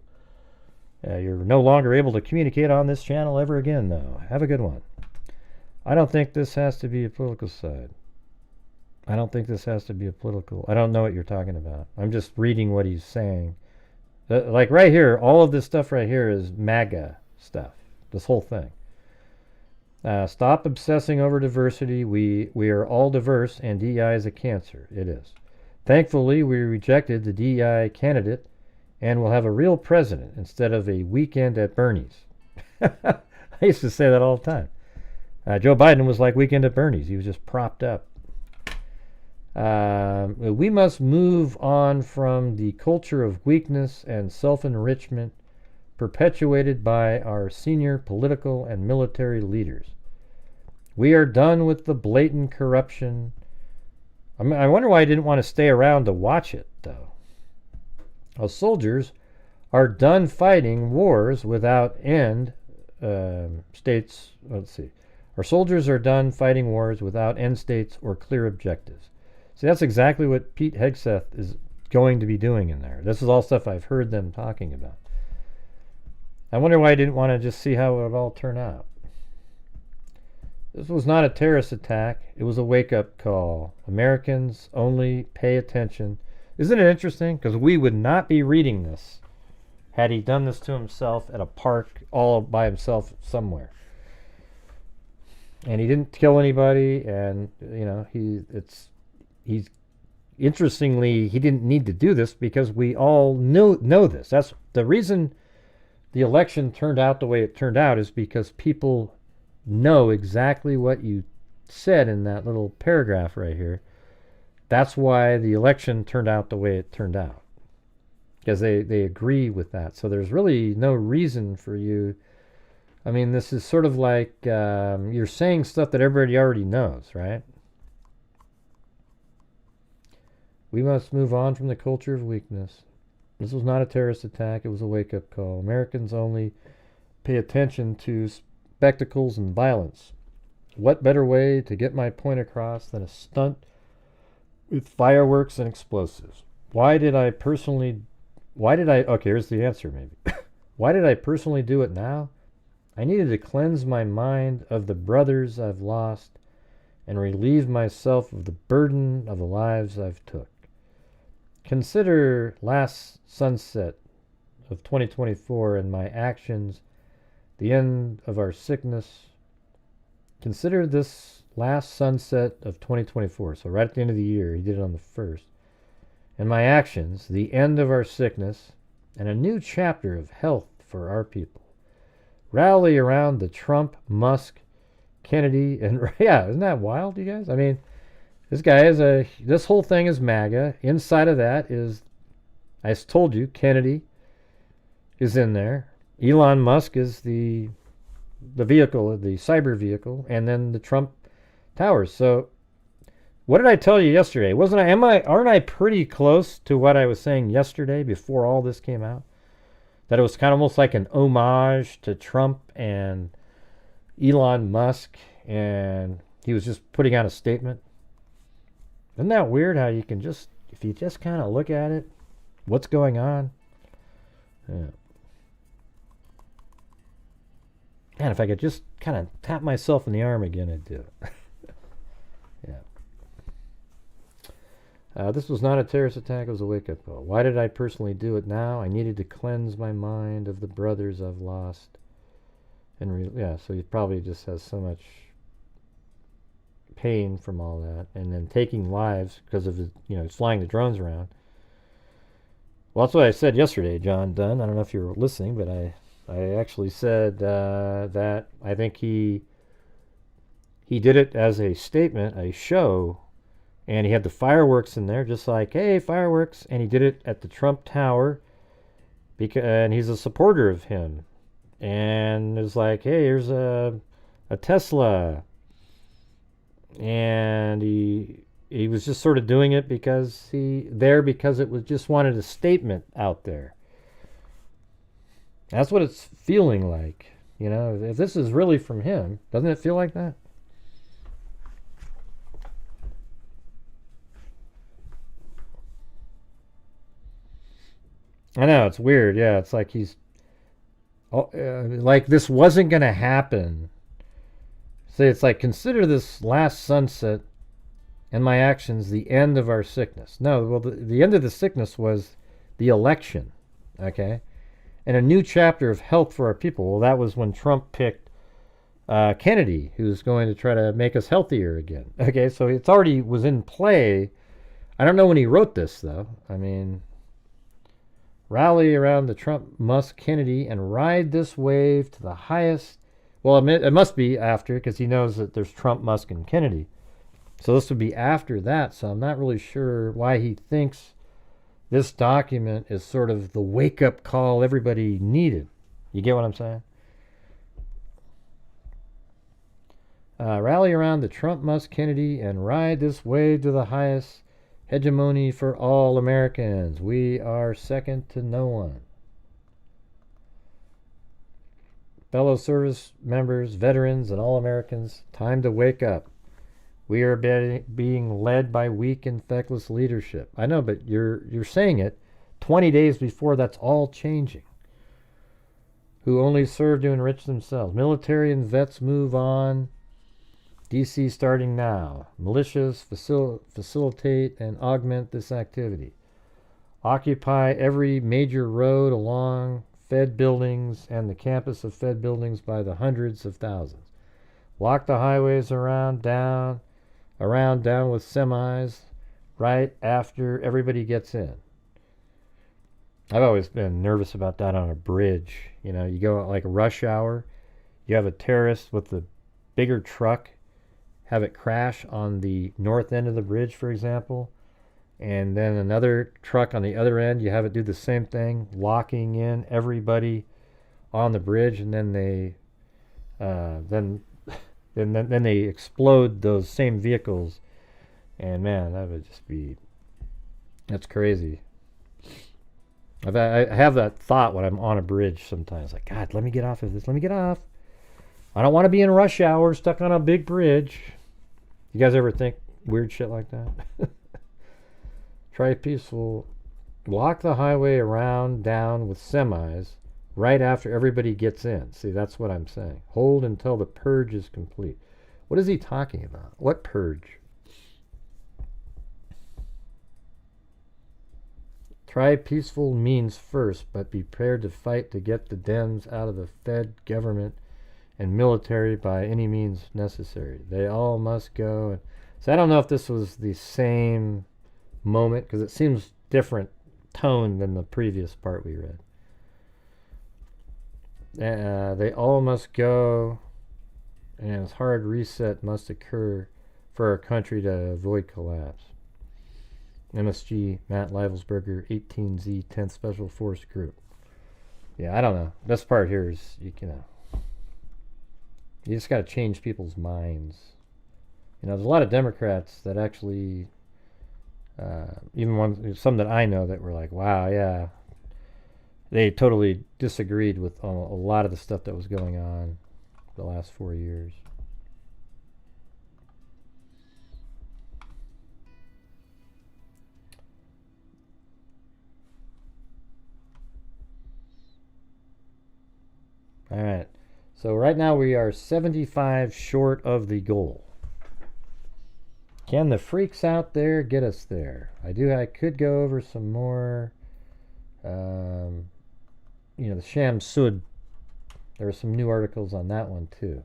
You're no longer able to communicate on this channel ever again, though. Have a good one. I don't think this has to be a political side. I don't think this has to be a political... I don't know what you're talking about. I'm just reading what he's saying. Like right here, all of this stuff right here is MAGA stuff. This whole thing. Stop obsessing over diversity. We are all diverse, and DEI is a cancer. It is. Thankfully, we rejected the DEI candidate and will have a real president instead of a weekend at Bernie's. I used to say that all the time. Joe Biden was like Weekend at Bernie's. He was just propped up. We must move on from the culture of weakness and self-enrichment perpetuated by our senior political and military leaders. We are done with the blatant corruption. I wonder why I didn't want to stay around to watch it, though. Our soldiers are done fighting wars without end. Our Our soldiers are done fighting wars without end states or clear objectives. See, that's exactly what Pete Hegseth is going to be doing in there. This is all stuff I've heard them talking about. I wonder why I didn't want to just see how it would all turn out. This was not a terrorist attack. It was a wake-up call. Americans only pay attention. Isn't it interesting? Because we would not be reading this had he done this to himself at a park all by himself somewhere. And he didn't kill anybody, and you know, he's interestingly, he didn't need to do this because we all know this. That's the reason the election turned out the way it turned out, is because people know exactly what you said in that little paragraph right here. That's why the election turned out the way it turned out, because they agree with that. So there's really no reason for you. I mean, this is sort of like you're saying stuff that everybody already knows, right? We must move on from the culture of weakness. This was not a terrorist attack. It was a wake-up call. Americans only pay attention to spectacles and violence. What better way to get my point across than a stunt with fireworks and explosives? Okay, here's the answer maybe. Why did I personally do it now? I needed to cleanse my mind of the brothers I've lost and relieve myself of the burden of the lives I've took. Consider last sunset of 2024 and my actions, the end of our sickness. Consider this last sunset of 2024, so right at the end of the year, he did it on the 1st. And my actions, the end of our sickness, and a new chapter of health for our people. Rally around the Trump, Musk, Kennedy, and yeah, isn't that wild, you guys? I mean, this whole thing is MAGA. Inside of that is, I told you, Kennedy is in there. Elon Musk is the vehicle, the cyber vehicle, and then the Trump towers. So, what did I tell you yesterday? Aren't I pretty close to what I was saying yesterday before all this came out? That it was kind of almost like an homage to Trump and Elon Musk, and he was just putting out a statement. Isn't that weird how you can just, if you just kind of look at it, what's going on? Yeah. Man, if I could just kind of tap myself in the arm again, I'd do it. Yeah. This was not a terrorist attack, it was a wake-up call. Why did I personally do it now? I needed to cleanse my mind of the brothers I've lost. And so he probably just has so much pain from all that. And then taking lives because of his, flying the drones around. Well, that's what I said yesterday, John Dunn. I don't know if you were listening, but I actually said that I think he did it as a statement, a show, and he had the fireworks in there, just like, hey, fireworks, and he did it at the Trump Tower, and he's a supporter of him, and it's like, hey, here's a Tesla, and he was just sort of doing it because it was just wanted a statement out there. That's what it's feeling like, if this is really from him, doesn't it feel like that? I know, it's weird. Yeah, it's like he's like this wasn't going to happen. So it's like, consider this last sunset and my actions the end of our sickness. No, well, the end of the sickness was the election, okay? And a new chapter of health for our people. Well, that was when Trump picked Kennedy, who's going to try to make us healthier again. Okay, so it's already was in play. I don't know when he wrote this, though. I mean, rally around the Trump, Musk, Kennedy, and ride this wave to the highest. Well, it must be after, because he knows that there's Trump, Musk, and Kennedy. So this would be after that. So I'm not really sure why he thinks this document is sort of the wake-up call everybody needed. You get what I'm saying? Rally around the Trump, Musk, Kennedy, and ride this wave to the highest hegemony for all Americans. We are second to no one. fellow service members, veterans, and all Americans, time to wake up. We are being led by weak and feckless leadership. I know, but you're saying it 20 days before that's all changing. Who only serve to enrich themselves. Military and vets move on. DC starting now. Militias facilitate and augment this activity. Occupy every major road along Fed buildings and the campus of Fed buildings by the hundreds of thousands. Lock the highways around down with semis right after everybody gets in. I've always been nervous about that on a bridge. You know, you go like a rush hour, you have a terrorist with the bigger truck, have it crash on the north end of the bridge, for example, and then another truck on the other end, you have it do the same thing, locking in everybody on the bridge, and then they then they explode those same vehicles, and man, that would just be, that's crazy. I have that thought when I'm on a bridge sometimes, like, God, let me get off of this, let me get off. I don't want to be in rush hour stuck on a big bridge. You guys ever think weird shit like that? Try peaceful. Block the highway around down with semis right after everybody gets in. See, that's what I'm saying. Hold until the purge is complete. What is he talking about? What purge? Try peaceful means first, but be prepared to fight to get the Dems out of the Fed government and military by any means necessary. They all must go. So I don't know if this was the same moment, because it seems different tone than the previous part we read. They all must go, and a hard reset must occur for our country to avoid collapse. MSG, Matt Livelsberger, 18Z, 10th Special Force Group. Yeah, I don't know. This part here is, you know, you just got to change people's minds. You know, there's a lot of Democrats that actually, even some that I know that were like, wow, yeah, they totally disagreed with a lot of the stuff that was going on the last 4 years. All right. So right now we are 75 short of the goal. Can the freaks out there get us there? I could go over some more. You know, the Shamsud. There are some new articles on that one too.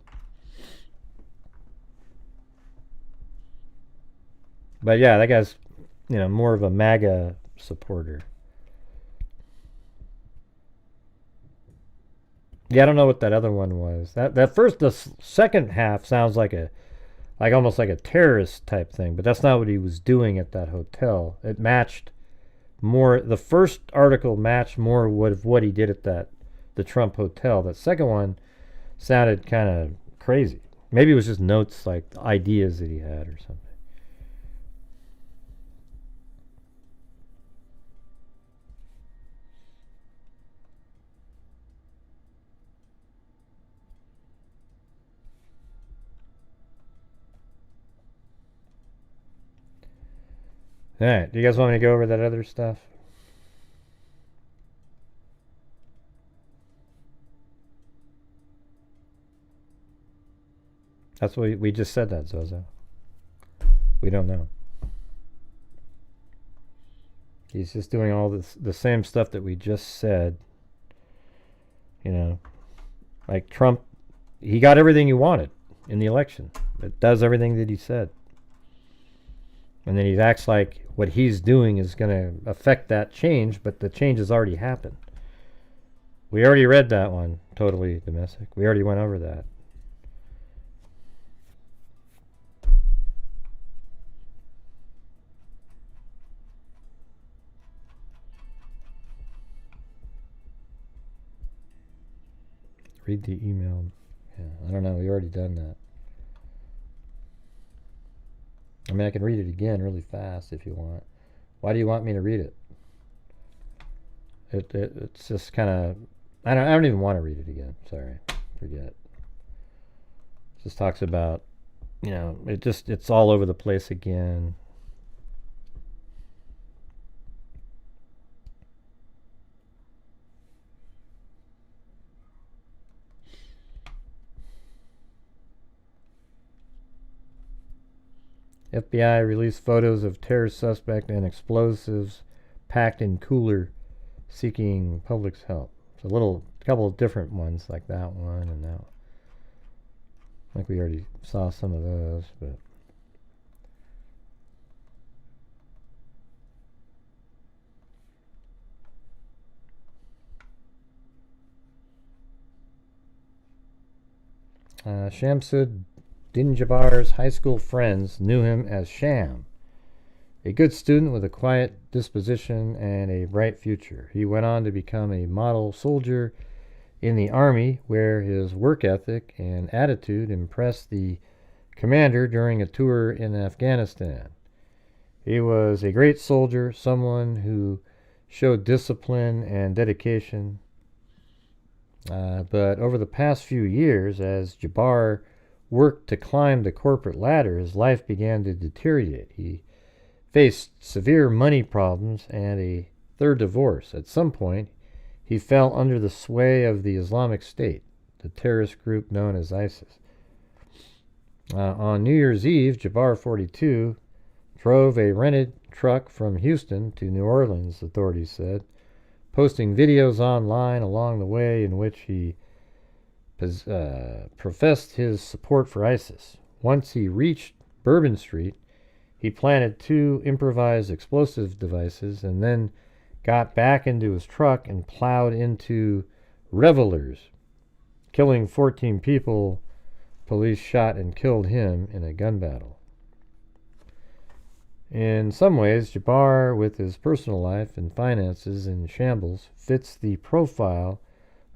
But yeah, that guy's, you know, more of a MAGA supporter. Yeah, I don't know what that other one was. The second half sounds like almost like a terrorist type thing, but that's not what he was doing at that hotel. It matched more. The first article matched more with what he did at the Trump hotel. That second one sounded kind of crazy. Maybe it was just notes, like ideas that he had or something. Alright, do you guys want me to go over that other stuff? That's what we just said that, Zozo. We don't know. He's just doing all the same stuff that we just said. You know, like Trump, he got everything he wanted in the election. It does everything that he said. And then he acts like what he's doing is going to affect that change, but the change has already happened. We already read that one, totally domestic. We already went over that. Read the email. Yeah, I don't know. We already done that. I mean, I can read it again really fast if you want. Why do you want me to read it? It's just kind of... I don't even want to read it again. Sorry. forget. Just talks about, you know, it's all over the place again. FBI released photos of terror suspect and explosives packed in cooler seeking public's help. So a couple of different ones like that one and that one. I think we already saw some of those, but Shamsud-Din Jabbar's high school friends knew him as Sham, a good student with a quiet disposition and a bright future. He went on to become a model soldier in the Army, where his work ethic and attitude impressed the commander during a tour in Afghanistan. He was a great soldier, someone who showed discipline and dedication. But over the past few years, as Jabbar worked to climb the corporate ladder, his life began to deteriorate. He faced severe money problems and a third divorce. At some point, he fell under the sway of the Islamic State, the terrorist group known as ISIS. On New Year's Eve, Jabbar, 42, drove a rented truck from Houston to New Orleans, authorities said, posting videos online along the way in which he professed his support for ISIS. Once he reached Bourbon Street, he planted 2 improvised explosive devices and then got back into his truck and plowed into revelers, killing 14 people. Police shot and killed him in a gun battle. In some ways, Jabbar, with his personal life and finances in shambles, fits the profile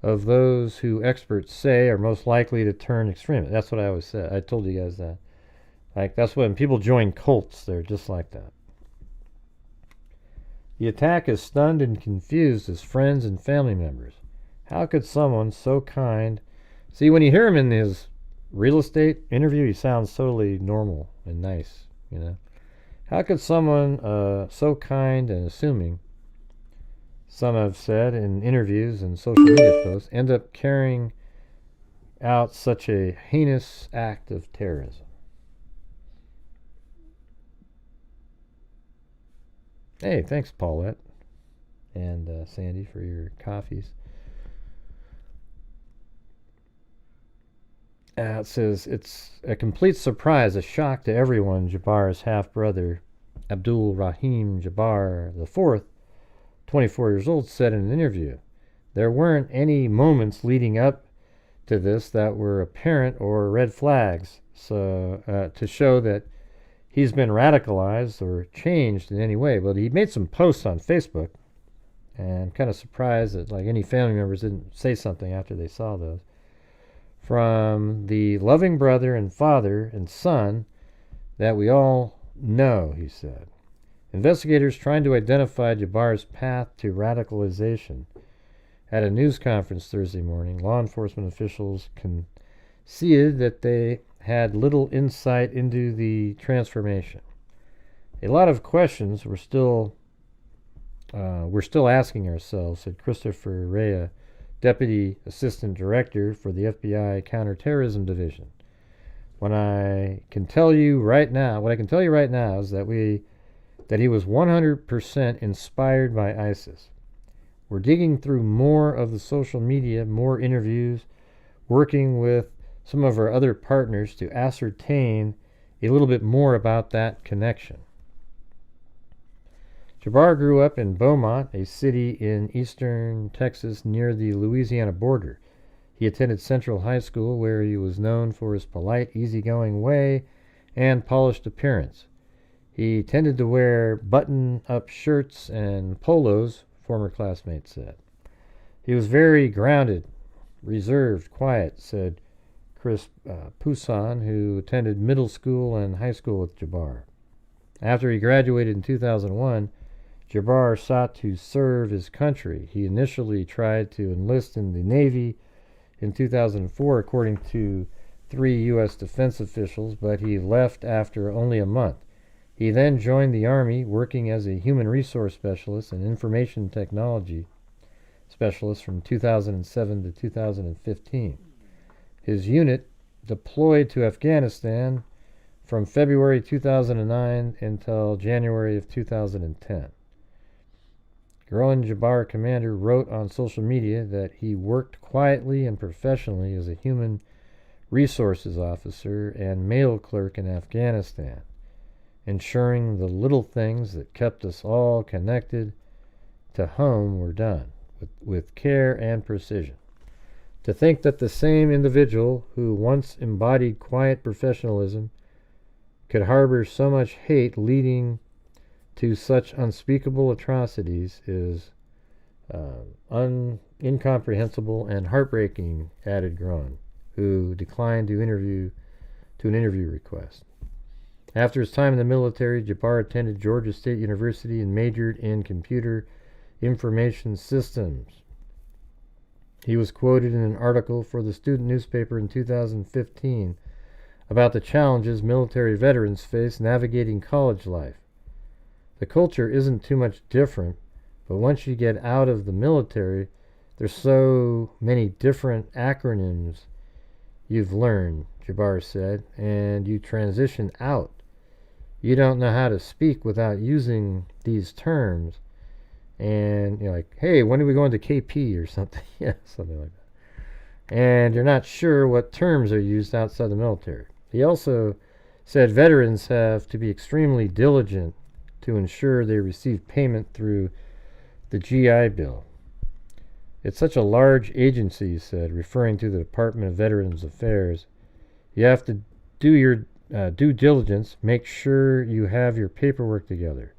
of those who experts say are most likely to turn extremist. That's what I always said. I told you guys that. Like, that's when people join cults, they're just like that. The attack has stunned and confused his friends and family members. How could someone so kind... See, when you hear him in his real estate interview, he sounds totally normal and nice, you know. How could someone so kind and assuming, some have said in interviews and social media posts, end up carrying out such a heinous act of terrorism? Hey, thanks, Paulette and Sandy, for your coffees. It says, it's a complete surprise, a shock to everyone, Jabbar's half-brother, Abdul Rahim Jabbar IV, 24 years old, said in an interview. There weren't any moments leading up to this that were apparent or red flags to show that he's been radicalized or changed in any way. But he made some posts on Facebook, and I'm kind of surprised that like any family members didn't say something after they saw those. From the loving brother and father and son that we all know, he said. Investigators trying to identify Jabbar's path to radicalization. At a news conference Thursday morning, law enforcement officials conceded that they had little insight into the transformation. A lot of questions we're still asking ourselves, said Christopher Rea, Deputy Assistant Director for the FBI Counterterrorism Division. What I can tell you right now is that he was 100% inspired by ISIS. We're digging through more of the social media, more interviews, working with some of our other partners to ascertain a little bit more about that connection. Jabbar grew up in Beaumont, a city in eastern Texas near the Louisiana border. He attended Central High School, where he was known for his polite, easygoing way and polished appearance. He tended to wear button-up shirts and polos, former classmates said. He was very grounded, reserved, quiet, said Chris Poussin, who attended middle school and high school with Jabbar. After he graduated in 2001, Jabbar sought to serve his country. He initially tried to enlist in the Navy in 2004, according to 3 U.S. defense officials, but he left after only a month. He then joined the Army, working as a human resource specialist and information technology specialist from 2007 to 2015. His unit deployed to Afghanistan from February 2009 until January of 2010. Groen Jabbar commander wrote on social media that he worked quietly and professionally as a human resources officer and mail clerk in Afghanistan, ensuring the little things that kept us all connected to home were done with care and precision. To think that the same individual who once embodied quiet professionalism could harbor so much hate leading to such unspeakable atrocities is incomprehensible and heartbreaking, added Groen, who declined to an interview request. After his time in the military, Jabbar attended Georgia State University and majored in computer information systems. He was quoted in an article for the student newspaper in 2015 about the challenges military veterans face navigating college life. The culture isn't too much different, but once you get out of the military, there's so many different acronyms you've learned, Jabbar said, and you transition out. You don't know how to speak without using these terms, and you're like, hey, when are we going to KP or something? Yeah, something like that. And you're not sure what terms are used outside the military. He also said veterans have to be extremely diligent to ensure they receive payment through the GI Bill. It's such a large agency, he said, referring to the Department of Veterans Affairs. You have to do your due diligence, make sure you have your paperwork together.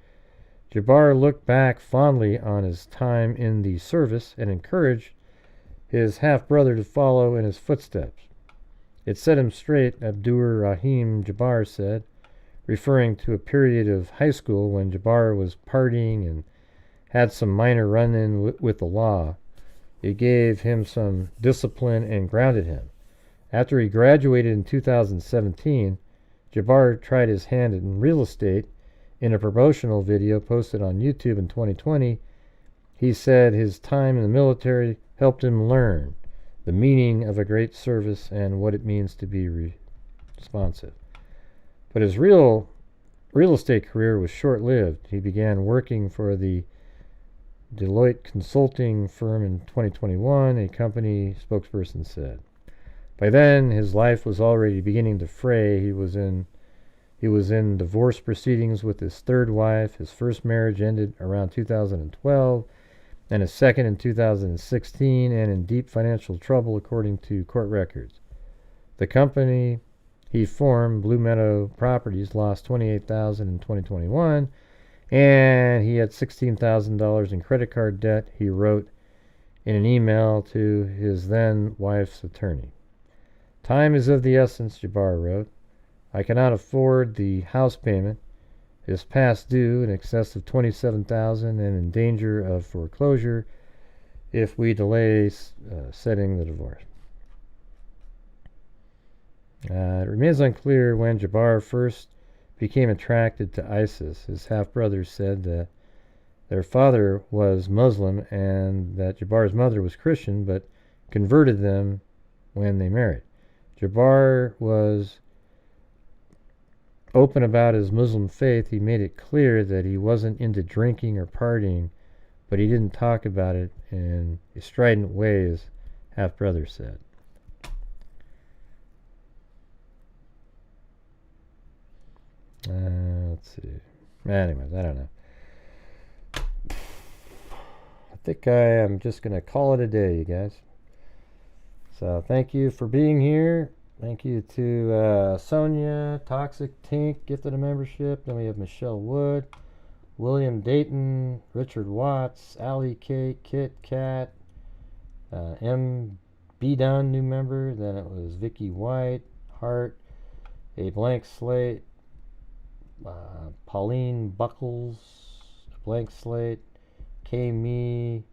Jabbar looked back fondly on his time in the service and encouraged his half-brother to follow in his footsteps. It set him straight, Abdur Rahim Jabbar said, referring to a period of high school when Jabbar was partying and had some minor run-in with the law. It gave him some discipline and grounded him. After he graduated in 2017, Jabbar tried his hand in real estate. In a promotional video posted on YouTube in 2020, he said his time in the military helped him learn the meaning of a great service and what it means to be responsive. But his real estate career was short-lived. He began working for the Deloitte consulting firm in 2021, a company spokesperson said. By then, his life was already beginning to fray. He was in divorce proceedings with his third wife. His first marriage ended around 2012, and his second in 2016, and in deep financial trouble, according to court records. The company he formed, Blue Meadow Properties, lost $28,000 in 2021, and he had $16,000 in credit card debt, he wrote in an email to his then wife's attorney. Time is of the essence, Jabbar wrote. I cannot afford the house payment. It is past due, in excess of $27,000, and in danger of foreclosure if we delay setting the divorce. It remains unclear when Jabbar first became attracted to ISIS. His half-brother said that their father was Muslim and that Jabbar's mother was Christian, but converted them when they married. Jabbar was open about his Muslim faith. He made it clear that he wasn't into drinking or partying, but he didn't talk about it in a strident way, his half-brother said. Let's see. Anyways, I don't know. I think I am just going to call it a day, you guys. So thank you for being here. Thank you to Sonia, Toxic Tink, gifted a membership. Then we have Michelle Wood, William Dayton, Richard Watts, Allie K, Kit Kat, M. B. Dunn, new member. Then it was Vicky White, Hart, A Blank Slate, Pauline Buckles, Blank Slate, K. Me,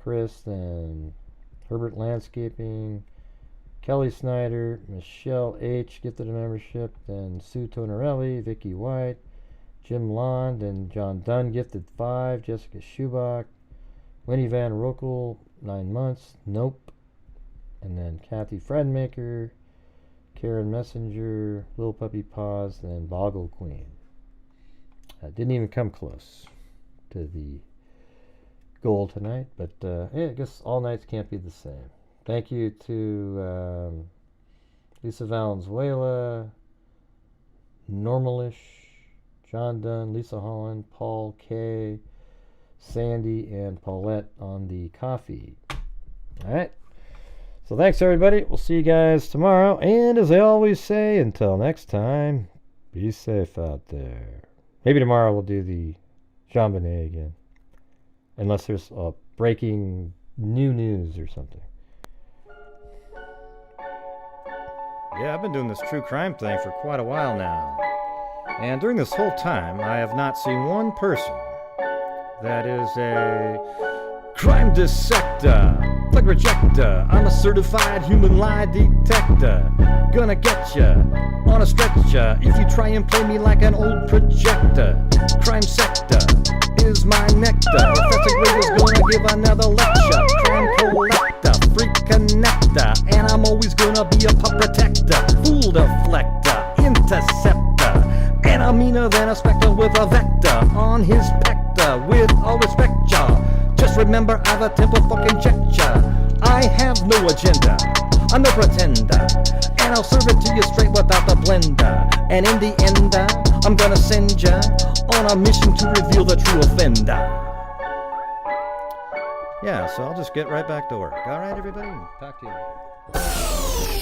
Chris, and Herbert Landscaping, Kelly Snyder, Michelle H. gifted a membership, then Sue Tonorelli, Vicky White, Jim Lond, and John Dunn gifted 5, Jessica Schubach, Winnie Van Roekel, 9 months, nope, and then Kathy Fredmaker, Karen Messenger, Little Puppy Paws, and Boggle Queen. Didn't even come close to the goal tonight, but yeah, I guess all nights can't be the same. Thank you to Lisa Valenzuela, Normalish, John Dunn, Lisa Holland, Paul K, Sandy, and Paulette on the coffee. Alright, so thanks everybody. We'll see you guys tomorrow, and as I always say, until next time, be safe out there. Maybe tomorrow we'll do the Jean Bonnet again, unless there's breaking new news or something. Yeah, I've been doing this true crime thing for quite a while now, and during this whole time I have not seen one person that is a crime dissector, plug rejector. I'm a certified human lie detector. Gonna get ya on a stretcher if you try and play me like an old projector. Crime sector is my nectar. Professor Gray is gonna give another lecture. Crime collector, freak connector, and I'm always gonna be a pup protector. Fool deflector, interceptor, and I'm meaner than a specter with a vector on his pector. With all respect, y'all, just remember I've a temper fucking check ya. I have no agenda, I'm no pretender, and I'll serve it to you straight without the blender. And in the end, I'm gonna send ya on a mission to reveal the true offender. Yeah, so I'll just get right back to work. Alright, everybody? Talk to you later.